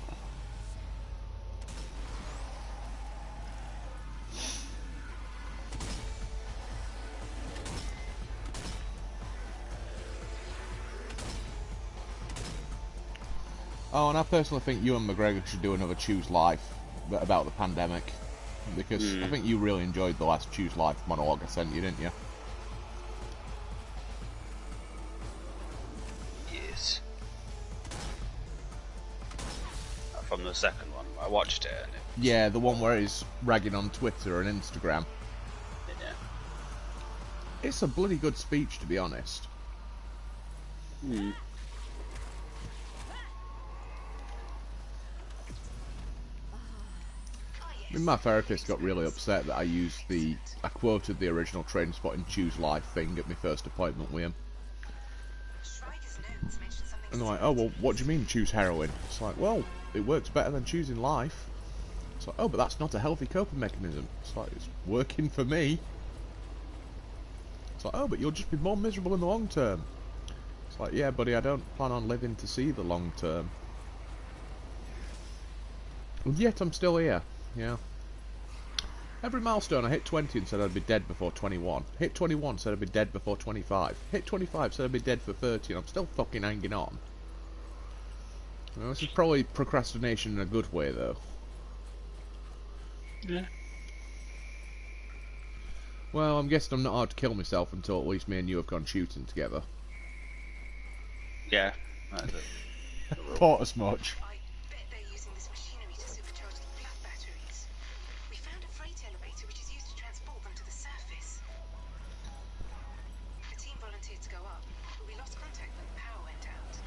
Oh, and I personally think you and McGregor should do another Choose Life about the pandemic. Because I think you really enjoyed the last Choose Life monologue I sent you, didn't you? Yes. From the second one, I watched it. And Yeah, the one where he's ragging on Twitter and Instagram. Yeah. It's a bloody good speech, to be honest. Hmm. I mean, my therapist got really upset that I quoted the original Trainspotting Choose Life thing at my first appointment with him. And they're like, oh, well, what do you mean choose heroin? It's like, well, it works better than choosing life. It's like, oh, but that's not a healthy coping mechanism. It's like, it's working for me. It's like, oh, but you'll just be more miserable in the long term. It's like, yeah, buddy, I don't plan on living to see the long term. And yet I'm still here. Yeah. Every milestone, I hit 20 and said I'd be dead before 21. Hit 21, said I'd be dead before 25. Hit 25, said I'd be dead for 30, and I'm still fucking hanging on. Well, this is probably procrastination in a good way, though. Yeah. Well, I'm guessing I'm not hard to kill myself until at least me and you have gone shooting together. Yeah. Thought as much. I bet they're using this machinery to supercharge the blood batteries. We found a freight elevator which is used to transport them to the surface. The team volunteered to go up, but we lost contact when the power went out.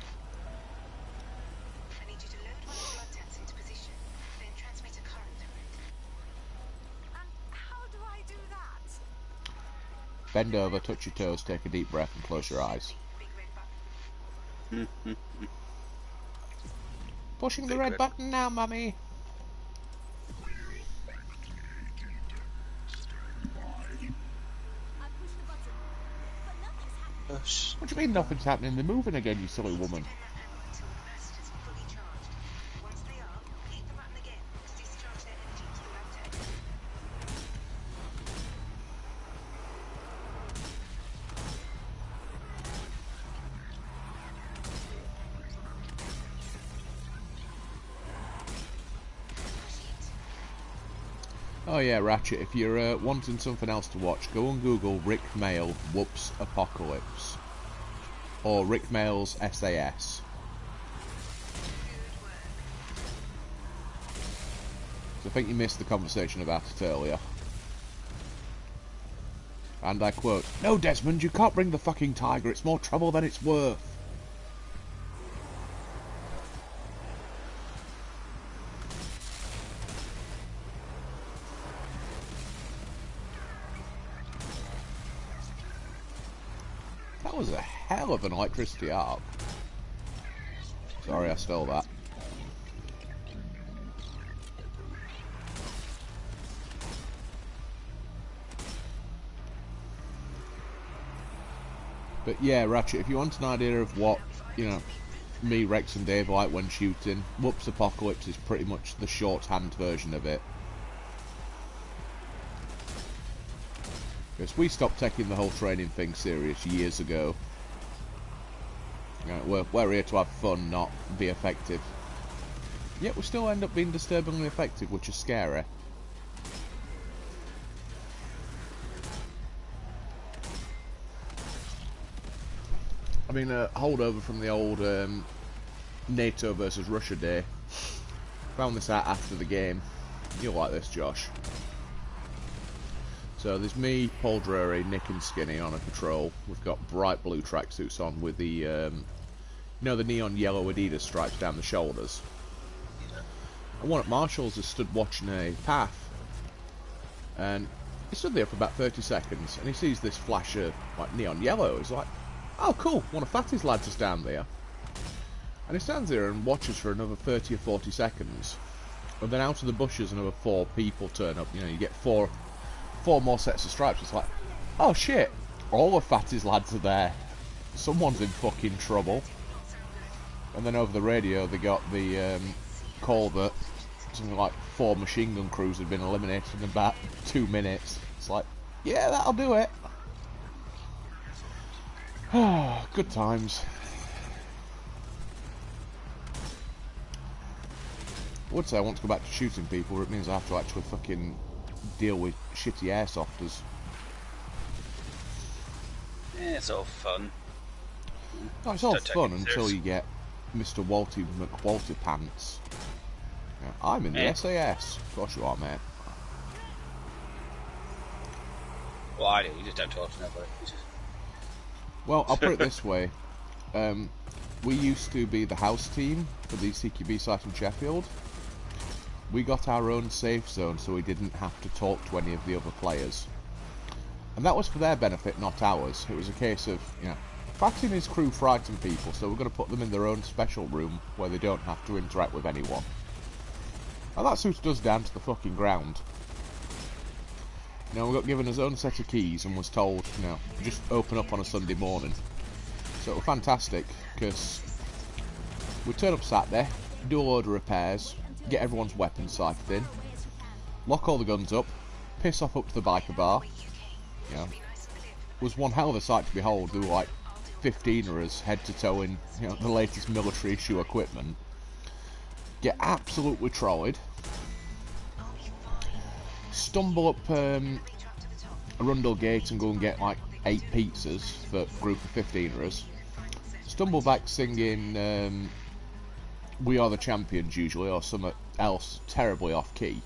I need you to load one of the blood tanks into position, then transmit a current through it. And how do I do that? Bend over, touch your toes, take a deep breath, and close your eyes. Big red button. Pushing the red button now, mummy. I push the button, but nothing's happening. What do you mean nothing's happening? They're moving again, you silly woman. Until the capacitors are fully charged. Once they are, hit the button again to discharge their energy into the lab tank. Oh yeah, Ratchet, if you're wanting something else to watch, go on Google Rick Mail Whoops Apocalypse. Or Rick Mail's SAS. So I think you missed the conversation about it earlier. And I quote, "No, Desmond, you can't bring the fucking tiger, it's more trouble than it's worth." That was a hell of an electricity arc. Sorry, I stole that. But yeah, Ratchet, if you want an idea of what, you know, me, Rex and Dave like when shooting, Whoops Apocalypse is pretty much the shorthand version of it. Because we stopped taking the whole training thing serious years ago. You know, we're here to have fun, not be effective. Yet we still end up being disturbingly effective, which is scary. I mean, a holdover from the old NATO versus Russia day. Found this out after the game. You'll like this, Josh. So there's me, Paul Drury, Nick and Skinny on a patrol. We've got bright blue tracksuits on with the, you know, the neon yellow Adidas stripes down the shoulders. And one at Marshall's has stood watching a path. And he stood there for about 30 seconds and he sees this flash of like neon yellow. He's like, oh cool, one of Fatty's lads is down there. And he stands there and watches for another 30 or 40 seconds. And then out of the bushes another 4 people turn up. You know, you get four more sets of stripes. It's like, oh shit, all of Fatty's lads are there. Someone's in fucking trouble. And then over the radio they got the call that something like 4 machine gun crews had been eliminated in about 2 minutes. It's like, yeah, that'll do it. Good times. I would say I want to go back to shooting people, but it means I have to actually fucking deal with shitty airsofters. Yeah, it's all fun. No, it's all Don't take fun it until serious. you get Mr. Walty McWalty Pants. Yeah, I'm in the Yeah. SAS. Of course you are, mate. Well, I do. You just don't talk to nobody. You just... Well, I'll put it this way. We used to be the house team for the CQB site in Sheffield. We got our own safe zone so we didn't have to talk to any of the other players. And that was for their benefit, not ours. It was a case of, you know, Fatty and his crew frighten people, so we're going to put them in their own special room where they don't have to interact with anyone. And that suited us down to the fucking ground. You know, we got given his own set of keys and was told, you know, just open up on a Sunday morning. So it was fantastic, because we turn up Saturday, do a load of repairs, get everyone's weapons sighted in, lock all the guns up, piss off up to the biker bar. You know, it was one hell of a sight to behold. There were like 15 of us head to toe in, you know, the latest military issue equipment. Get absolutely trolleyed. Stumble up Arundel Gate and go and get like 8 pizzas for a group of 15 of us. Stumble back singing We Are the Champions usually, or something else terribly off key.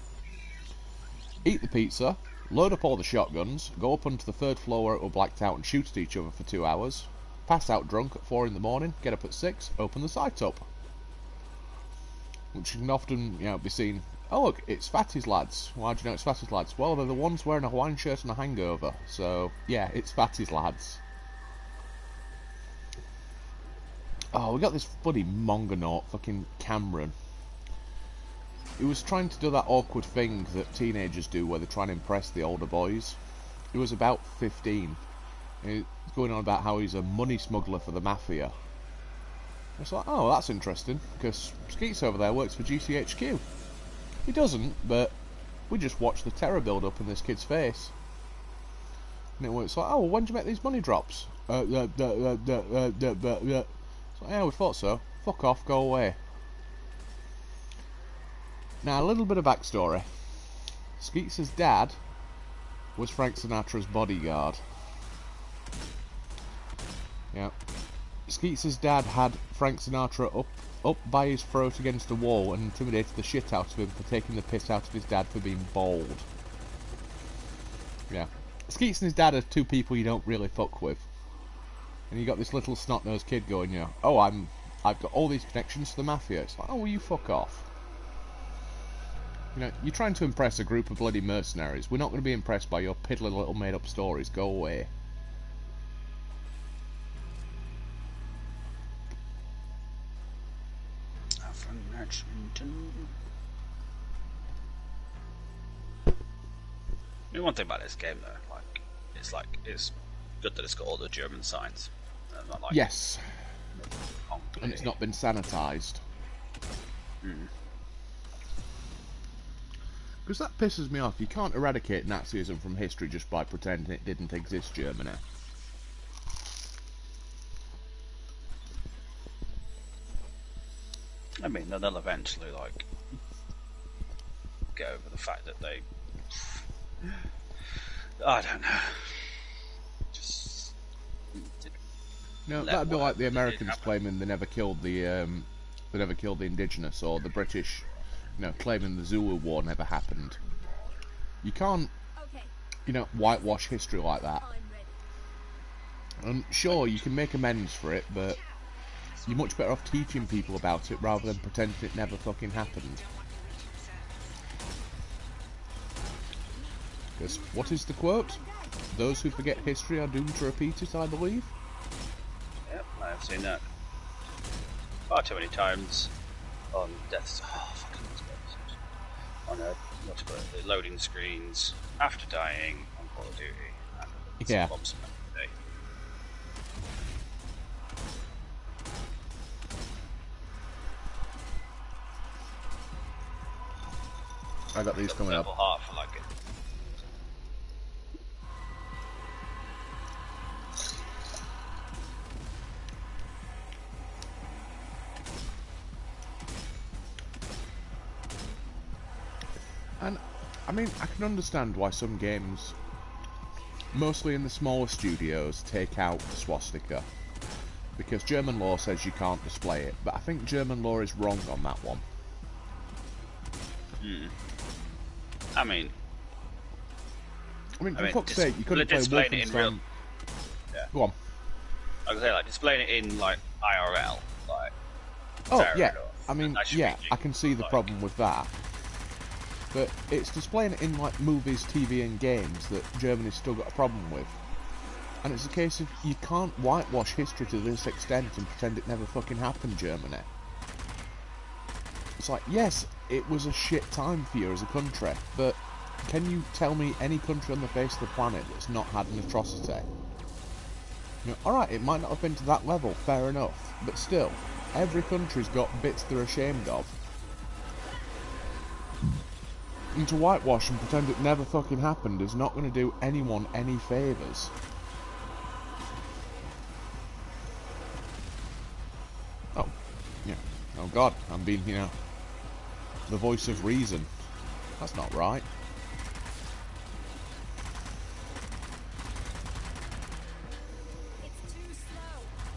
Eat the pizza, load up all the shotguns, go up onto the 3rd floor where it were blacked out and shoot at each other for 2 hours, pass out drunk at 4 in the morning, get up at 6, open the site up. Which can often, you know, be seen, oh look, it's Fatty's lads. Why do you know it's Fatty's lads? Well, they're the ones wearing a Hawaiian shirt and a hangover, so yeah, it's Fatty's lads. Oh, we got this bloody Monganaut, fucking Cameron. He was trying to do that awkward thing that teenagers do where they try and impress the older boys. He was about 15. He's going on about how he's a money smuggler for the mafia. It's like, oh, that's interesting, because Skeets over there works for GCHQ. He doesn't, but we just watch the terror build up in this kid's face. And it's like, oh, well, when did you make these money drops? It's like, yeah, we thought so. Fuck off, go away. Now, a little bit of backstory. Skeets' dad was Frank Sinatra's bodyguard. Yeah. Skeets' dad had Frank Sinatra up by his throat against a wall and intimidated the shit out of him for taking the piss out of his dad for being bald. Yeah. Skeets and his dad are 2 people you don't really fuck with. And you got this little snot-nosed kid going, you know, oh, I've got all these connections to the mafia. It's like, oh, well, you fuck off. You know, you're trying to impress a group of bloody mercenaries. We're not going to be impressed by your piddling little made-up stories. Go away. From Richmond. I mean, one thing about this game, though, it's good that it's got all the German signs. Not like Yes. Hongkong. And it's not been sanitised. Because that pisses me off. You can't eradicate Nazism from history just by pretending it didn't exist, Germany. I mean, they'll eventually, like, get over the fact that they... I don't know. Just... No, that'd be like the Americans claiming they never killed the indigenous, or the British, claiming the Zulu War never happened. You can't, whitewash history like that. And sure, you can make amends for it, but you're much better off teaching people about it rather than pretending it never fucking happened. Because what is the quote? Those who forget history are doomed to repeat it, I believe. Yep, I've seen that far too many times on deaths. Oh, fucking on what's it called? The loading screens after dying on Call of Duty. And yeah. I got these coming up. Heart for like it. And, I mean, I can understand why some games, mostly in the smaller studios, take out the swastika. Because German law says you can't display it, but I think German law is wrong on that one. I mean, for fuck's sake, you couldn't play Wolfenstein... Yeah. Go on. I was gonna say, like, displaying it in, like, IRL, like... Oh, yeah. Enough. I mean, yeah, I can see the problem with that. But it's displaying it in, like, movies, TV and games that Germany's still got a problem with. And it's a case of, you can't whitewash history to this extent and pretend it never fucking happened, Germany. It's like, yes, it was a shit time for you as a country, but can you tell me any country on the face of the planet that's not had an atrocity? Alright, it might not have been to that level, fair enough, but still, every country's got bits they're ashamed of. And to whitewash and pretend it never fucking happened is not going to do anyone any favours. Oh, yeah. Oh god, I'm being, the voice of reason. That's not right. It's too slow. Can you make it go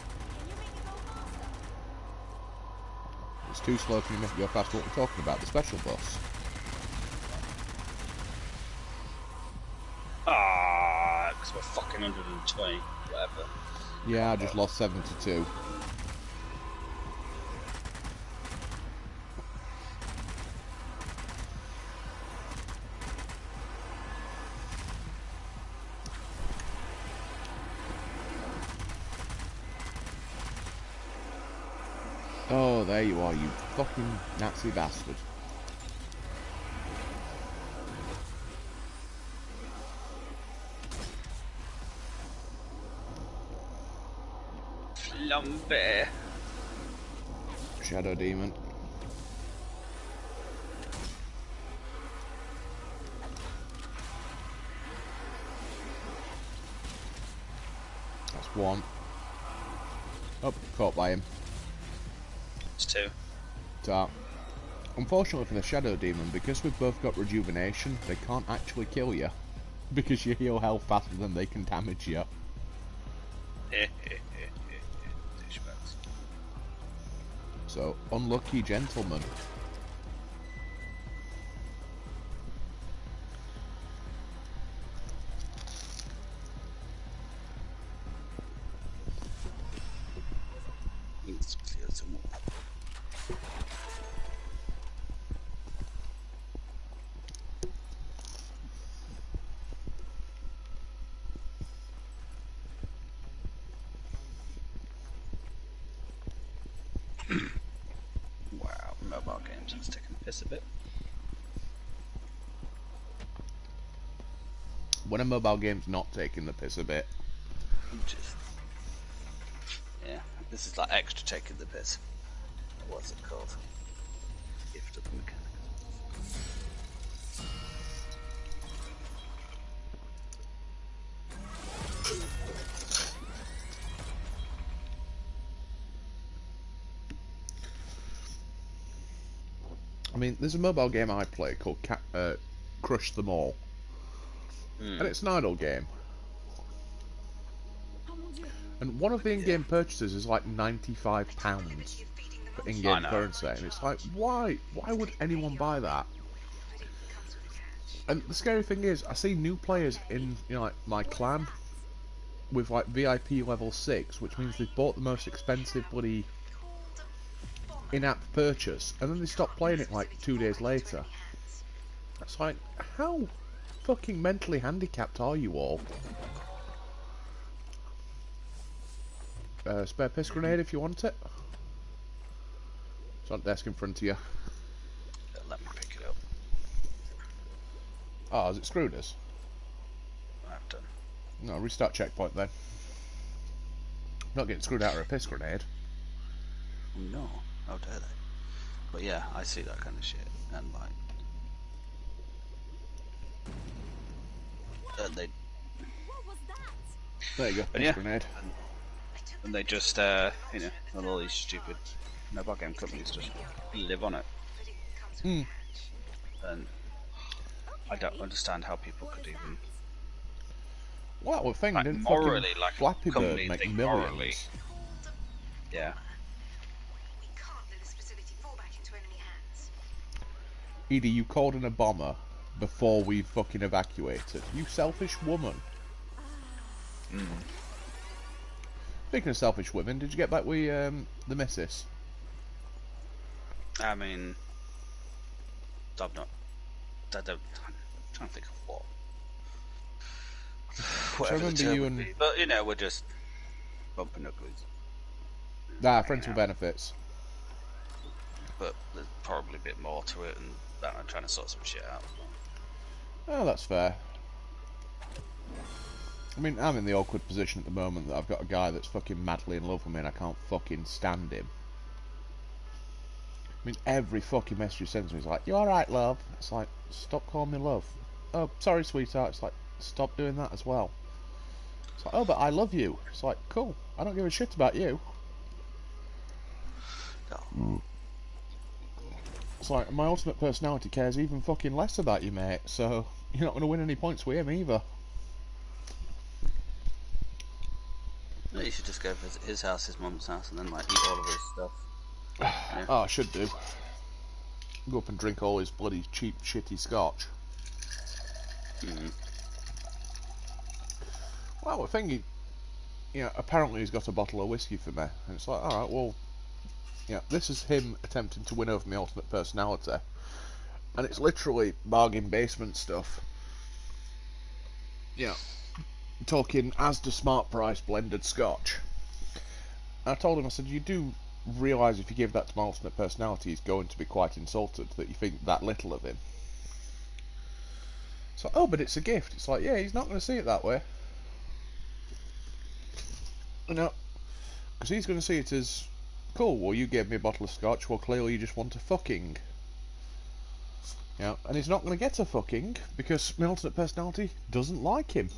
faster? It's too slow. Can you make it go faster? What we're talking about? The special bus. Because we're fucking 120, whatever. Yeah, I just lost 72. Oh, there you are, you fucking Nazi bastard. Flambe. Shadow Demon. That's one. Oh, caught by him. It's two. So, unfortunately for the Shadow Demon, because we've both got rejuvenation, they can't actually kill you. Because you heal health faster than they can damage you. So, unlucky gentleman. Let's clear some more. Wow, mobile games is taking the piss a bit. When a mobile game's not taking the piss a bit. Just, yeah, this is like extra taking the piss. What's it called? Gift of the Mechanics. mean, there's a mobile game I play called Crush Them All, and it's an idle game. And one of the in-game purchases is like £95 for in-game currency, and it's like, why would anyone buy that? And the scary thing is, I see new players in, you know, like my clan with like VIP level 6, which means they've bought the most expensive bloody in-app purchase, and then they stop playing it like 2 days later. It's like, how fucking mentally handicapped are you all? Spare piss grenade if you want it. It's on the desk in front of you. Let me pick it up. Oh, has it screwed us? I've done. No, restart checkpoint then. I'm not getting screwed out of a piss grenade. No, how dare they? But yeah, I see that kind of shit, and like, they. What was that? There you go, But piss yeah, grenade. and they just, you know, and all these stupid mobile game companies just live on it. Hmm. And I don't understand how people could even. Well, the thing, Like, didn't morally, fucking like, a Flappy Bird company make think millions? morally. Yeah. We can't let this facility fall back into enemy hands. Edie, you called in a bomber before we fucking evacuated. You selfish woman. Speaking of selfish women, did you get back with the missus? I mean, I'm not. I'm trying to think of what. Whatever the remember term you would and- be. But you know, we're just bumping uglies. Ah, friends with benefits. But there's probably a bit more to it, and I'm trying to sort some shit out. Oh, that's fair. I mean, I'm in the awkward position at the moment that I've got a guy that's fucking madly in love with me and I can't fucking stand him. I mean, every fucking message he sends me is like, "You alright, love?" It's like, stop calling me love. "Oh, sorry, sweetheart." It's like, stop doing that as well. It's like, "Oh, but I love you." It's like, cool. I don't give a shit about you. No. It's like, my ultimate personality cares even fucking less about you, mate, so you're not going to win any points with him either. No, you should just go visit his house, his mum's house, and then like eat all of his stuff. Yeah. Oh, I should do. Go up and drink all his bloody cheap, shitty scotch. Well, the thing, you know, apparently he's got a bottle of whiskey for me, and it's like, alright, well, yeah, this is him attempting to win over my ultimate personality, and it's literally bargain basement stuff. Yeah, talking Asda Smart Price blended scotch. And I told him, I said, you do realise if you give that to my ultimate personality, he's going to be quite insulted that you think that little of him. It's like, oh, but it's a gift. It's like, yeah, he's not going to see it that way. No, because he's going to see it as, cool, well, you gave me a bottle of scotch, well, clearly you just want a fucking. Yeah, and he's not going to get a fucking, because my ultimate personality doesn't like him.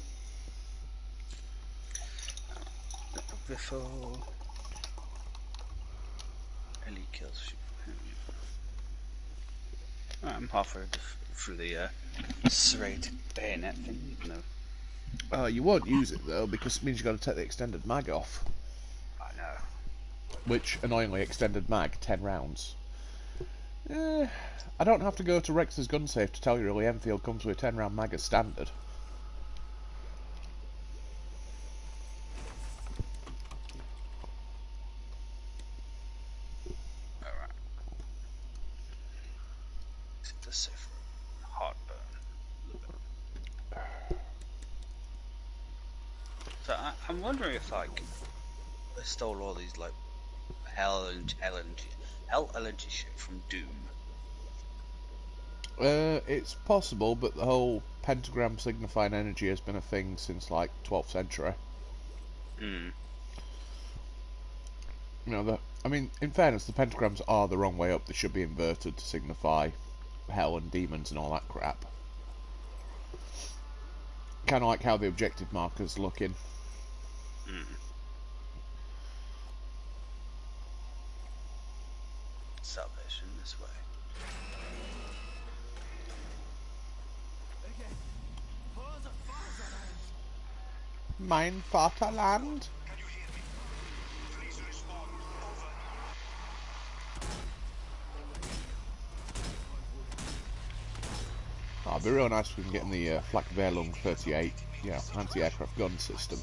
Before Ellie kills you. I'm halfway through the serrated bayonet thing, even though You won't use it, though, because it means you've got to take the extended mag off. I know. Which, annoyingly, extended mag, 10 rounds. I don't have to go to Rex's gun safe to tell you really Enfield comes with a 10 round mag as standard. Alright. The safe heartburn. So I'm wondering if like they stole all these like hell energy shit from Doom. It's possible, but the whole pentagram signifying energy has been a thing since like 12th century. You know, I mean, in fairness, the pentagrams are the wrong way up. They should be inverted to signify hell and demons and all that crap. Kind of like how the objective marker's looking. salvation this way. Mein Vaterland. Can you hear me? Please respond. Over. Oh, it'd be real nice if we can get in the Flak-Veilung 38, anti-aircraft gun system.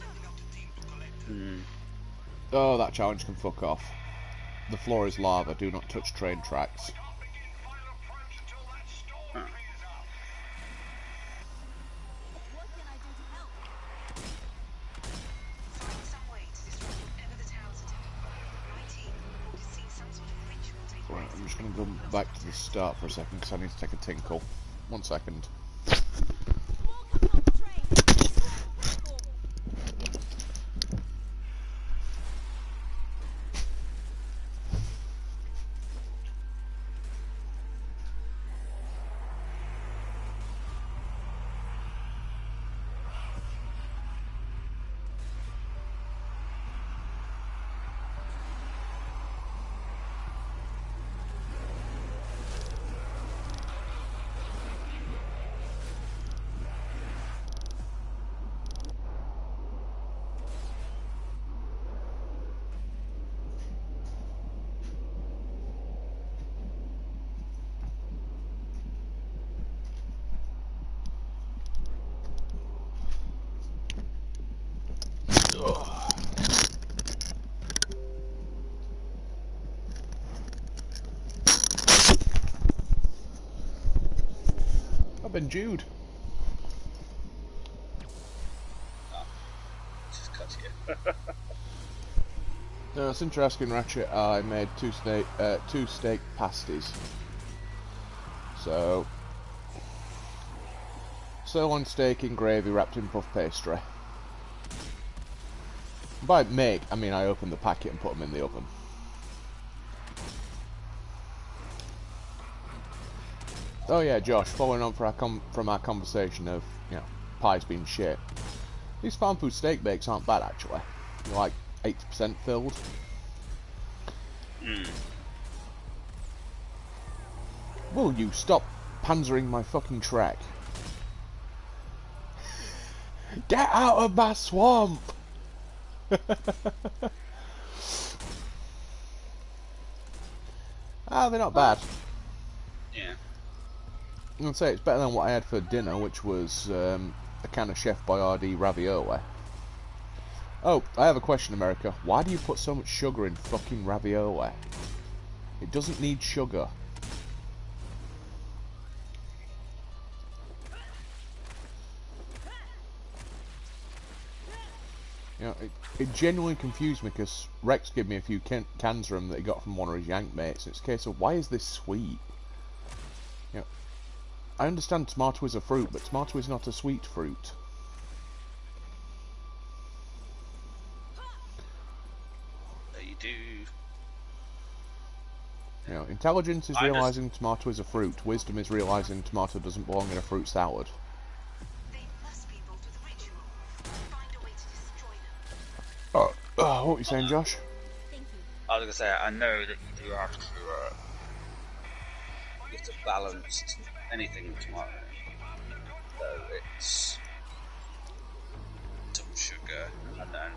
Oh, that challenge can fuck off. The floor is lava, do not touch train tracks. What can I do to help? Find some way to disrupt whatever the towers are doing. My team reported seeing some sort of ritual take Right, place. I'm just going to go back to the start for a second because I need to take a tinkle. 1 second. More coming off the train. Destroy the platform. I've been Jude. Just cut you. No, since you're asking, Ratchet, I made two steak pasties. So, sirloin steak in gravy wrapped in puff pastry. By make, I mean I opened the packet and put them in the oven. Oh yeah, Josh, following on from our conversation of, pies being shit. These farm food steak bakes aren't bad, actually. They're like 80% filled. Will you stop panzering my fucking Trek? Get out of my swamp! Ah, they're not bad. Yeah. I'd say it's better than what I had for dinner, which was a can of Chef Boyardee ravioli. Oh, I have a question, America. Why do you put so much sugar in fucking ravioli? It doesn't need sugar. It genuinely confused me because Rex gave me a few cans of them that he got from one of his Yank mates. And it's a case of, why is this sweet? I understand tomato is a fruit, but tomato is not a sweet fruit. You do. Intelligence is realizing tomato is a fruit. Wisdom is realizing tomato doesn't belong in a fruit salad. They must be involved with the ritual. Find a way to destroy them. What are you saying, Josh? Thank you. I was gonna say, I know that you do have to balance anything tomorrow. So it's some sugar and then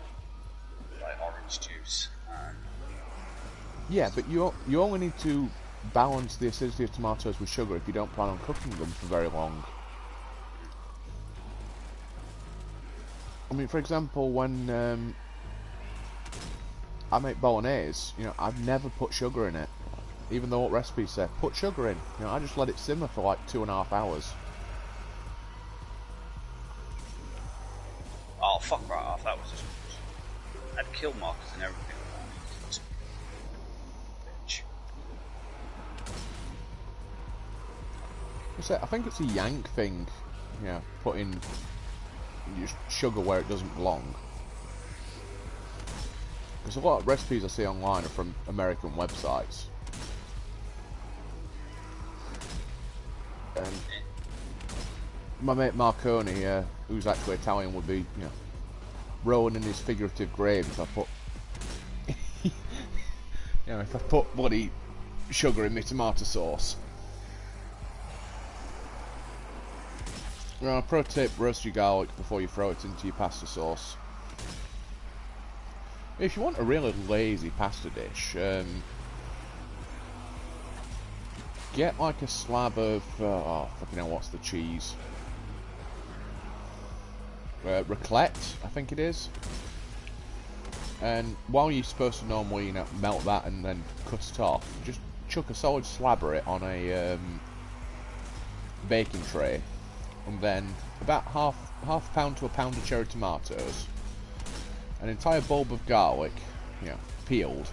like orange juice and Yeah, but you only need to balance the acidity of tomatoes with sugar if you don't plan on cooking them for very long. I mean, for example, when I make bolognese, I've never put sugar in it. Even though what recipes say, put sugar in. I just let it simmer for like 2.5 hours. oh fuck right off, that was just had kill markers and everything. Bitch. I think it's a Yank thing, putting sugar where it doesn't belong. Because a lot of recipes I see online are from American websites. And my mate Marconi, who's actually Italian, would be, rolling in his figurative grave if I put, if I put bloody sugar in my tomato sauce. Now, pro tip, roast your garlic before you throw it into your pasta sauce. If you want a really lazy pasta dish, get like a slab of, oh fucking hell, what's the cheese? Raclette, I think it is. And while you're supposed to normally, you know, melt that and then cut it off, just chuck a solid slab of it on a baking tray, and then about half pound to a pound of cherry tomatoes, an entire bulb of garlic, you know, peeled,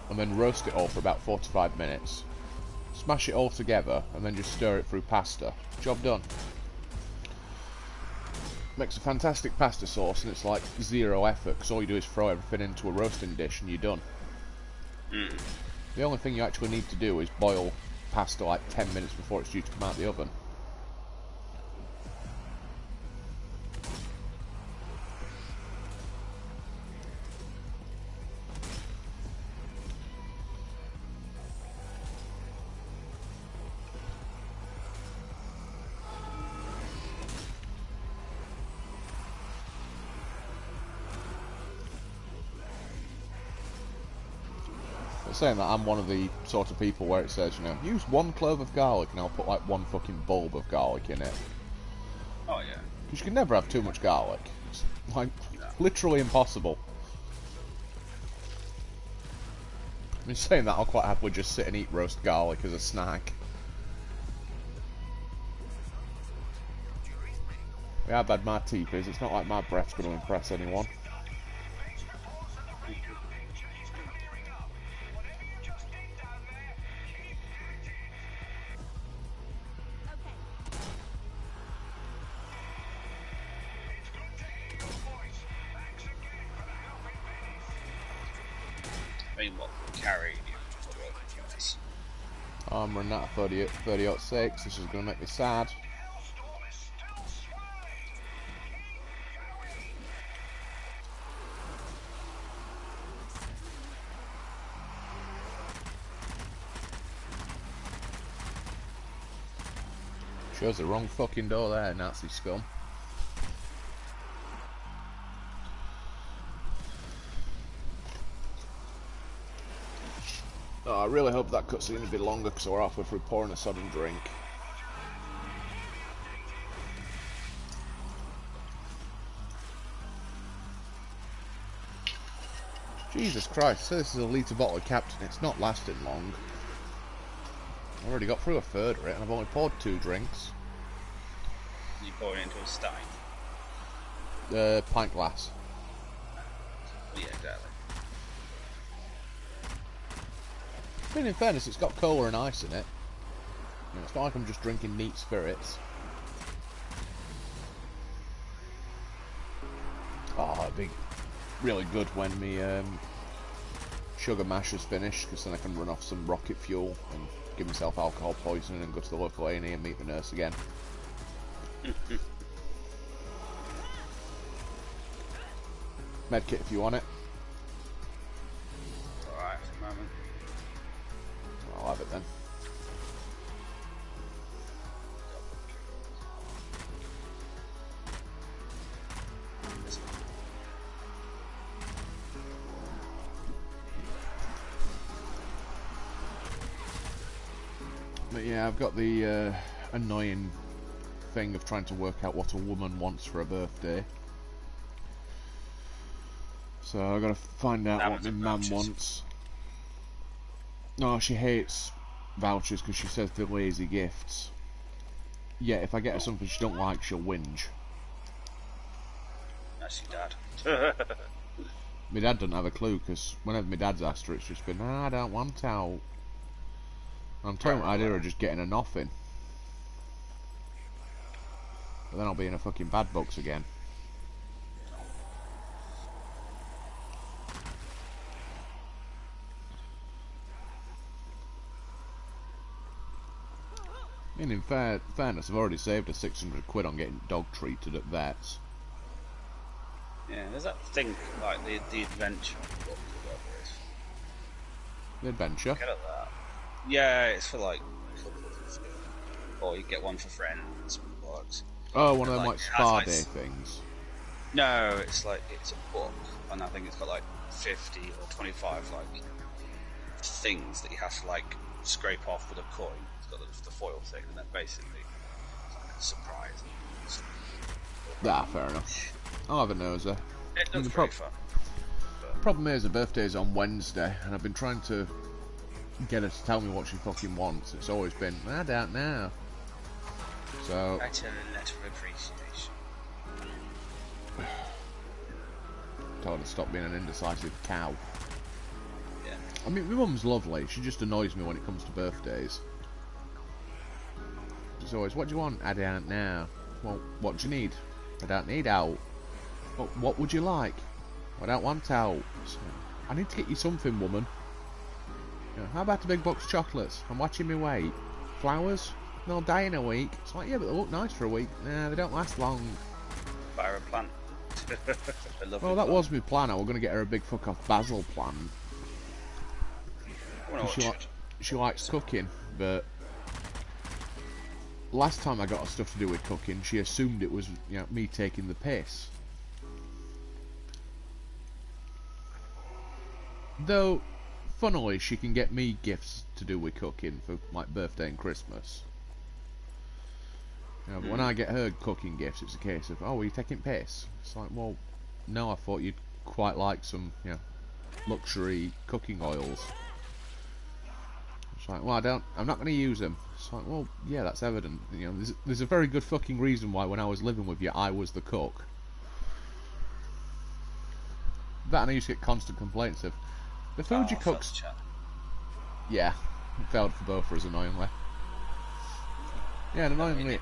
and then roast it all for about 45 minutes. Smash it all together, and then just stir it through pasta. Job done. Makes a fantastic pasta sauce, and it's like zero effort, because all you do is throw everything into a roasting dish and you're done. The only thing you actually need to do is boil pasta like 10 minutes before it's due to come out the oven. Saying that, I'm one of the sort of people where it says, you know, use 1 clove of garlic, and I'll put like 1 fucking bulb of garlic in it. Oh yeah. Because you can never have too much garlic. It's like literally impossible. I mean, saying that, I'll quite happily just sit and eat roast garlic as a snack. Yeah, how bad my teeth is. It's not like my breath's going to impress anyone. I'm running out of 30.6. This is going to make me sad. Chose the wrong fucking door there, Nazi scum. Oh, I really hope that cutscene a bit longer, because we're halfway through pouring a sodden drink. Jesus Christ, so this is a litre bottle of Captain, it's not lasting long. I've already got through a third of it, and I've only poured 2 drinks. You pour it into a stein? Pint glass. Yeah, exactly. I mean, in fairness, it's got cola and ice in it. You know, it's not like I'm just drinking neat spirits. Oh, it'd be really good when me sugar mash is finished, because then I can run off some rocket fuel and give myself alcohol poisoning and go to the local A&E and meet the nurse again. Medkit if you want it. Alright, for the moment. I'll have it then. But yeah, I've got the annoying thing of trying to work out what a woman wants for a birthday. So I've got to find out what my mum wants. No, she hates vouchers because she says they're lazy gifts. Yeah, if I get her something she don't like, she'll whinge. That's your dad. My dad doesn't have a clue, because whenever my dad's asked her, it's just been, I don't want out. I'm telling the idea of just getting a nothing. But then I'll be in a fucking bad books again. I mean, in fairness, I've already saved her 600 quid on getting dog treated at vets. Yeah, there's that thing, like the adventure book or whatever it is. The adventure. Get at that. Yeah, it's for like couples and stuff. Or you get one for friends. Works. Oh, one of them like, like it has, spa like, day things. No, it's like it's a book, and I think it's got like 50 or 25 like things that you have to like scrape off with a coin. It's got the foil thing, and then basically it's like a surprise. Fair enough. I'll have a nosy. It looks the pretty fun. Problem is, her birthday's on Wednesday, and I've been trying to get her to tell me what she fucking wants. It's always been, I don't know. So, I tell a letter of appreciation. told her to stop being an indecisive cow. Yeah. I mean, my mum's lovely. She just annoys me when it comes to birthdays. She's always, what do you want? I don't know. Well, what do you need? I don't need out. Well, what would you like? I don't want out. So, I need to get you something, woman. You know, how about a big box of chocolates? I'm watching me weight. Flowers? They'll die in a week. It's like, yeah, but they look nice for a week. Nah, they don't last long. Buy her a plant. Well, that was my plan. I was going to get her a big fuck off basil plant. She likes cooking, but last time I got her stuff to do with cooking, she assumed it was, you know, me taking the piss. Though, funnily, she can get me gifts to do with cooking for like birthday and Christmas. You know, but when I get her cooking gifts, it's a case of, oh, are you taking piss? It's like, well, no, I thought you'd quite like some, you know, luxury cooking oils. It's like, well, I'm not going to use them. It's like, well, yeah, that's evident. You know, there's a very good fucking reason why when I was living with you, I was the cook. That, and I used to get constant complaints of, the food you cook's... Yeah, it failed for both of us, annoyingly. Yeah, and annoyingly,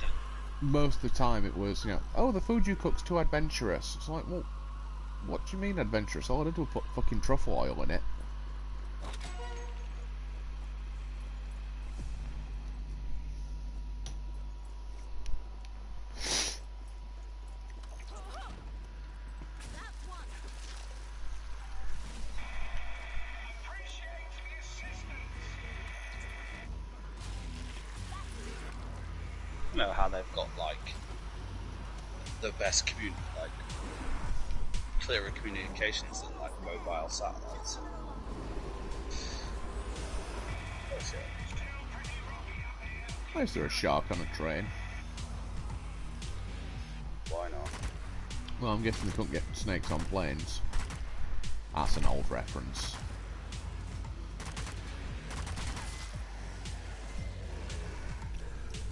most of the time it was, you know, oh, the food you cook's too adventurous. It's like, well, what do you mean adventurous? All I did was put fucking truffle oil in it. You know how they've got like the best like clearer communications than like mobile satellites. Why is there a shark on a train? Why not? Well, I'm guessing they couldn't get snakes on planes. That's an old reference.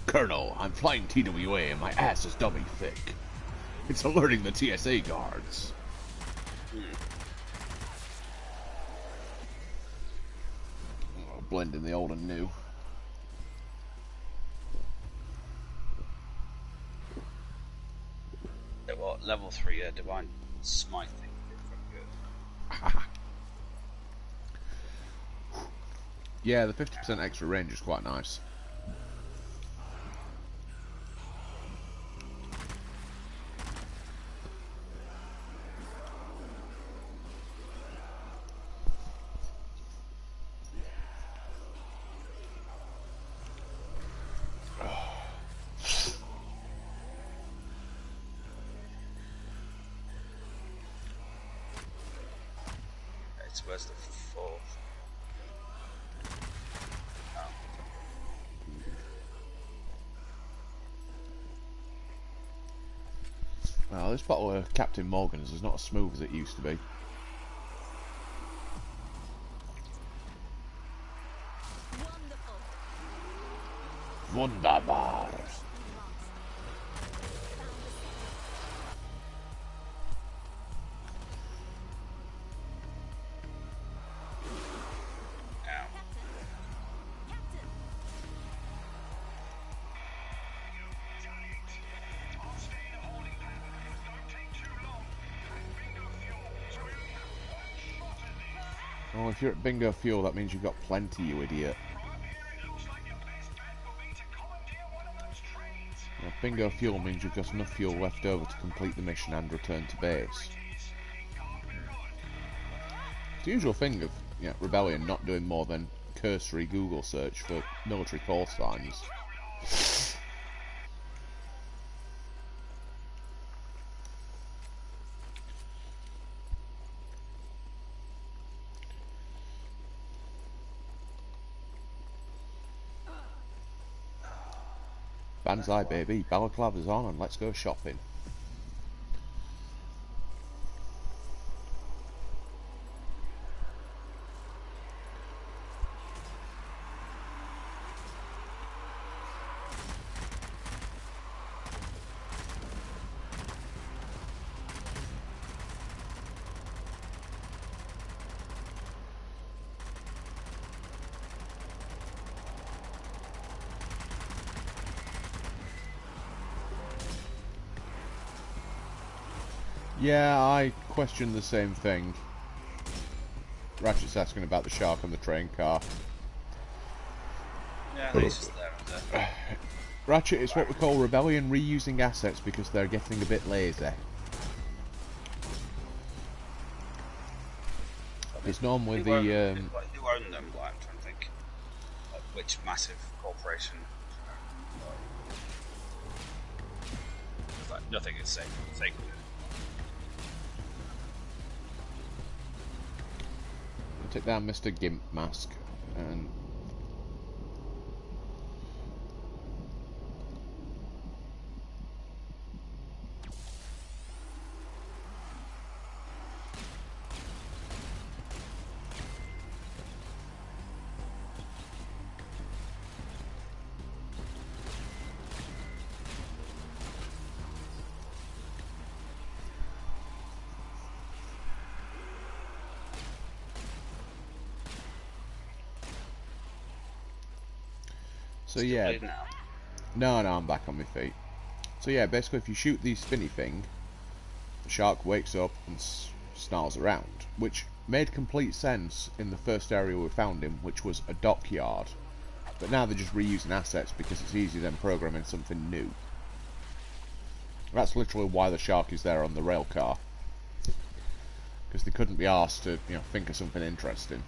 Colonel, I'm flying TWA and my ass is dummy thick. It's alerting the TSA guards. Oh, blending the old and new. What, level 3 divine smite thing is pretty good. Yeah, the 50% extra range is quite nice. Where's the fourth? Oh. Well, this bottle of Captain Morgan's is not as smooth as it used to be. Wunderbar. Well, if you're at Bingo Fuel, that means you've got plenty, you idiot. Well, Bingo Fuel means you've got enough fuel left over to complete the mission and return to base. It's the usual thing of Rebellion not doing more than cursory Google search for military call signs. Banzai baby, balaclava's on and let's go shopping. Yeah, I questioned the same thing. Ratchet's asking about the shark on the train car. Yeah, he's just there. Ratchet is what we call Rebellion reusing assets because they're getting a bit lazy. It's normally Who owned them? Like, I'm trying to think. Like, which massive corporation? Like, nothing is safe. Take down Mr. Gimp Mask and so yeah. No, I'm back on my feet. So yeah, basically if you shoot the spinny thing, the shark wakes up and snarls around, which made complete sense in the first area we found him, which was a dockyard. But now they're just reusing assets because it's easier than programming something new. That's literally why the shark is there on the rail car. Because they couldn't be asked to, think of something interesting.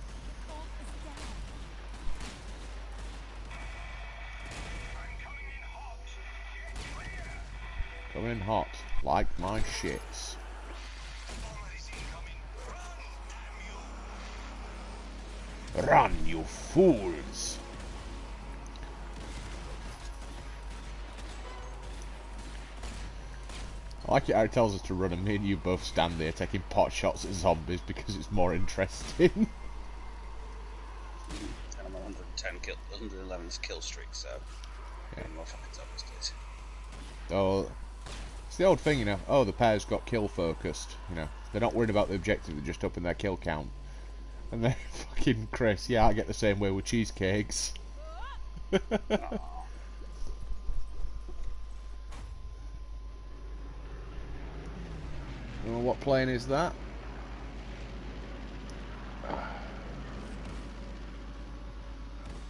Coming in hot, like my shits. Run, you fools! I like it how it tells us to run and me and you both stand there taking pot shots at zombies because it's more interesting. And I'm on 111 kill streak, so yeah, more fucking zombies, please. Oh, it's the old thing, oh, the pair's got kill focused, they're not worried about the objective, they're just upping their kill count. And then fucking Chris, yeah, I get the same way with cheesecakes. Oh, what plane is that?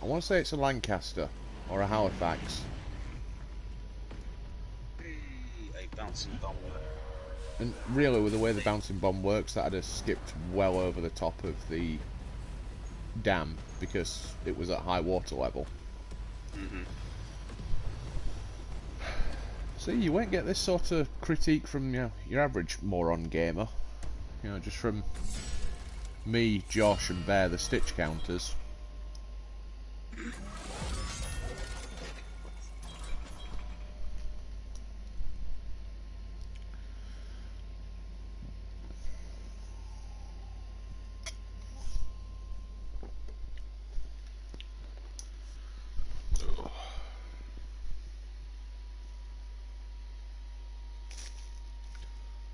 I want to say it's a Lancaster or a Halifax. A bouncing bomb. And really, with the way the bouncing bomb works, that would have skipped well over the top of the dam because it was at high water level. See, you won't get this sort of critique from your average moron gamer. Just from me, Josh, and Bear, the Stitch counters.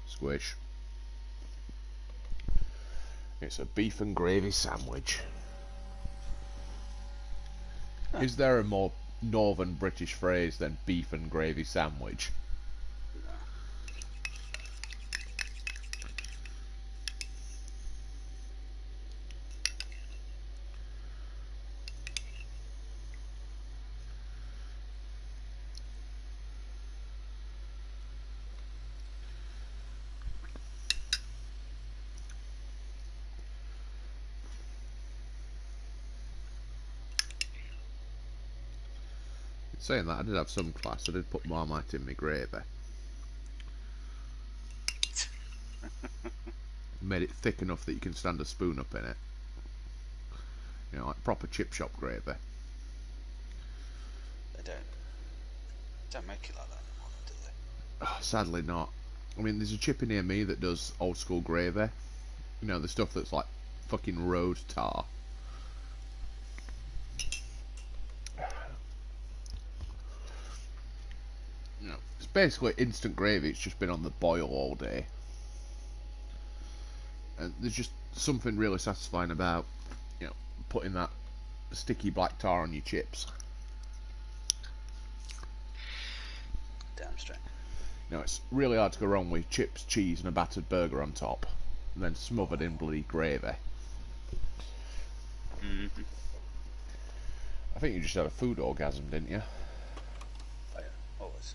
Squish. It's a beef and gravy sandwich. Is there a more northern British phrase than beef and gravy sandwich? Saying that, I did have some class. I did put Marmite in my gravy. Made it thick enough that you can stand a spoon up in it. You know, like proper chip shop gravy. They don't make it like that anymore, do they? Oh, sadly not. I mean, there's a chipper near me that does old school gravy. You know, the stuff that's like fucking road tar. You know, it's basically instant gravy. It's just been on the boil all day. And there's just something really satisfying about, you know, putting that sticky black tar on your chips. Damn straight. You know, it's really hard to go wrong with chips, cheese, and a battered burger on top, and then smothered in bloody gravy. Mm-hmm. I think you just had a food orgasm, didn't you? Oh, yeah, always.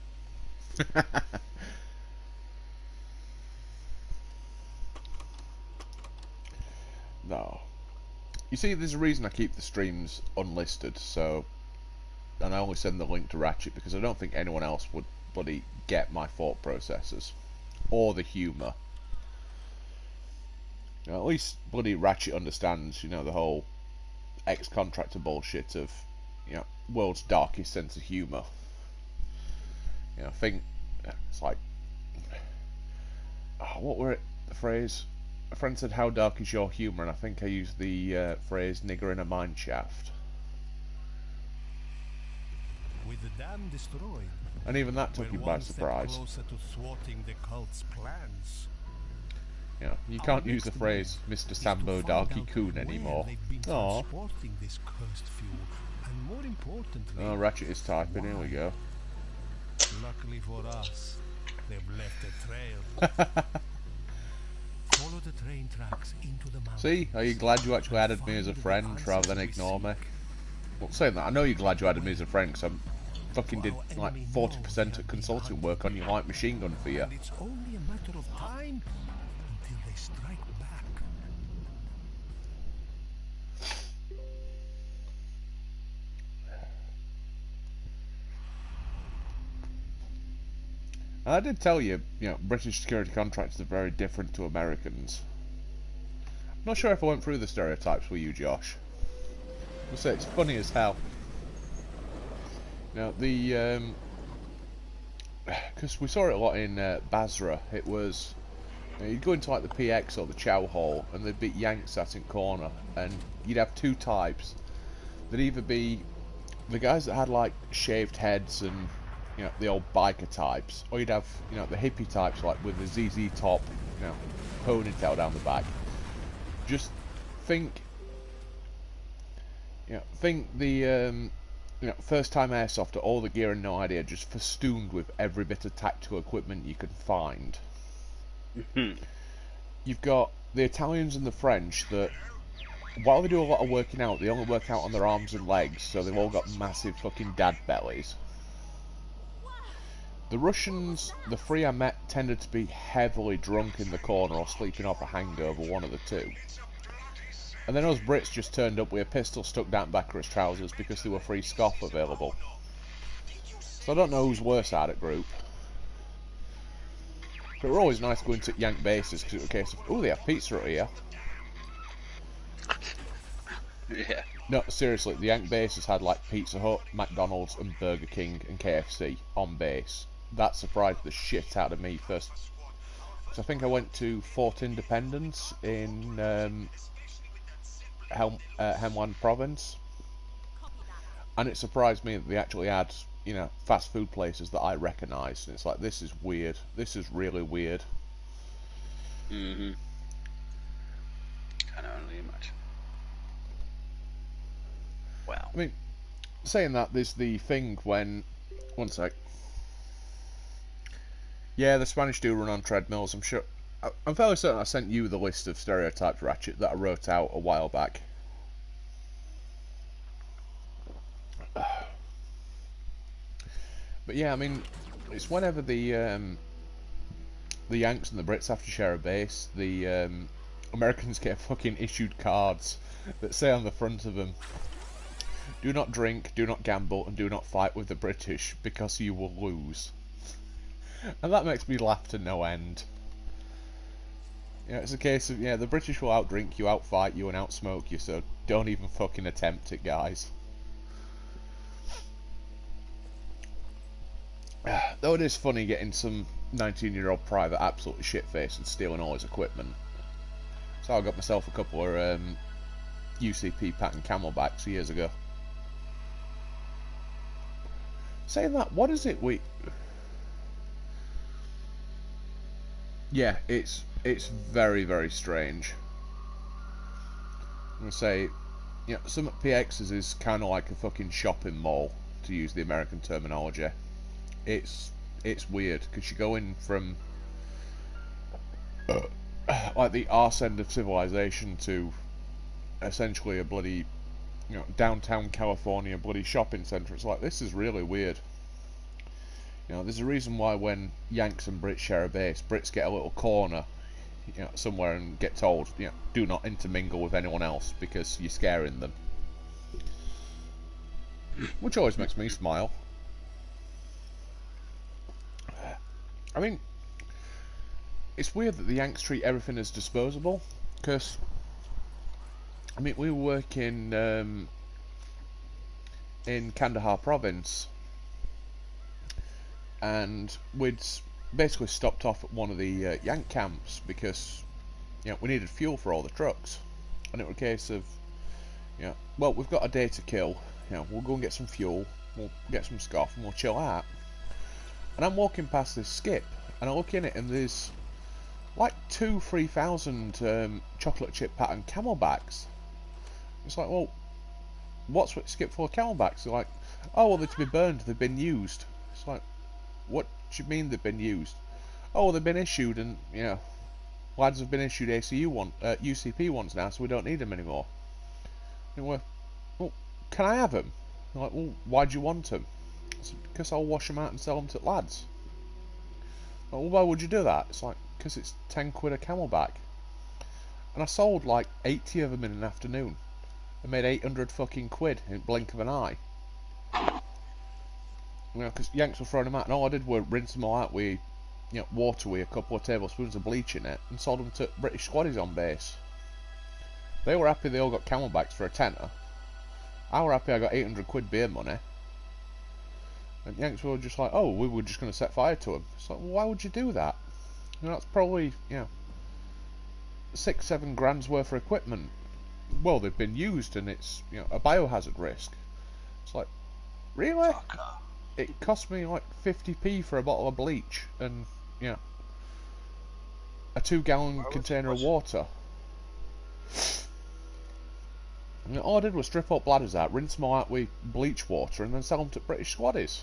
No. You see, there's a reason I keep the streams unlisted, so... And I only send the link to Ratchet because I don't think anyone else would bloody get my thought processes. Or the humour. You know, at least bloody Ratchet understands, you know, the whole ex-contractor bullshit of, you know, world's darkest sense of humour. You know, I think... It's like... Oh, what were it? The phrase... A friend said, "How dark is your humour?" and I think I used the phrase "nigger in a mine shaft." With the dam destroyed, And even that took we're you by one step surprise. closer to thwarting the cult's plans. You know, you can't use the phrase "Mr. Sambo Darky Coon" anymore. Aww. Transporting this cursed fuel, and more importantly, Oh, Ratchet is typing. Here we go. luckily for us, they've left a trail. Follow the train tracks into the mountains. See, are you glad you actually added me as a friend rather than ignore me? Well, saying that, I know you're glad you added me as a friend because I fucking did like 40% of consulting work on your light machine gun for you. And it's only a matter of time until they strike back. I did tell you, you know, British security contractors are very different to Americans. I'm not sure if I went through the stereotypes with you, Josh. I'll say it's funny as hell. Now, because we saw it a lot in Basra, it was, you know, you'd go into like the PX or the Chow Hall, and there'd be Yanks sat in corner, and you'd have two types. There'd either be the guys that had like shaved heads and, you know, the old biker types, or you'd have, you know, the hippie types like with the ZZ top, you know, ponytail down the back. Just think, you know, the you know, first time airsoft, all the gear and no idea, just festooned with every bit of tactical equipment you could find. You've got the Italians and the French that, while they do a lot of working out, they only work out on their arms and legs, so they've all got massive fucking dad bellies. The Russians, the three I met, tended to be heavily drunk in the corner or sleeping off a hangover, one of the two. And then us Brits just turned up with a pistol stuck down the back of his trousers because there were free scoff available. So I don't know who's worse at it, group. But we're always nice going to Yank bases because it was a case of, oh, they have pizza out here. Yeah. No, seriously, the Yank bases had like Pizza Hut, McDonald's and Burger King and KFC on base. That surprised the shit out of me first. So I think I went to Fort Independence in Hemlan province, and it surprised me that they actually had, you know, fast food places that I recognised, and it's like, this is weird. This is really weird. Mm-hmm. Can only imagine. Well, I mean, saying that, there's the thing when... One sec. Yeah, the Spanish do run on treadmills. I'm sure... I'm fairly certain I sent you the list of stereotypes, Ratchet, that I wrote out a while back. But yeah, I mean, it's whenever the Yanks and the Brits have to share a base, the Americans get fucking issued cards that say on the front of them, Do not drink, do not gamble, and do not fight with the British, because you will lose. And that makes me laugh to no end. It's a case of, the British will outdrink you, outfight you, and outsmoke you, so don't even fucking attempt it, guys. Though it is funny getting some 19-year-old private absolutely shit-faced and stealing all his equipment. So I got myself a couple of UCP pattern camelbacks years ago. Saying that, what is it we... Yeah, it's very, very strange. I'm going to say, some at PX's is kind of like a fucking shopping mall, to use the American terminology. It's weird, because you go in from like the arse end of civilization to essentially a bloody, downtown California bloody shopping centre. It's like, this is really weird. There's a reason why when Yanks and Brits share a base, Brits get a little corner, somewhere and get told, do not intermingle with anyone else because you're scaring them. Which always makes me smile. I mean, it's weird that the Yanks treat everything as disposable, because, I mean, we were working in Kandahar province, and we'd basically stopped off at one of the Yank camps because, we needed fuel for all the trucks, and it was a case of, well, we've got a day to kill, we'll go and get some fuel, we'll get some scoff, and we'll chill out. And I'm walking past this skip, and I look in it, and there's like 3,000 chocolate chip pattern camelbacks. It's like, well, what's with skip full of camelbacks? They're like, oh, well, they're to be burned, they've been used. It's like, what do you mean they've been used? Oh, well, they've been issued, and, lads have been issued UCP ones now, so we don't need them anymore. And we're, well, can I have them? They're like, well, why do you want them? Because I'll wash them out and sell them to lads. Like, well, why would you do that? It's like, because it's 10 quid a camelback. And I sold like 80 of them in an afternoon. I made 800 fucking quid in the blink of an eye. Because Yanks were throwing them out, and all I did was rinse them all out with, water with a couple of tablespoons of bleach in it, and sold them to British squaddies on base. They were happy they all got camelbacks for a tenner. I were happy I got 800 quid beer money. And Yanks were just like, oh, we were just going to set fire to them. It's like, well, why would you do that? That's probably, 6-7 grand's worth of equipment. Well, they've been used, and it's, a biohazard risk. It's like, really? It cost me like 50p for a bottle of bleach, and, a 2-gallon container of water. And all I did was strip all bladders out, rinse them all out with bleach water, and then sell them to British squaddies.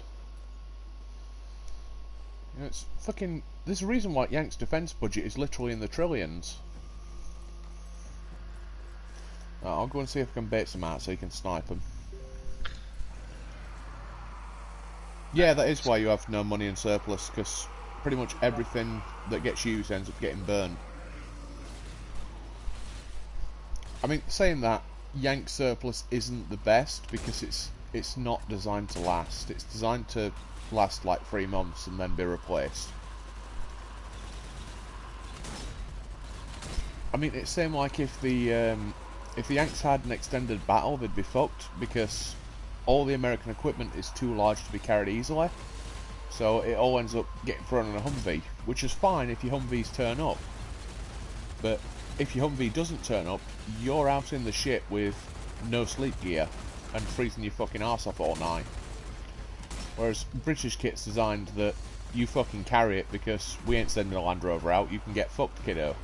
It's fucking... There's a reason why Yank's defence budget is literally in the trillions. I'll go and see if I can bait some out so you can snipe them. Yeah, that is why you have no money in surplus, because pretty much everything that gets used ends up getting burned. I mean, saying that, Yank surplus isn't the best, because it's not designed to last. It's designed to last like 3 months and then be replaced. I mean, it seemed like if the Yanks had an extended battle, they'd be fucked, because all the American equipment is too large to be carried easily. So it all ends up getting thrown in a Humvee, which is fine if your Humvees turn up. But if your Humvee doesn't turn up, you're out in the shit with no sleep gear and freezing your fucking arse off all night. Whereas British kit's designed that you fucking carry it because we ain't sending a Land Rover out, you can get fucked, kiddo.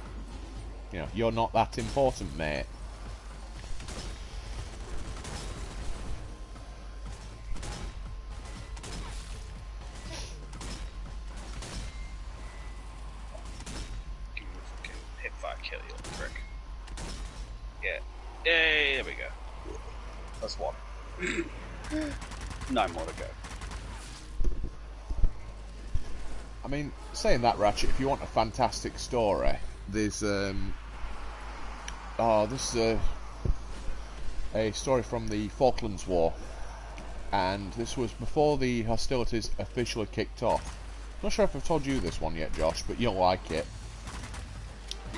You're not that important, mate. Kill you, prick. Yeah. Yay, there we go. That's 1. 9 more to go. I mean, saying that, Ratchet, if you want a fantastic story, there's a story from the Falklands War, and this was before the hostilities officially kicked off. Not sure if I've told you this one yet, Josh, but you'll like it.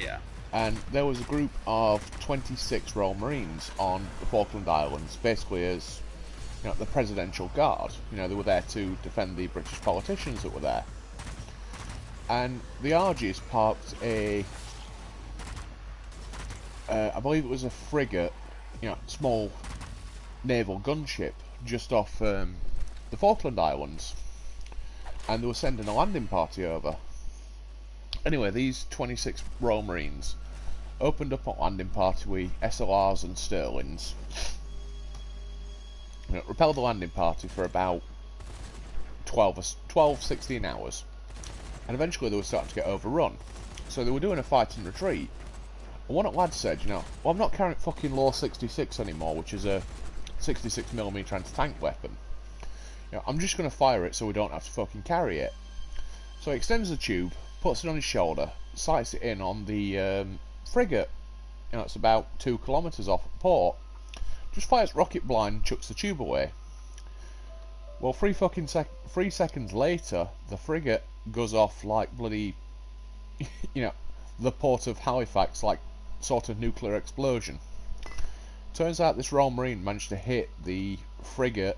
Yeah. And there was a group of 26 Royal Marines on the Falkland Islands, basically as, you know, the Presidential Guard. You know, they were there to defend the British politicians that were there. And the Argies parked a, I believe it was a frigate, you know, small naval gunship just off the Falkland Islands, and they were sending a landing party over. Anyway, these 26 Royal Marines opened up a landing party with SLRs and Sterlings. You know, repelled the landing party for about 16 hours, and eventually they were starting to get overrun. So they were doing a fight and retreat. And one of the lads said, you know, well, I'm not carrying fucking Law 66 anymore, which is a 66mm anti-tank weapon. You know, I'm just going to fire it so we don't have to fucking carry it. So he extends the tube, puts it on his shoulder, sights it in on the frigate. You know, it's about 2 kilometres off at port. Just fires rocket blind, chucks the tube away. Well, 3 seconds later, the frigate goes off like bloody, you know, the port of Halifax, like sort of nuclear explosion. Turns out this Royal Marine managed to hit the frigate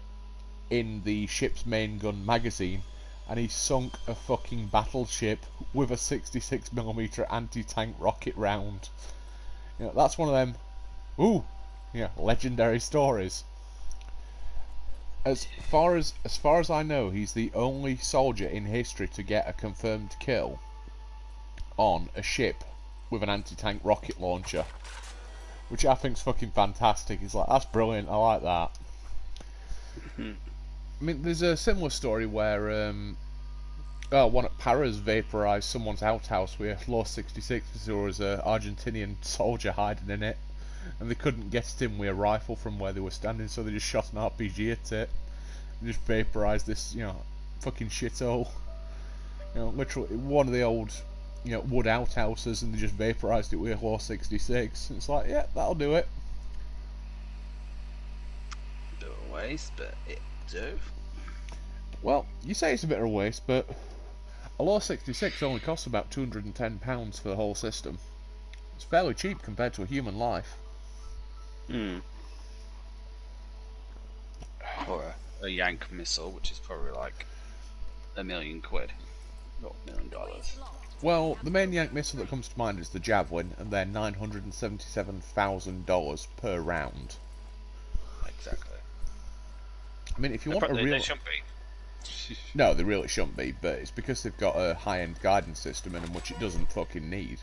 in the ship's main gun magazine, and he sunk a fucking battleship with a 66mm anti-tank rocket round. You know, that's one of them, ooh, yeah, legendary stories. As far as I know, he's the only soldier in history to get a confirmed kill on a ship with an anti-tank rocket launcher, which I think's fucking fantastic. It's like, that's brilliant, I like that. I mean, there's a similar story where one at Paris vaporised someone's outhouse with a Law 66 because there was an Argentinian soldier hiding in it, and they couldn't get at him with a rifle from where they were standing, so they just shot an RPG at it and just vaporised this, you know, fucking shithole. You know, literally one of the old, you know, wood outhouses, and they just vaporised it with a Law 66. It's like, yeah, that'll do it. Bit of a waste, but it do. Well, you say it's a bit of a waste, but a Law 66 only costs about £210 for the whole system. It's fairly cheap compared to a human life. Or a Yank missile, which is probably like £1 million, not $1 million. Well, the main Yank missile that comes to mind is the Javelin, and they're $977,000 per round. Exactly. I mean, if you want a real... They shouldn't be. No, they really shouldn't be, but it's because they've got a high-end guidance system in them, which it doesn't fucking need.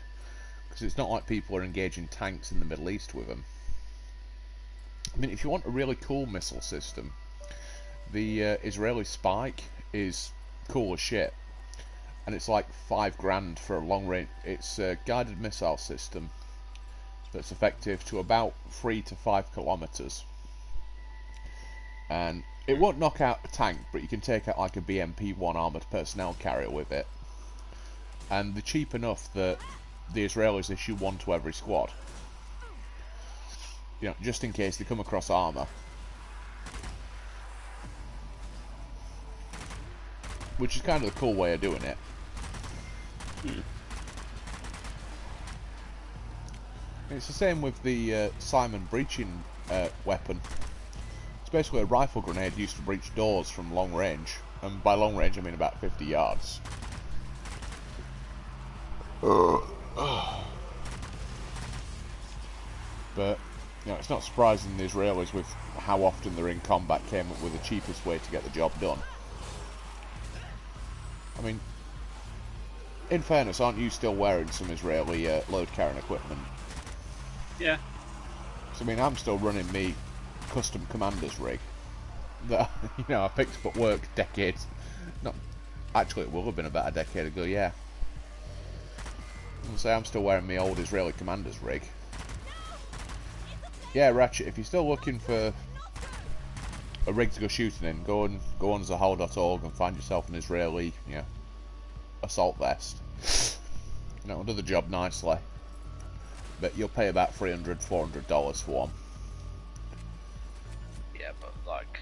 Because it's not like people are engaging tanks in the Middle East with them. I mean, if you want a really cool missile system, the Israeli Spike is cool as shit. And it's like $5,000 for a long range. It's a guided missile system that's effective to about 3 to 5 kilometres. And it won't knock out a tank, but you can take out like a BMP-1 armoured personnel carrier with it. And they're cheap enough that the Israelis issue one to every squad. You know, just in case they come across armour. Which is kind of the cool way of doing it. It's the same with the Simon breaching weapon. It's basically a rifle grenade used to breach doors from long range. And by long range I mean about 50 yards. But, you know, it's not surprising the Israelis, with how often they're in combat, came up with the cheapest way to get the job done. I mean, in fairness, aren't you still wearing some Israeli load-carrying equipment? Yeah. So, I mean, I'm still running me custom commander's rig that, you know, I picked up at work decades. Not actually, it will have been about a decade ago. Yeah. So I'm still wearing my old Israeli commander's rig. Yeah, Ratchet, if you're still looking for a rig to go shooting in, go on zahal.org and find yourself an Israeli, you know, assault vest. You know, it'll do the job nicely. But you'll pay about $300, $400 for one. Yeah, but like,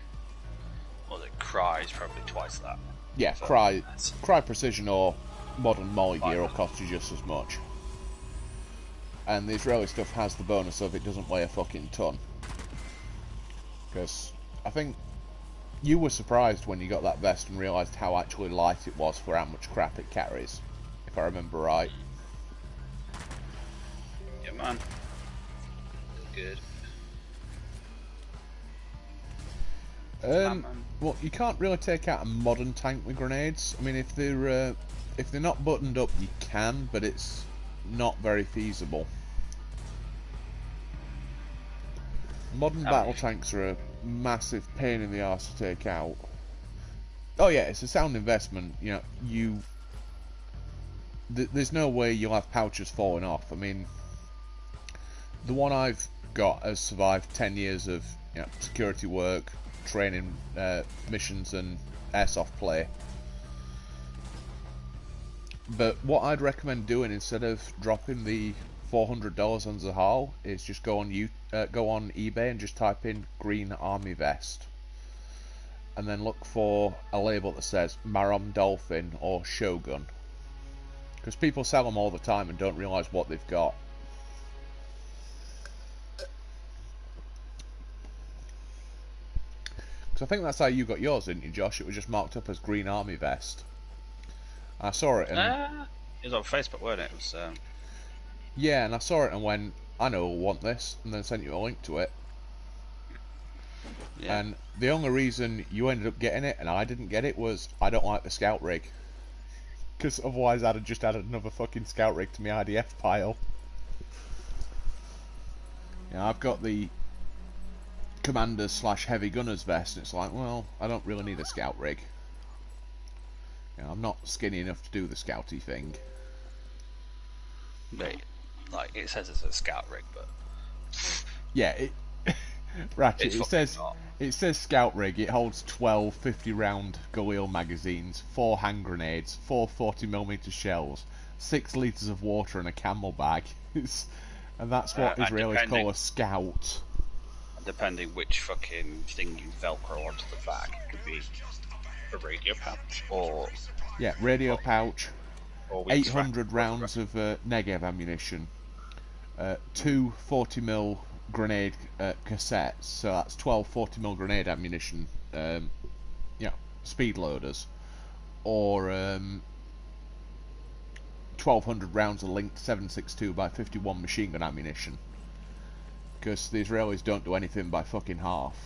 well, the Cry is probably twice that. Yeah, So, Cry that's- Precision or modern Molly gear will cost you just as much. And the Israeli stuff has the bonus of it doesn't weigh a fucking ton. Because I think you were surprised when you got that vest and realised how actually light it was for how much crap it carries, if I remember right. Yeah, man. Good. Well, you can't really take out a modern tank with grenades. I mean, if they're not buttoned up, you can, but it's not very feasible. Modern battle tanks are a massive pain in the arse to take out. Oh yeah, it's a sound investment. You know, there's no way you'll have pouches falling off. I mean, the one I've got has survived 10 years of security work, training, missions, and airsoft play. But what I'd recommend doing instead of dropping the $400 on Zahal is just go on eBay and just type in green army vest, and then look for a label that says Marom Dolphin or Shogun, because people sell them all the time and don't realise what they've got. Because I think that's how you got yours, didn't you, Josh? It was just marked up as green army vest. I saw it and it was on Facebook, wasn't it? It was. Yeah, and I saw it and went, I know I'll want this, and then sent you a link to it. Yeah. And the only reason you ended up getting it and I didn't get it was I don't like the scout rig. Because otherwise I'd have just added another fucking scout rig to my IDF pile. I've got the Commanders / Heavy Gunners vest, and it's like, well, I don't really need a scout rig. I'm not skinny enough to do the scouty thing. Mate, like, it says it's a scout rig, but... Yeah, Ratchet, it's it says scout rig. It holds 12 50-round Galil magazines, 4 hand grenades, 4 40mm shells, 6 litres of water, and a camel bag. And that's what Israelis call a scout. Depending which fucking thing you velcro onto the back, it could be a radio pouch, or... Yeah, radio pouch, or 800 rounds of Negev ammunition, 2 40mm grenade cassettes, so that's 12 40mm grenade ammunition, speed loaders, or 1200 rounds of linked 7.62 by 51 machine gun ammunition, because the Israelis don't do anything by fucking half.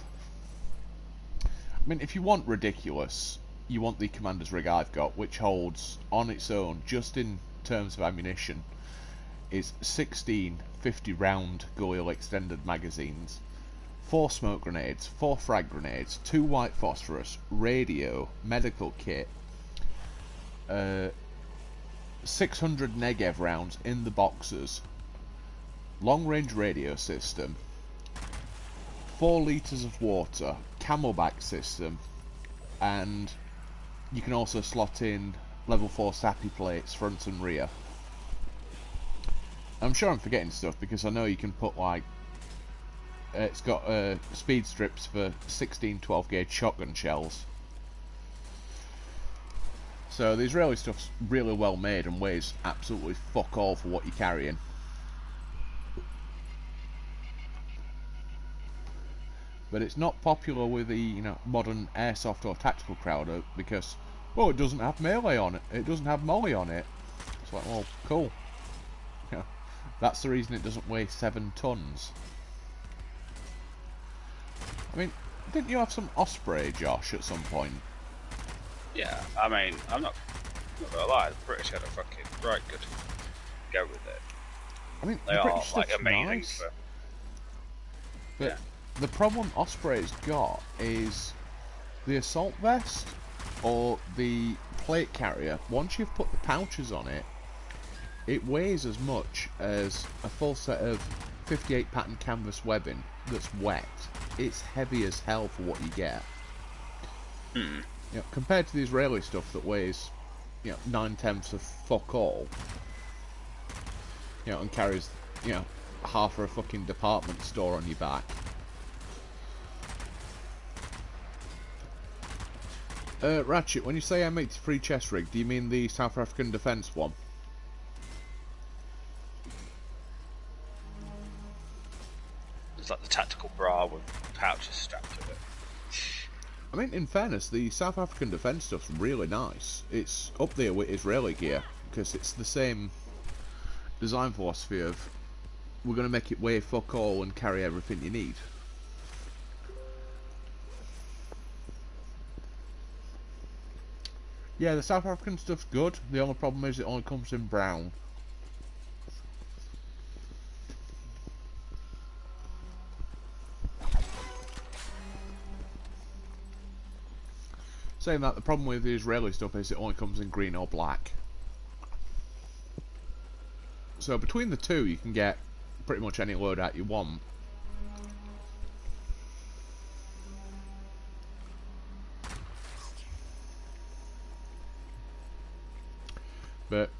I mean, if you want ridiculous, you want the Commander's rig I've got, which holds on its own, just in terms of ammunition, is 16 50-round Galil extended magazines, 4 smoke grenades, 4 frag grenades, 2 white phosphorus, radio, medical kit, 600 Negev rounds in the boxes, long-range radio system, 4 litres of water, camelback system, and you can also slot in level 4 SAPI plates front and rear. I'm sure I'm forgetting stuff because I know you can put like it's got speed strips for 16 12 gauge shotgun shells. So the Israeli stuff's really well made and weighs absolutely fuck all for what you're carrying. But it's not popular with the modern airsoft or tactical crowd because, well, it doesn't have melee on it. It doesn't have molly on it. It's like, well, cool. That's the reason it doesn't weigh 7 tons. I mean, didn't you have some Osprey, Josh, at some point? Yeah, I mean, I'm not gonna lie, the British had a fucking right good go with it. I mean, They the are British like stuff's amazing nice, for... but yeah. the problem Osprey's got is the assault vest or the plate carrier. Once you've put the pouches on it, it weighs as much as a full set of 58 pattern canvas webbing that's wet. It's heavy as hell for what you get. Compared to the Israeli stuff that weighs 9/10 of fuck all, and carries half of a fucking department store on your back. Ratchet, when you say M83 chest rig, do you mean the South African defence one? It's like the tactical bra with pouches strapped to it. I mean, in fairness, the South African defence stuff's really nice. It's up there with Israeli gear, because it's the same design philosophy of we're going to make it weigh fuck all and carry everything you need. Yeah, the South African stuff's good. The only problem is it only comes in brown. Saying that, the problem with the Israeli stuff is it only comes in green or black. So between the two, you can get pretty much any loadout you want. But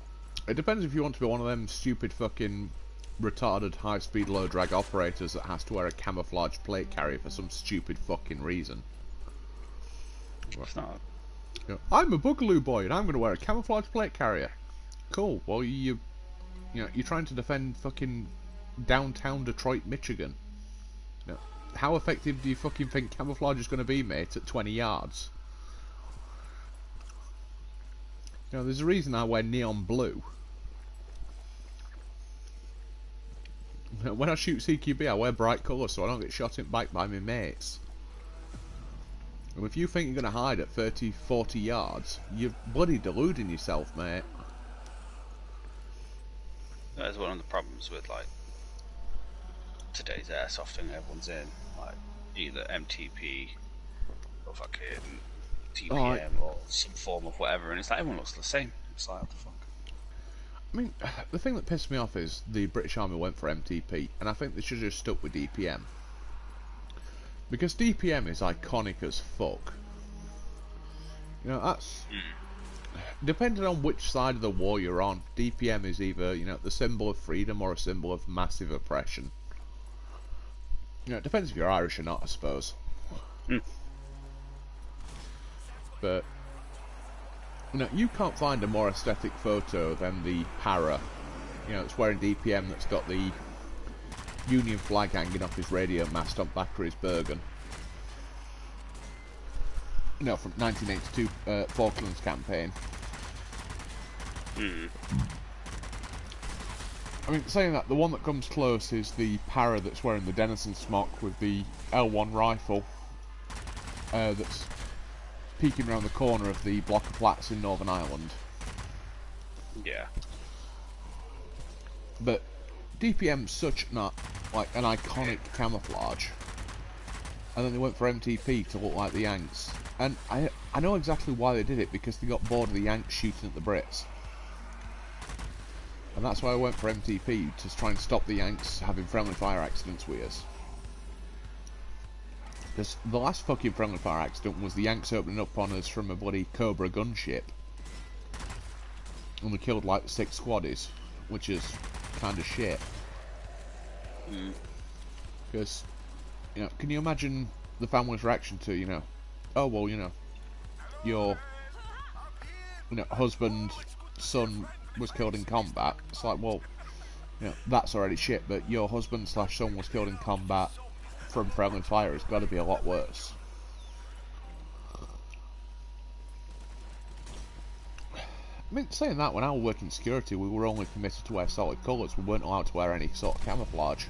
it depends if you want to be one of them stupid fucking retarded high-speed low-drag operators that has to wear a camouflage plate carrier for some stupid fucking reason. It's not. You know, I'm a Boogaloo boy and I'm going to wear a camouflage plate carrier. Cool. Well, you're trying to defend fucking downtown Detroit, Michigan. You know, how effective do you fucking think camouflage is going to be, mate, at 20 yards? You know, there's a reason I wear neon blue. You know, when I shoot CQB, I wear bright colours so I don't get shot in back by my mates. And if you think you're going to hide at 30, 40 yards, you're bloody deluding yourself, mate. That's one of the problems with, like, today's airsofting everyone's in. Like, either MTP or fucking TPM or some form of whatever, and it's like everyone looks the same. It's like, what the fuck? I mean, the thing that pissed me off is the British Army went for MTP, and I think they should have just stuck with DPM. Because DPM is iconic as fuck. You know, that's... Depending on which side of the war you're on, DPM is either, you know, the symbol of freedom or a symbol of massive oppression. You know, it depends if you're Irish or not, I suppose. But, you know, you can't find a more aesthetic photo than the para. You know, it's wearing DPM that's got the Union flag hanging off his radio mast on back of his Bergen. You know, from 1982 Falklands campaign. I mean, saying that, the one that comes close is the para that's wearing the Denison smock with the L1 rifle that's peeking around the corner of the block of flats in Northern Ireland. Yeah. But DPM's such not like an iconic camouflage, and then they went for MTP to look like the Yanks. And I know exactly why they did it, because they got bored of the Yanks shooting at the Brits. And that's why I went for MTP, to try and stop the Yanks having friendly fire accidents with us. Because the last fucking friendly fire accident was the Yanks opening up on us from a bloody Cobra gunship. And we killed like 6 squaddies, which is kind of shit. Because, you know, can you imagine the family's reaction to, you know, oh well, you know, your, you know, husband, son was killed in combat. It's like, well, you know, that's already shit, but your husband / son was killed in combat from friendly fire. It's got to be a lot worse. I mean, saying that, when I was working security, we were only permitted to wear solid colours. We weren't allowed to wear any sort of camouflage.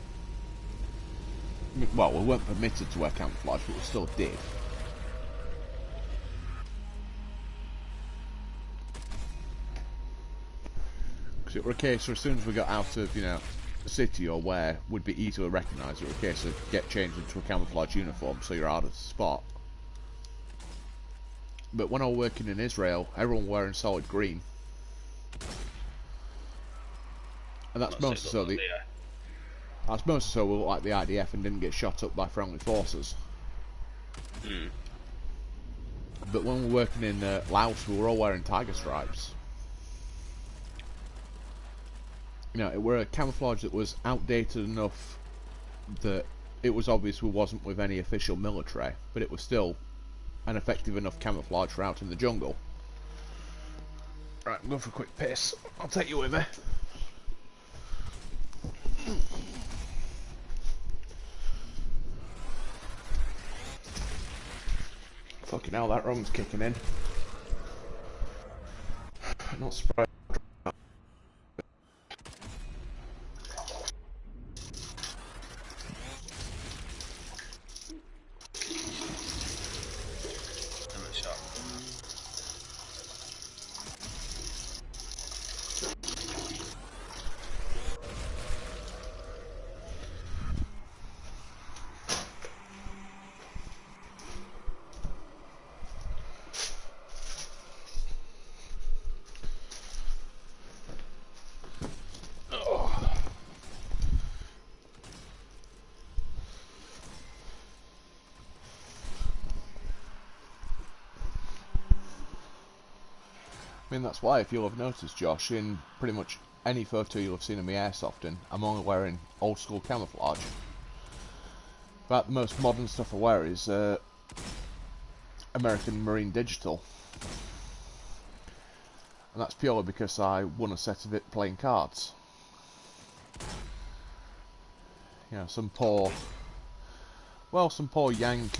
I mean, well, we weren't permitted to wear camouflage, but we still did. Because it were a case where as soon as we got out of, you know, the city or where would be easily recognised, it was a case of get changed into a camouflage uniform so you're out of the spot. But when I was working in Israel, everyone wearing solid green. And that's mostly so we looked like the IDF and didn't get shot up by friendly forces. But when we were working in Laos, we were all wearing tiger stripes. You know, it were a camouflage that was outdated enough that it was obvious we wasn't with any official military, but it was still an effective enough camouflage for out in the jungle. Right, I'm going for a quick piss. I'll take you with me. Fucking hell, that wrong's kicking in. Not surprised. I'm a shot. I mean, that's why, if you'll have noticed, Josh, in pretty much any photo you'll have seen of me airsoft in, I'm only wearing old school camouflage. About the most modern stuff I wear is American Marine Digital. And that's purely because I won a set of it playing cards. You know, some poor yank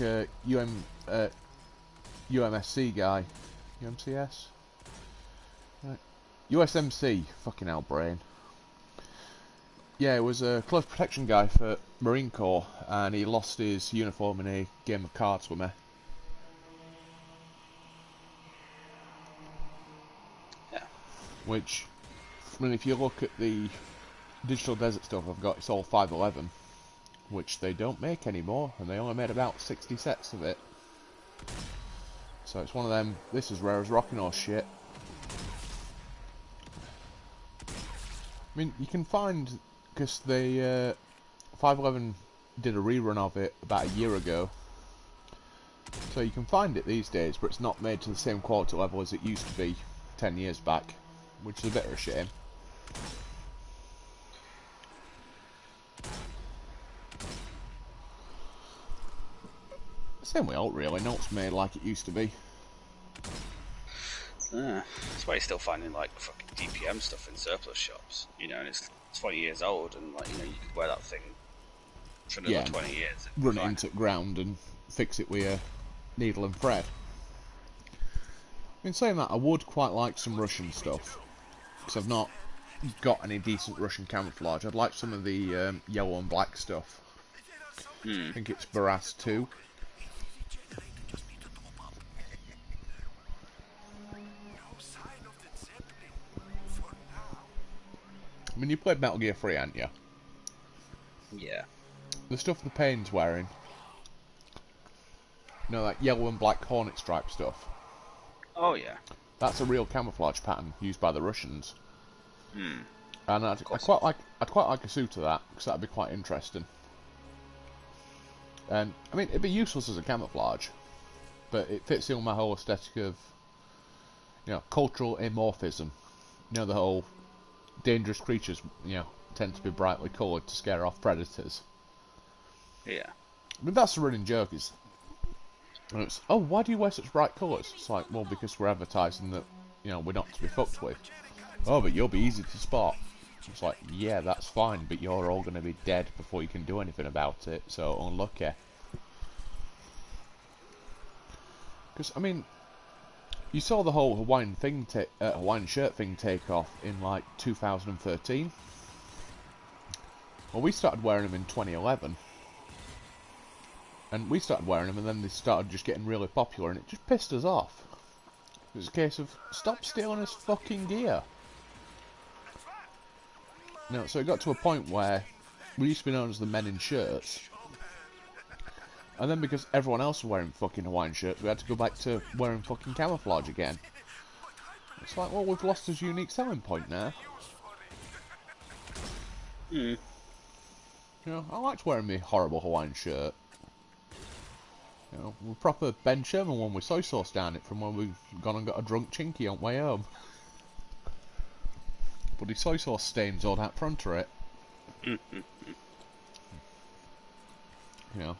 UMSC guy. UMCS? Right. USMC, fucking hell, brain. Yeah, it was a close protection guy for Marine Corps, and he lost his uniform in a game of cards with me. Yeah. Which, I mean, if you look at the Digital Desert stuff I've got, it's all 511, which they don't make anymore, and they only made about 60 sets of it. So it's one of them, this is rare as rocking horse shit. I mean, you can find, because they, 511 did a rerun of it about a year ago, so you can find it these days, but it's not made to the same quality level as it used to be 10 years back, which is a bit of a shame. Same way out, really, not made like it used to be. That's why you're still finding like fucking DPM stuff in surplus shops, you know, and it's 20 years old, and like, you know, you could wear that thing for another 20 years. Run it into the ground and fix it with a needle and thread. In saying that, I would quite like some Russian stuff, because I've not got any decent Russian camouflage. I'd like some of the yellow and black stuff. I think it's Baras 2. I mean, you played Metal Gear 3, haven't you? Yeah. The stuff the Payne's wearing, you know, that yellow and black Hornet stripe stuff. Oh yeah. That's a real camouflage pattern used by the Russians. And I'd quite like a suit of that, because that'd be quite interesting. And I mean, it'd be useless as a camouflage, but it fits in with my whole aesthetic of, you know, cultural amorphism. You know, the whole dangerous creatures, you know, tend to be brightly coloured to scare off predators. Yeah. I mean, that's the running joke, is, and it's, oh, why do you wear such bright colours? It's like, well, because we're advertising that, you know, we're not to be fucked with. Oh, but you'll be easy to spot. It's like, yeah, that's fine, but you're all going to be dead before you can do anything about it, so unlucky. Because, I mean, you saw the whole Hawaiian shirt thing take off in, like, 2013. Well, we started wearing them in 2011. And we started wearing them, and then they started just getting really popular, and it just pissed us off. It was a case of, stop stealing his fucking gear. No, so it got to a point where we used to be known as the men in shirts. And then because everyone else was wearing fucking Hawaiian shirts, we had to go back to wearing fucking camouflage again. It's like, well, we've lost his unique selling point now. You know, I liked wearing my horrible Hawaiian shirt. You know, we're proper Ben Sherman one with soy sauce down it from when we've gone and got a drunk chinky on the way home. But the soy sauce stains all out front of it. You know,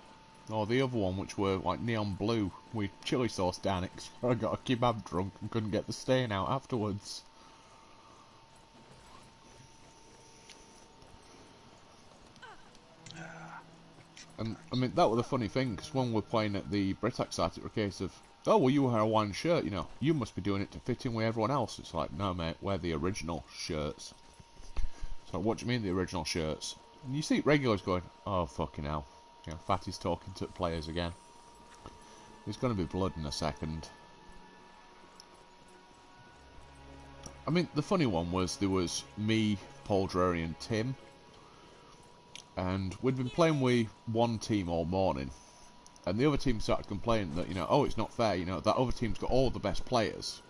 Or the other one, which were like neon blue with chili sauce down it. 'Cause I got a kebab drunk and couldn't get the stain out afterwards. And I mean, that was the funny thing, because when we were playing at the Britax site, it was a case of, oh, well, you wear a one shirt, you know, you must be doing it to fit in with everyone else. It's like, no, mate, we're the original shirts. So, what do you mean the original shirts? And you see regulars going, oh, fucking hell. You know, Fatty's talking to players again. There's going to be blood in a second. I mean, the funny one was, there was me, Paul Drury and Tim. And we'd been playing with one team all morning. And the other team started complaining that, you know, oh, it's not fair, you know, that other team's got all the best players.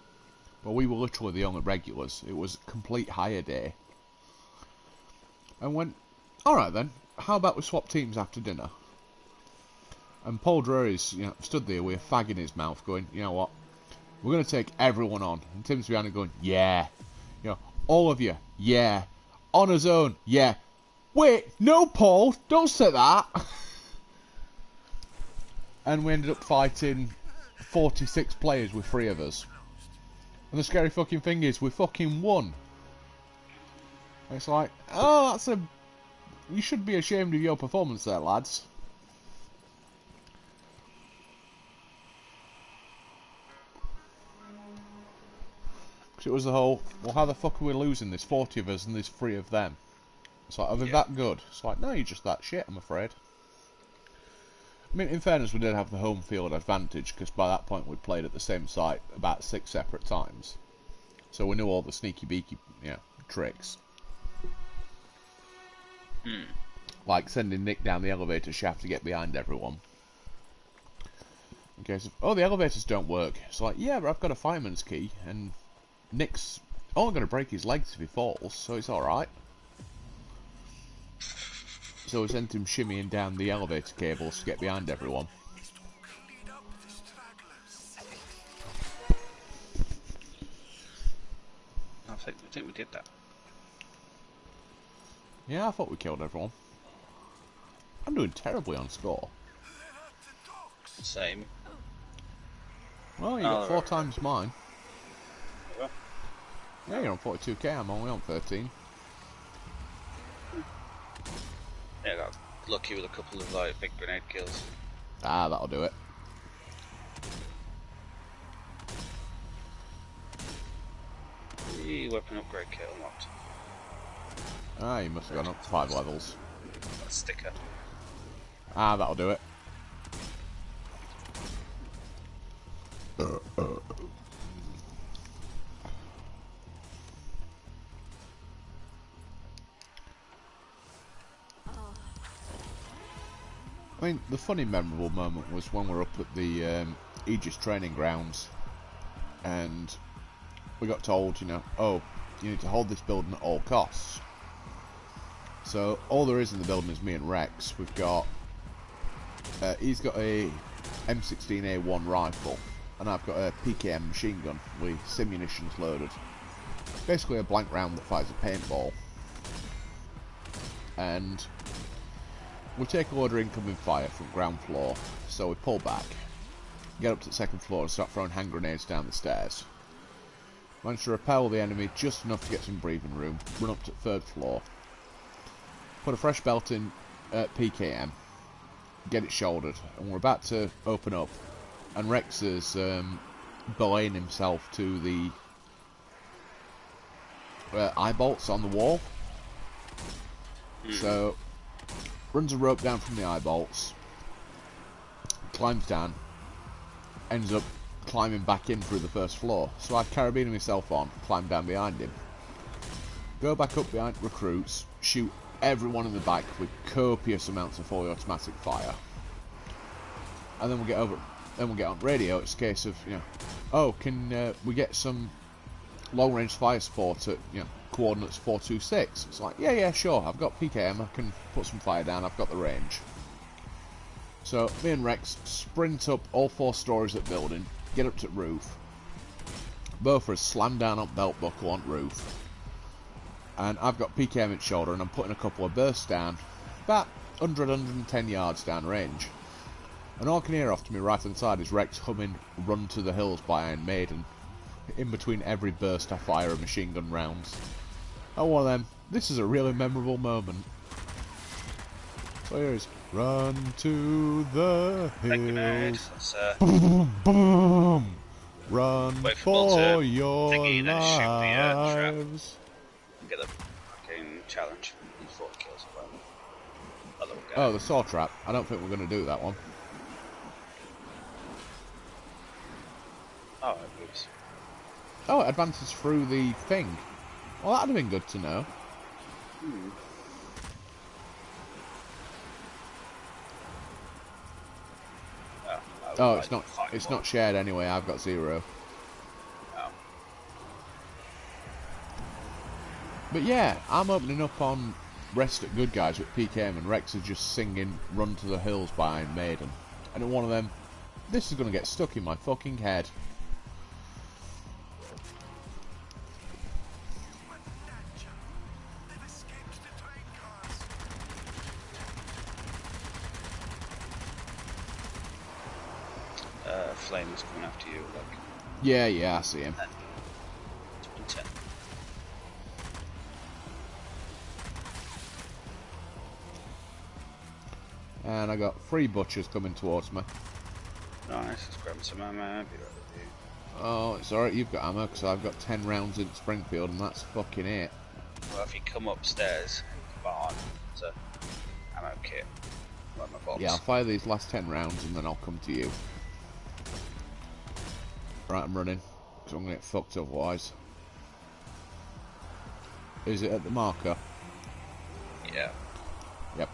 But we were literally the only regulars. It was a complete hire day. And went, alright then, how about we swap teams after dinner? And Paul Drury's, you know, stood there with a fag in his mouth going, you know what, we're going to take everyone on. And Tim's behind him going, yeah. You know, all of you, yeah. On his own, yeah. Wait, no, Paul, don't say that. And we ended up fighting 46 players with 3 of us. And the scary fucking thing is, we fucking won. And it's like, oh, that's a... You should be ashamed of your performance there, lads. Because it was the whole, well, how the fuck are we losing? There's 40 of us and there's 3 of them. It's like, are they that good? It's like, no, you're just that shit, I'm afraid. I mean, in fairness, we did have the home field advantage, because by that point we'd played at the same site about 6 separate times. So we knew all the sneaky beaky, you know, tricks. Like sending Nick down the elevator shaft to get behind everyone. In case of, oh, the elevators don't work. It's like, yeah, but I've got a fireman's key, and Nick's only going to break his legs if he falls, so it's alright. So we sent him shimmying down the elevator cables to get behind everyone. I think we did that. Yeah, I thought we killed everyone. I'm doing terribly on score. Same. Well, you got 4 times mine. Yeah, you're on 42k, I'm only on 13. Yeah, got lucky with a couple of like big grenade kills. Ah, that'll do it. Weapon upgrade kit unlocked. Ah, you must have gone up 5 levels. That sticker. Ah, that'll do it. I mean, the funny memorable moment was when we were up at the Aegis training grounds and we got told, you know, oh, you need to hold this building at all costs. So all there is in the building is me and Rex. We've got, he's got a M16A1 rifle and I've got a PKM machine gun with simunitions loaded. Basically a blank round that fires a paintball. And we take a load of incoming fire from ground floor, so we pull back, get up to the 2nd floor and start throwing hand grenades down the stairs. Manage to repel the enemy just enough to get some breathing room, run up to the 3rd floor, put a fresh belt in at PKM, get it shouldered, and we're about to open up, and Rex is belaying himself to the eye bolts on the wall. So runs a rope down from the eye bolts, climbs down, ends up climbing back in through the 1st floor. So I carabine myself on, climb down behind him, go back up behind recruits, shoot everyone in the back with copious amounts of fully automatic fire, and then we get on radio. It's a case of, you know, oh, can we get some long range fire support at, you know, coordinates 426. It's like, yeah, sure, I've got PKM, I can put some fire down, I've got the range. So me and Rex sprint up all 4 stories of the building, get up to the roof, both of us slam down on belt buckle on roof, and I've got PKM at shoulder and I'm putting a couple of bursts down about 100-110 yards down range. And all I can hear off to my right hand side is Rex humming Run to the Hills by Iron Maiden. In between every burst I fire of machine gun rounds. Oh, one of them. This is a really memorable moment. So here's Run to the Hills. Let's Boom, boom. Run wait for Bull to for your thingy and then shoot the trap. lives. Get the fucking challenge. 40 kills or whatever. Other guy. Oh, the saw trap. I don't think we're going to do that one. Oh, it moves. Oh, it advances through the thing. Well, that'd have been good to know. Oh, it's not shared anyway. I've got 0. Oh. But yeah, I'm opening up on Rest at Good Guys with PKM, and Rex is just singing Run to the Hills by Iron Maiden. And in one of them, this is going to get stuck in my fucking head. Flame is coming after you, like. Yeah, I see him. 10. And I got 3 butchers coming towards me. Nice, let's grab some ammo. Be right with you. Oh, it's alright, you've got ammo, because I've got 10 rounds in Springfield, and that's fucking it. Well, if you come upstairs, barn, there's a ammo kit. Like my box. Yeah, I'll fire these last 10 rounds, and then I'll come to you. Right, I'm running, because I'm going to get fucked otherwise. Is it at the marker? Yeah. Yep.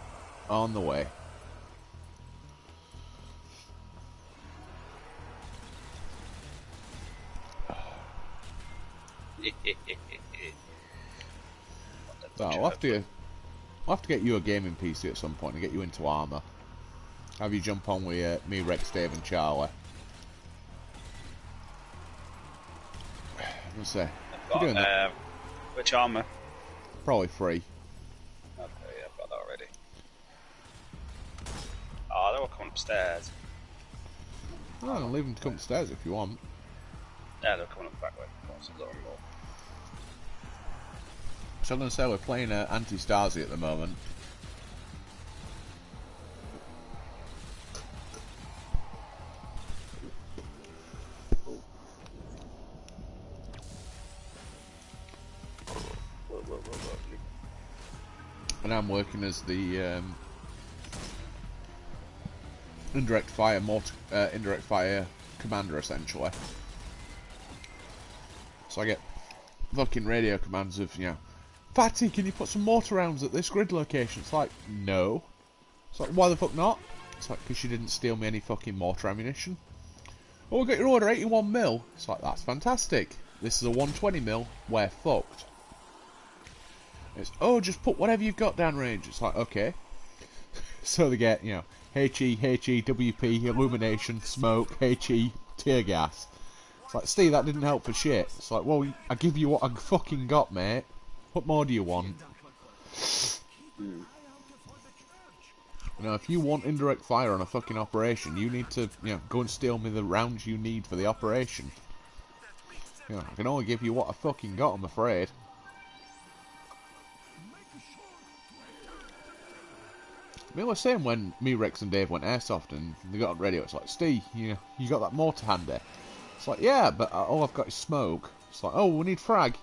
On the way. So I'll have to get you a gaming PC at some point and get you into armour. Have you jump on with me, Rex, Dave and Charlie. Let's say. You're doing that. Which armour? Probably 3. Okay, yeah, I've got that already. Oh, they're all coming upstairs. Oh, I'll leave them to come upstairs if you want. Yeah, they're coming up the back way. Of course, more. So I'm going to say we're playing Anti-Stasi at the moment. And I'm working as the indirect fire commander, essentially. So I get fucking radio commands of, you know, Fatty, can you put some mortar rounds at this grid location? It's like, no. It's like, why the fuck not? It's like, because you didn't steal me any fucking mortar ammunition. Oh, we got your order, 81 mil. It's like, that's fantastic. This is a 120 mil. We're fucked. It's, oh, just put whatever you've got downrange. It's like, okay. So they get, you know, HE, WP, illumination, smoke, HE, tear gas. It's like, Steve, that didn't help for shit. It's like, well, I give you what I fucking got, mate. What more do you want? You know, if you want indirect fire on a fucking operation, you need to, you know, go and steal me the rounds you need for the operation. You know, I can only give you what I fucking got, I'm afraid. I mean, I was saying when me, Rex and Dave went airsoft and they got on radio, it's like, Steve, you got that mortar handy? It's like, yeah, but all I've got is smoke. It's like, oh, we need frag.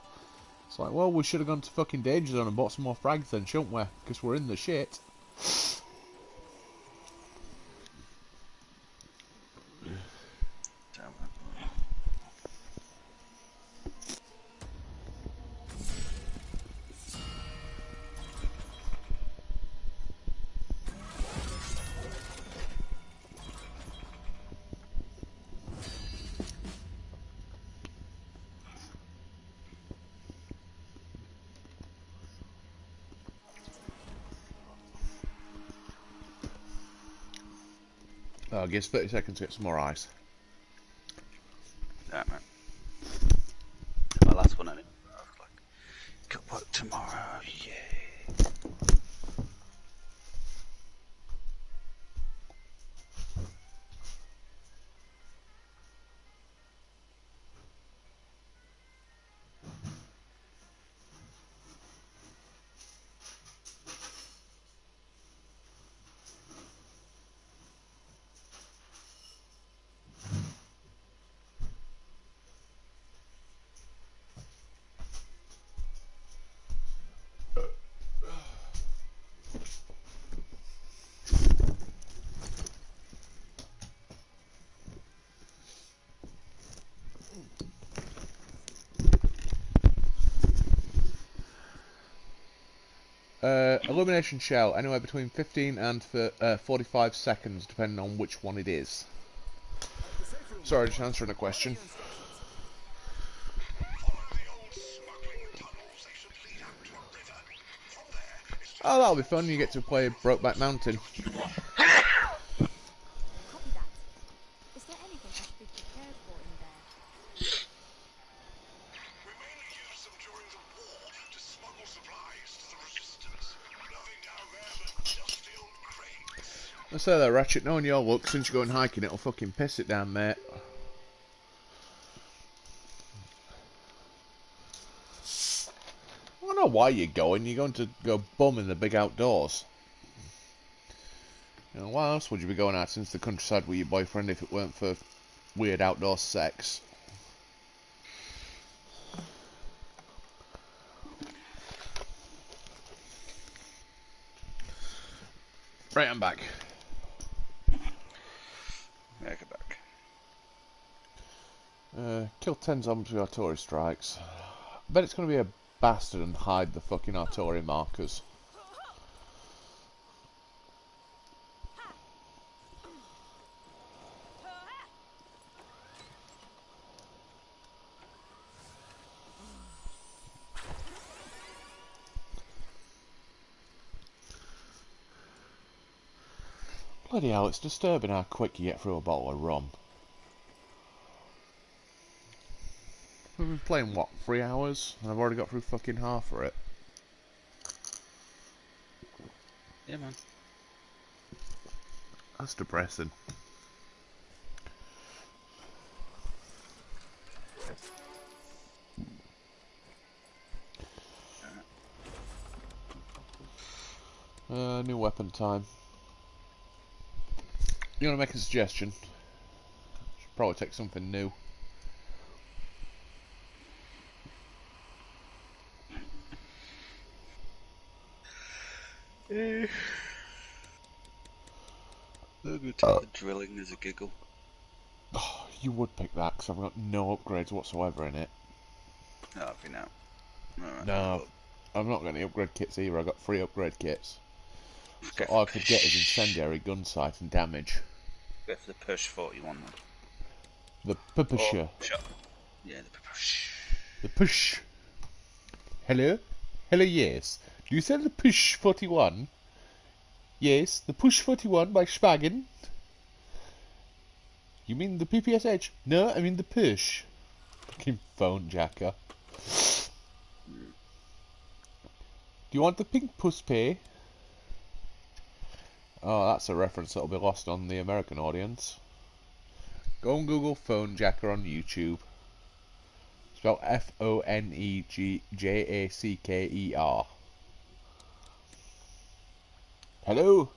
It's like, well, we should have gone to fucking Danger Zone and bought some more frags then, shouldn't we? Because we're in the shit. Oh, give us 30 seconds to get some more ice. Yeah, man. My last one, I was like, got work tomorrow, yeah. Illumination shell, anywhere between 15 and 45 seconds, depending on which one it is. Sorry, just answering a question. Oh, that'll be fun. You get to play Brokeback Mountain. Copy that. Is there anything I should be prepared for in there? We mainly used them during the war to smuggle supplies to the resistance. Nothing down there but dusty old crates. I say there, Ratchet, knowing your luck, since you're going hiking, it'll fucking piss it down, mate. I don't know why you're going. You're going to go bum in the big outdoors. You know, why else would you be going out into the countryside with your boyfriend if it weren't for weird outdoor sex? Right, I'm back. Yeah, get back. Kill 10 zombies with artillery strikes. I bet it's going to be a bastard and hide the fucking artillery markers. Bloody hell, it's disturbing how quick you get through a bottle of rum. We've been playing, what, 3 hours? And I've already got through fucking half of it. Yeah, man. That's depressing. New weapon time. You want to make a suggestion? Should probably take something new. I'm going to take the drilling as a giggle. Oh, you would pick that because I've got no upgrades whatsoever in it. Oh, have you now? Alright. No, I've not got any upgrade kits either. I've got 3 upgrade kits. So all I could get is incendiary, gun sight, and damage. Go for the push 41 then. The pusher. Shot. Yeah, the push. The push. Hello? Hello, yes. Do you say the push 41? Yes, the push 41 by Spagen. You mean the PPSH? No, I mean the push. Fucking phone jacker. Do you want the pink puss pay? Oh, that's a reference that'll be lost on the American audience. Go and Google phone jacker on YouTube. Spelled F-O-N-E-G-J-A-C-K-E-R. Hello?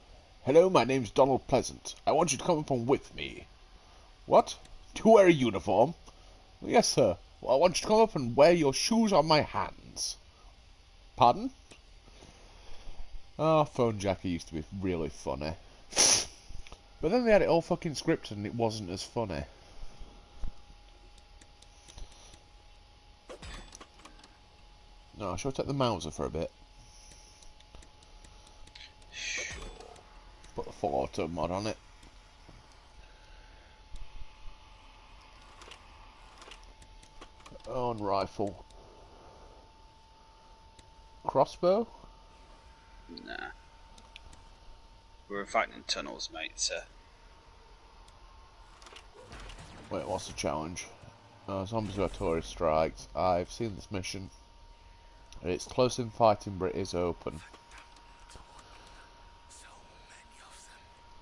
Hello, my name's Donald Pleasant. I want you to come up and with me. What? To wear a uniform? Yes, sir. Well, I want you to come up and wear your shoes on my hands. Pardon? Oh, Phone Jacker used to be really funny. But then they had it all fucking scripted and it wasn't as funny. No, shall I take the Mauser for a bit? Sure. Put a full auto mod on it. Own rifle. Crossbow? Nah. We're fighting in tunnels, mate, so... Wait, what's the challenge? Zombies with artillery strikes. I've seen this mission. It's close in fighting, but it is open.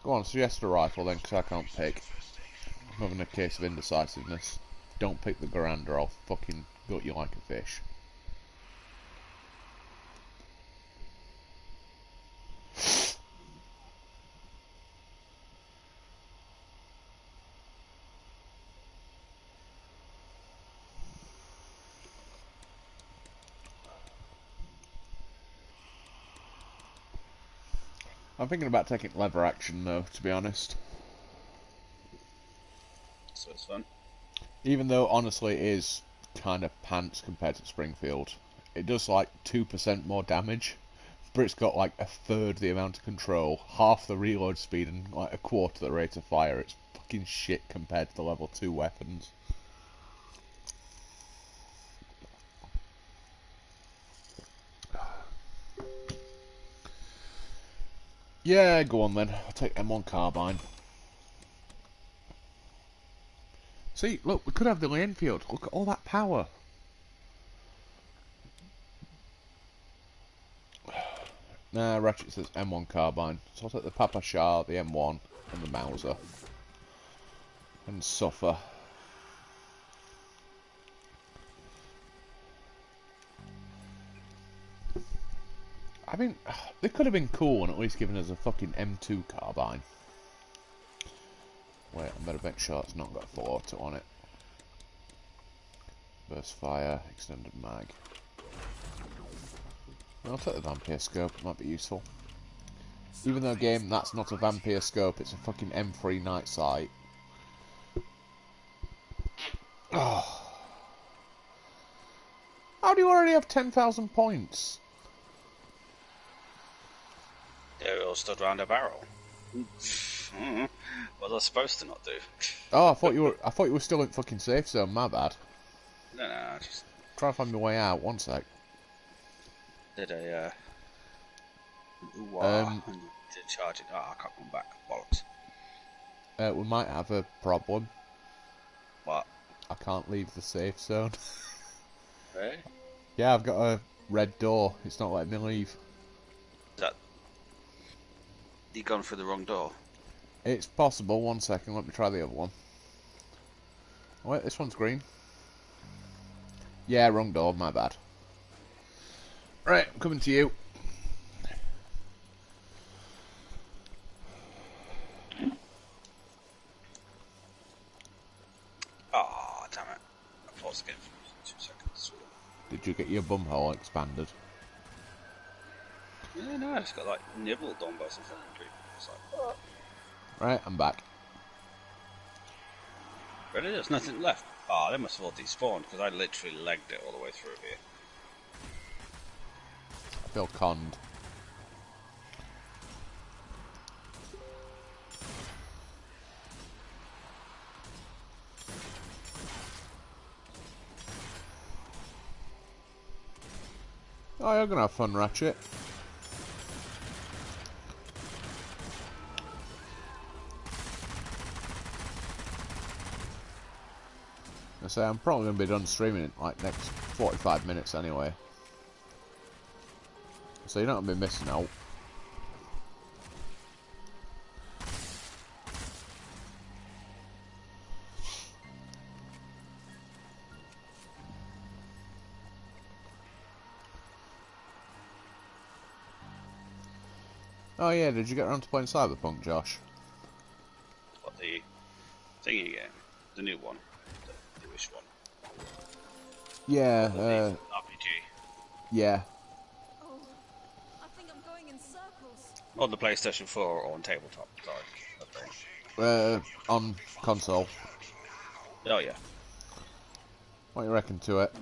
Go on, suggest a rifle then, because I can't pick. I'm having a case of indecisiveness. Don't pick the Garand or I'll fucking gut you like a fish. I'm thinking about taking lever action though, to be honest. So it's fun. Even though honestly it is kind of pants compared to Springfield. It does like 2% more damage. but it's got like a third the amount of control, half the reload speed, and like a quarter the rate of fire. It's fucking shit compared to the level 2 weapons. Yeah, go on then. I'll take M1 carbine. See, look, we could have the lane field. Look at all that power. Nah, Ratchet says M1 carbine. So I'll take the Papa Shah, the M1, and the Mauser. And suffer. I mean, they could have been cool and at least given us a fucking M2 carbine. Wait, I better make sure it's not got a full auto on it. Burst fire, extended mag. I'll take the vampire scope, it might be useful. Even though, game, that's not a vampire scope, it's a fucking M3 night sight. Oh. How do you already have 10,000 points? They all stood round a barrel. What was I supposed to not do? Oh, I thought you were still in fucking safe zone. My bad. No, I just Try to find my way out. One sec. did a and did charge it. Oh, I can't come back. Bollocks. We might have a problem. What? I can't leave the safe zone. Really? Yeah, I've got a red door. It's not letting me leave. Is that you gone through the wrong door? It's possible. One second. Let me try the other one. Oh, wait, this one's green. Yeah, wrong door. My bad. Right, I'm coming to you. Oh, damn it. I paused again for 2 seconds. Did you get your bumhole expanded? Yeah, no, it's got like nibbled on by some fucking people. It's like, oh. Right, I'm back. Really? There's nothing left. Oh, they must have all despawned because I literally legged it all the way through here. I feel conned. Oh, you're gonna have fun, Ratchet. I say I'm probably gonna be done streaming in like next 45 minutes anyway. So you're not gonna be missing out. Oh yeah, did you get around to playing Cyberpunk, Josh? What, the thingy game? The new one? The newish one? Yeah, RPG? yeah. Oh, I think I'm going in circles. On the PlayStation 4 or on tabletop? Sorry. On console. Oh yeah. What do you reckon to it?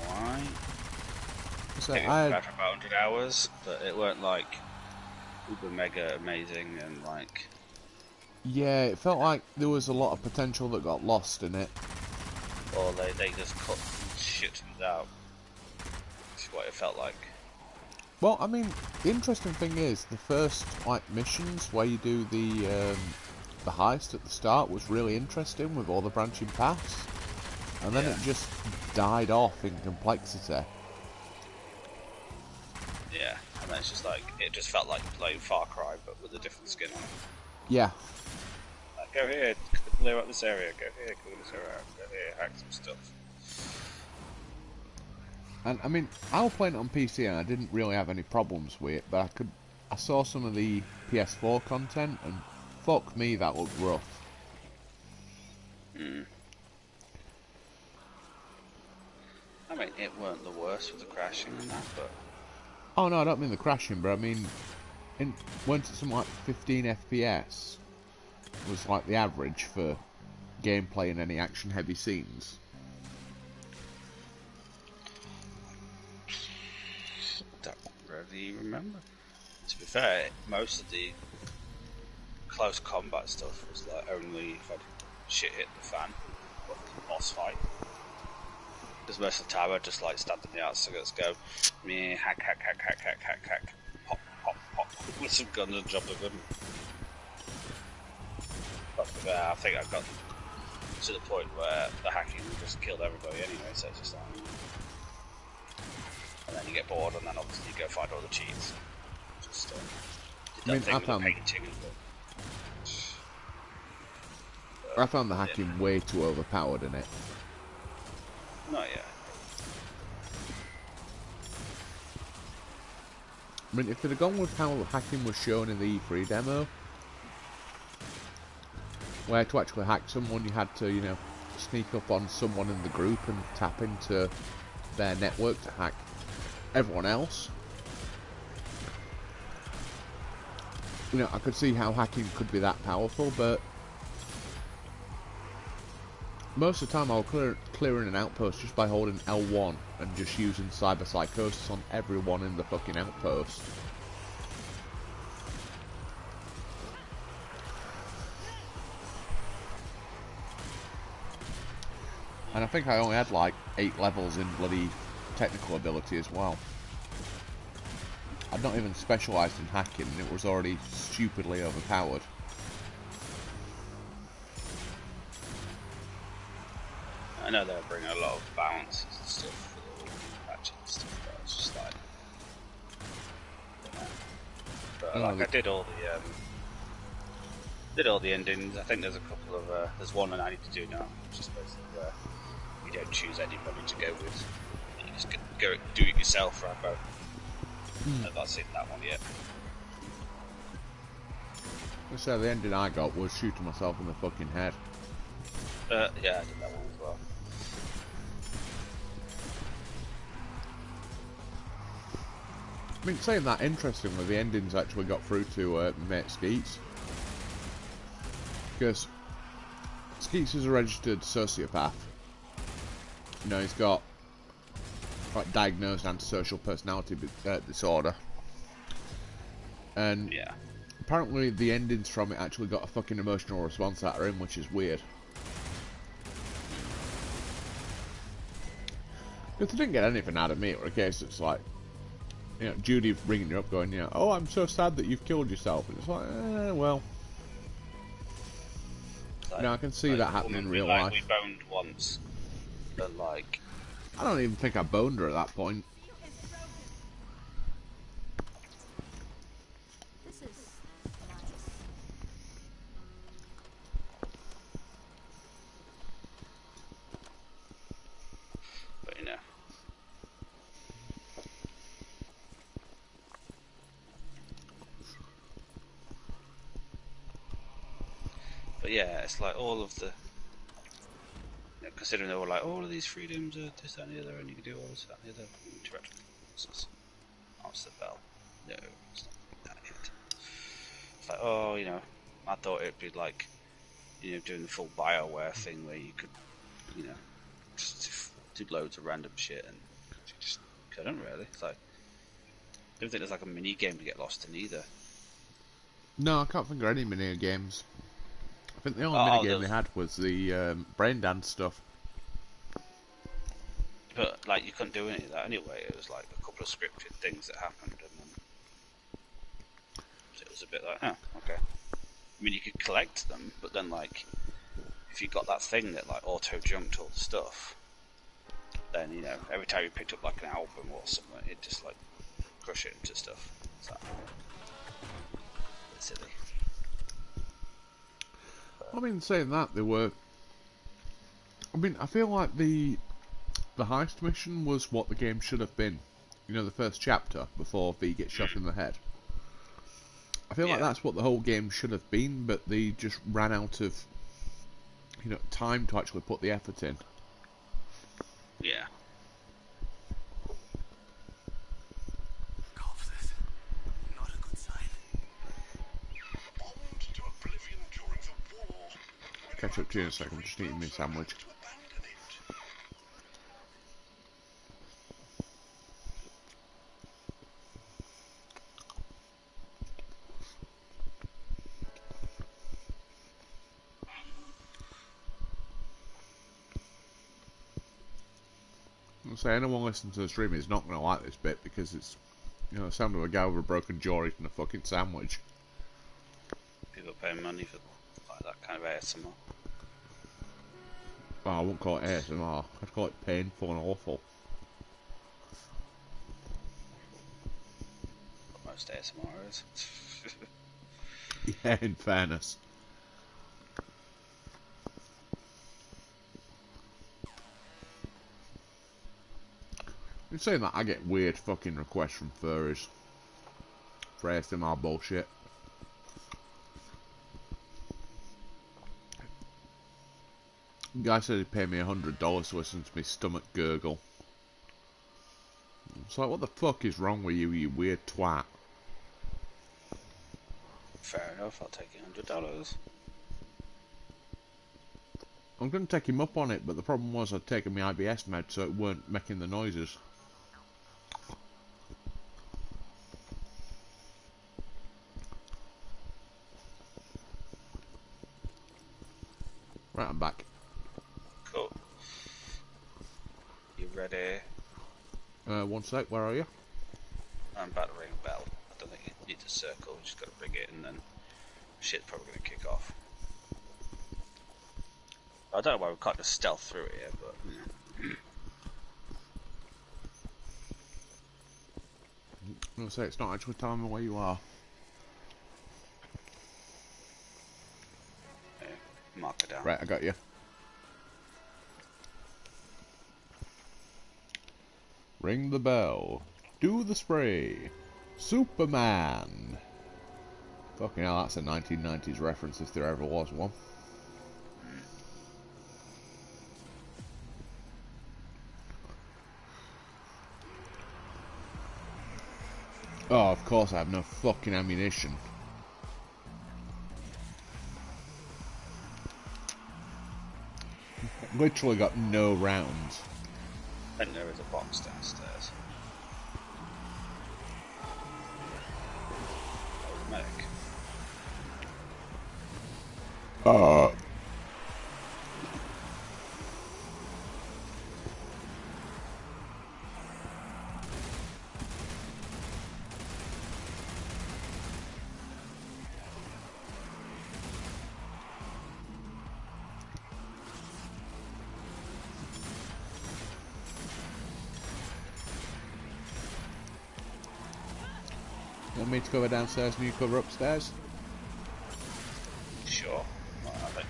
Why? So It I was about 100 hours, but it weren't like uber mega amazing and like. yeah, it felt like there was a lot of potential that got lost in it. Or they just cut shit things out. That's what it felt like. Well, I mean, the interesting thing is the first like missions where you do the heist at the start was really interesting with all the branching paths, and then it just died off in complexity. Yeah, and then it's just like it just felt like playing Far Cry but with a different skin on it. Yeah. Like, go here, clear up this area. Go here, clear this area out. Go here, hack some stuff. And I mean, I was playing it on PC and I didn't really have any problems with it, but I saw some of the PS4 content and fuck me, that looked rough. I mean, it weren't the worst with the crashing and that, but Oh no, I don't mean the crashing, but I mean, went to something like 15 FPS was like the average for gameplay in any action-heavy scenes. vaguely remember. To be fair, most of the close combat stuff was like only if shit hit the fan, or the boss fight. Because most of the time I'd just like stand in the outskirts, go, meh, hack, pop, with some guns and drop a gun. But I think I got to the point where the hacking just killed everybody anyway, so it's just like... And then you get bored, and then obviously you go find all the cheats. Just did that thing with the painting and I found the hacking way too overpowered in it. Not yet. I mean, if they'd have gone with how hacking was shown in the E3 demo, where to actually hack someone you had to, you know, sneak up on someone in the group and tap into their network to hack everyone else. You know, I could see how hacking could be that powerful, but most of the time I'll clearing an outpost just by holding L1 and just using cyber psychosis on everyone in the fucking outpost. And I think I only had like 8 levels in bloody technical ability as well. I'd not even specialised in hacking and it was already stupidly overpowered. I know they're bringing a lot of balances and stuff for the patches and stuff, but it's just like... But like, I did all the endings. I think there's a couple of there's one that I need to do now, which is basically where you don't choose anybody to go with. You just go do it yourself, Rambo. I've not seen that one yet. So the ending I got was shooting myself in the fucking head. Yeah, I did that one as well. I mean, saying that, interestingly, the endings actually got through to mate Skeets. Because Skeets is a registered sociopath. You know, he's got like diagnosed antisocial personality disorder. And yeah, apparently the endings from it actually got a fucking emotional response out of him, which is weird. If they didn't get anything out of me, or a case it's like, you know, Judy ringing you up going, you know, oh, I'm so sad that you've killed yourself. And it's like, well. like, I can see that happening in real life. We boned once, but like... I don't even think I boned her at that point. This is nice. But you know... But yeah, it's like all of the... You know, considering they were like, all of these freedoms are this, that and the other, and you can do all this, that and the other, interact with bosses. Answer the bell. No, it's not that yet. It's like, oh, you know, I thought it'd be like, you know, doing the full BioWare thing where you could, you know, just do loads of random shit, and you just couldn't really. It's like, I don't think there's like a mini game to get lost in either. No, I can't think of any mini games. I think the only mini game they had was the brain dance stuff. But like, you couldn't do any of that anyway. It was like a couple of scripted things that happened, and then so it was a bit like, oh, okay. I mean, you could collect them, but then like, if you got that thing that like auto junked all the stuff, then you know, every time you picked up like an album or something, it just like crush it into stuff. So, it's silly. I mean, saying that, they were... I mean, I feel like the heist mission was what the game should have been. You know, the first chapter, before V gets shot in the head. I feel like that's what the whole game should have been, but they just ran out of, you know, time to actually put the effort in. Yeah. Corpses. Not a good sign. Bombed to oblivion during the war. Catch up to you in a second, I'm just eating me a sandwich. To abandon it. say anyone listening to the stream is not going to like this bit because it's, you know, the sound of a guy with a broken jaw eating a fucking sandwich. People paying money for like that kind of ASMR. Oh, I wouldn't call it ASMR. I'd call it painful and awful. Most ASMR is. Yeah, in fairness. In saying that, I get weird fucking requests from furries for ASMR bullshit. The guy said he'd pay me $100 to listen to my stomach gurgle. It's like, what the fuck is wrong with you, you weird twat? Fair enough, I'll take $100. I'm going to take him up on it, but the problem was I'd taken my IBS med, so it weren't making the noises. Right, I'm back. Cool. You ready? One sec, where are you? I'm about to ring a bell. I don't think you need to circle, you just gotta bring it and then shit's probably gonna kick off. I don't know why we can't just stealth through it here, but I'm going to say it's not actually telling me where you are. yeah, mark it down. Right, I got you. Ring the bell. Do the spray. Superman. Fucking hell, that's a 1990s reference if there ever was one. Oh, of course I have no fucking ammunition. Literally got no rounds. I think there is a box downstairs. Oh, the medic. You want me to cover downstairs and you cover upstairs? Sure. Well, I think.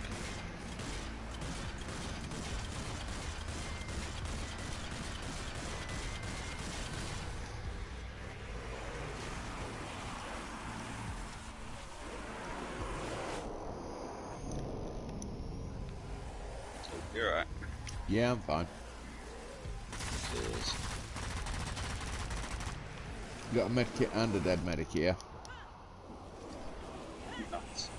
You're right. Yeah, I'm fine. Cheers. Got a medkit and a dead medic here. Nuts.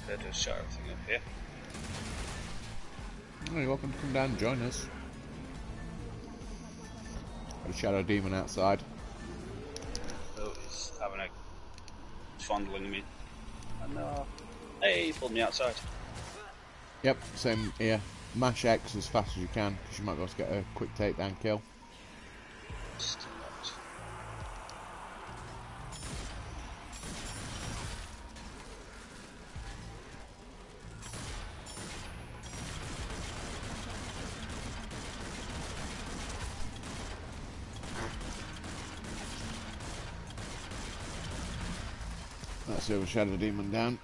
Better just shut everything up here. Oh, you're welcome to come down and join us. Got a shadow demon outside. Oh, he's having a fondling me. And hey, he pulled me outside. Yep, same here. Mash X as fast as you can, because you might be able to get a quick takedown kill. Still not. That's the other shadow demon down.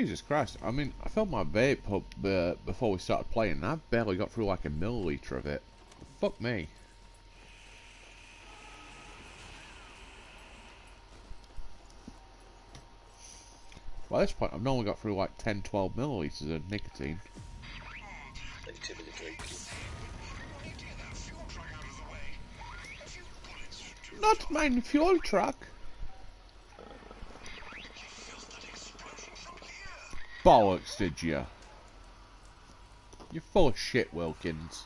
Jesus Christ. I mean, I filled my vape up before we started playing, and I've barely got through like a milliliter of it. Fuck me. By this point, I've normally got through like 10-12 milliliters of nicotine. Like too many drinks. Not mine fuel truck. Bollocks, did you? You're full of shit, Wilkins.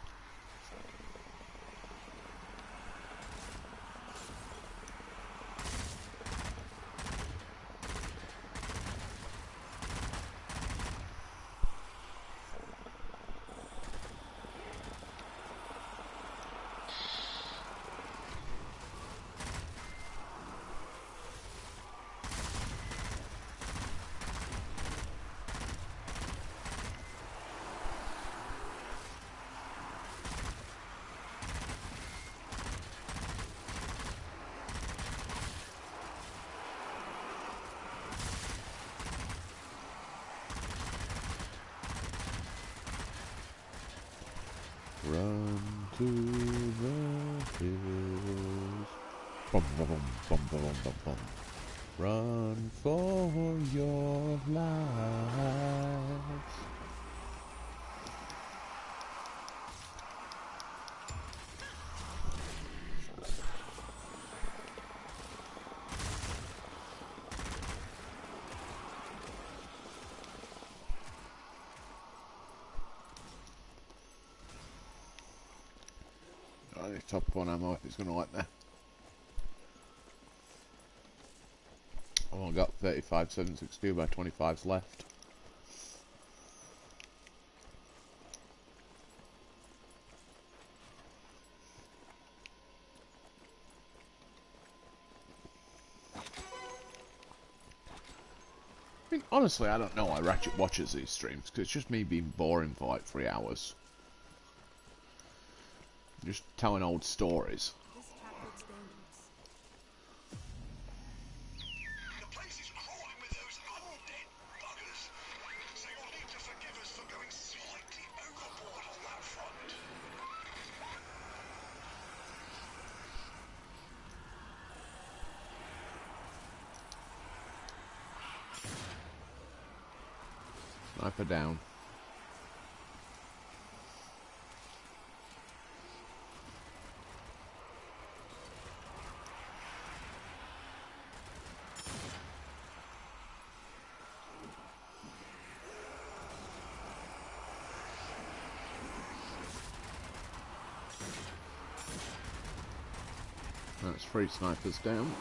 Run to the hills. Bum, bum, bum, bum, bum, bum, bum. Run for your lives. I need top one ammo if it's going to let me. I've only got 35 7.62 by 25s left. I mean, honestly, I don't know why Ratchet watches these streams, because it's just me being boring for like 3 hours. Just telling old stories. This trap looks dangerous. The place is crawling with those undead buggers. So you'll need to forgive us for going slightly overboard on that front. Sniper down. That's 3 snipers down.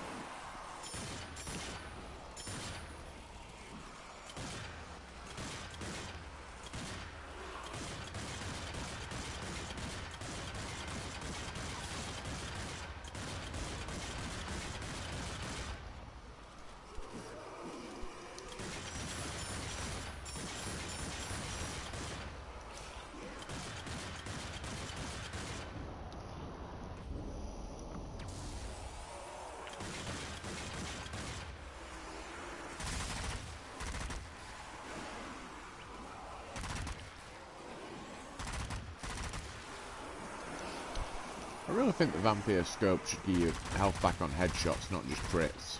I really think the Vampire scope should give you health back on headshots, not just crits.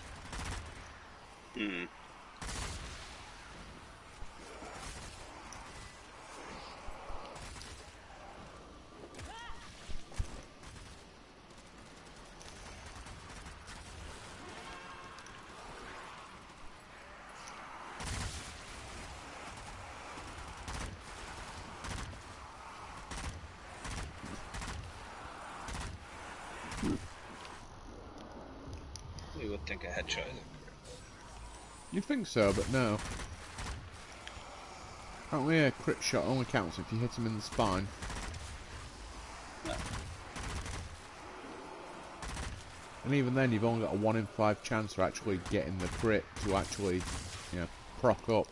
Hmm. You would think a headshot is You'd think so, but no. Apparently a crit shot only counts if you hit him in the spine. no. And even then, you've only got a 1 in 5 chance of actually getting the crit to actually, you know, proc up.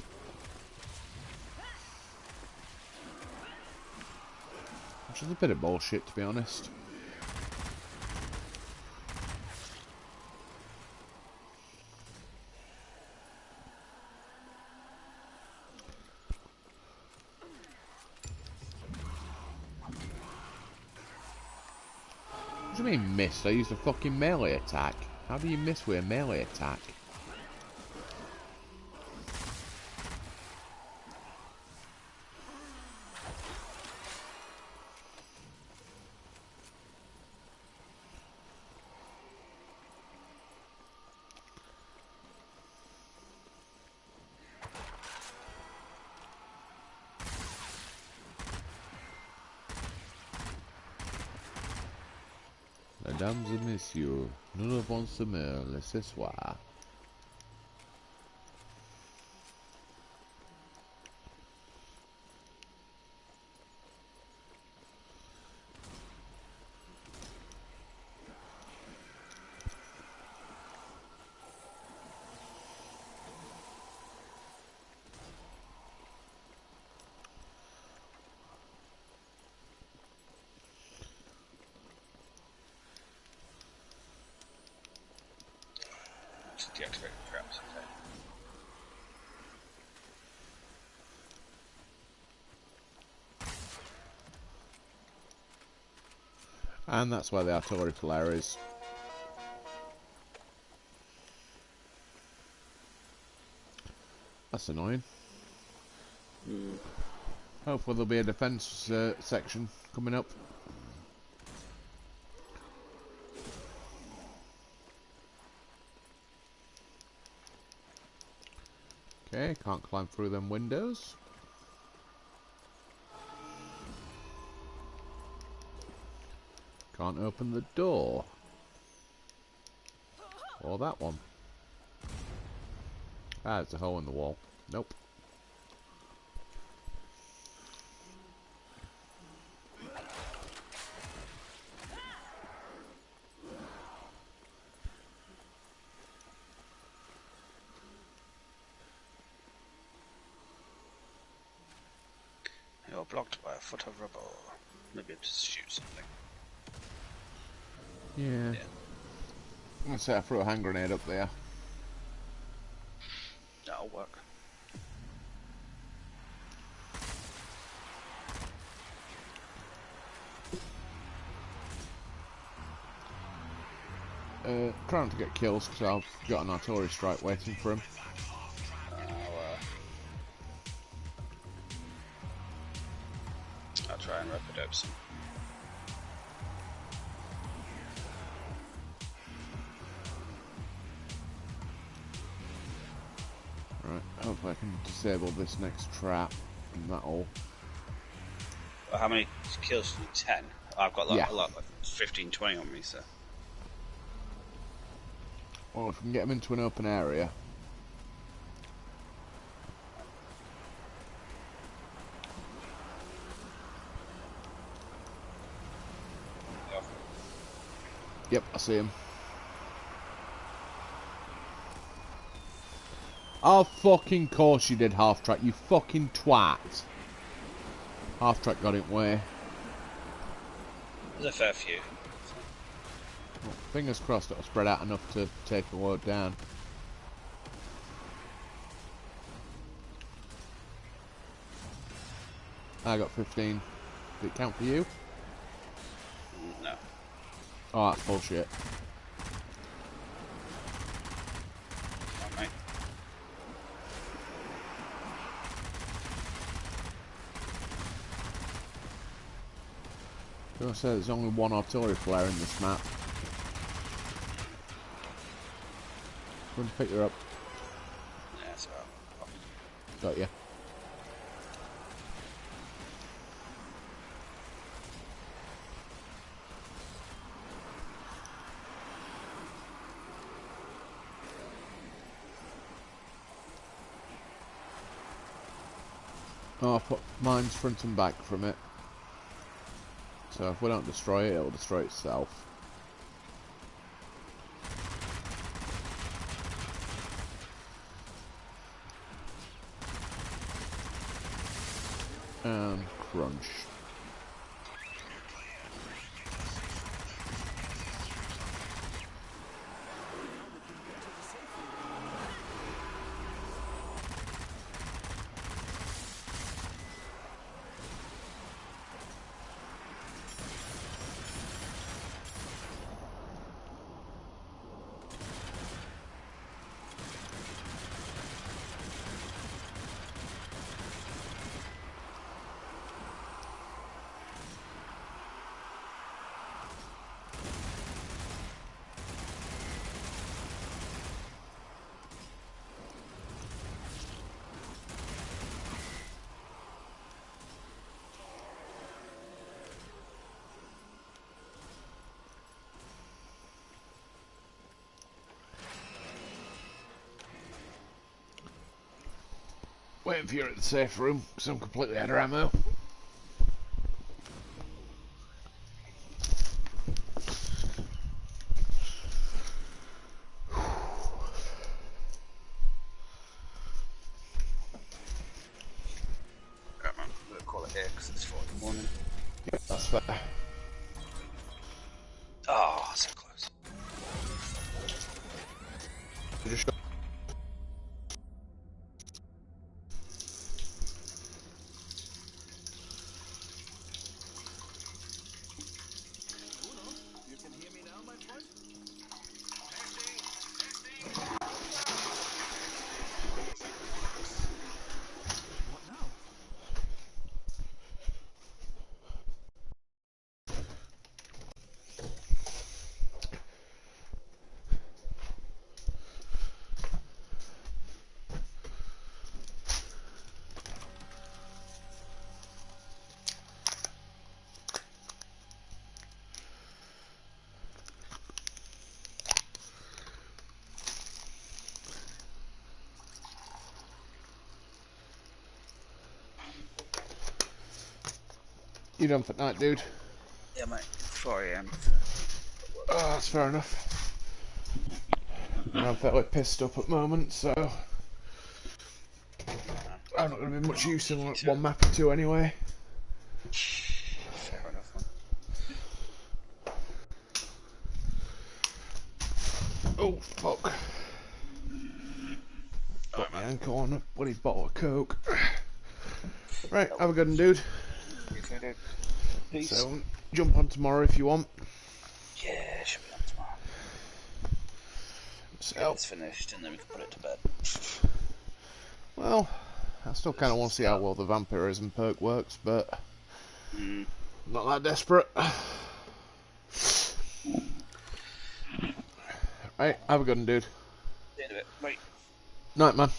Which is a bit of bullshit, to be honest. What do you mean missed? I used a fucking melee attack. How do you miss with a melee attack? Mesdames et messieurs, nous avons semé ce soir. Just deactivate the traps, okay. And that's where the artillery flare is. That's annoying. Hopefully there'll be a defence section coming up. Okay, can't climb through them windows. Can't open the door. Or that one. Ah, it's a hole in the wall. Nope. You're blocked by a foot of rubble. Maybe just shoot something. Yeah. I'm gonna say I threw a hand grenade up there. That'll work. Trying to get kills because I've got an artillery strike waiting for him. I'll try and rapid up some. Right, hopefully I can disable this next trap and that'll... Well, how many kills do you need? 10? I've got like, Yeah. a lot, like 15, 20 on me, so. Well, if we can get him into an open area. Yep, I see him. Oh, fucking course you did, half track, you fucking twat. Half track got it way. There's a fair few. Well, fingers crossed it'll spread out enough to take a load down. I got 15. Did it count for you? No. Oh, that's bullshit. Alright. I say there's only one artillery flare in this map. Go and pick her up. Yeah, so. Got you. Oh, I'll put mines front and back from it. So if we don't destroy it, it'll destroy itself. And crunch. waiting for you at the safe room, because I'm completely out of ammo. Right, man. I'm going to call it here because it's 4 in the morning. Yep, that's fair. Oh, so close. Just you done for night, dude? Yeah, mate. 4 AM. Oh, that's fair enough. I'm fairly pissed up at the moment, so I'm not going to be much use in one map or two anyway. Fair enough, man. Oh, fuck. Got my ankle on a bloody bottle of Coke. Right, have a good one, dude. You too, dude. Peace. So, jump on tomorrow if you want. Yeah, should be on tomorrow. Get So, this finished and then we can put it to bed. well, I still kind of want to see how well the vampirism perk works, but not that desperate. Right, have a good one, dude. See you in a bit. Bye. Night, man.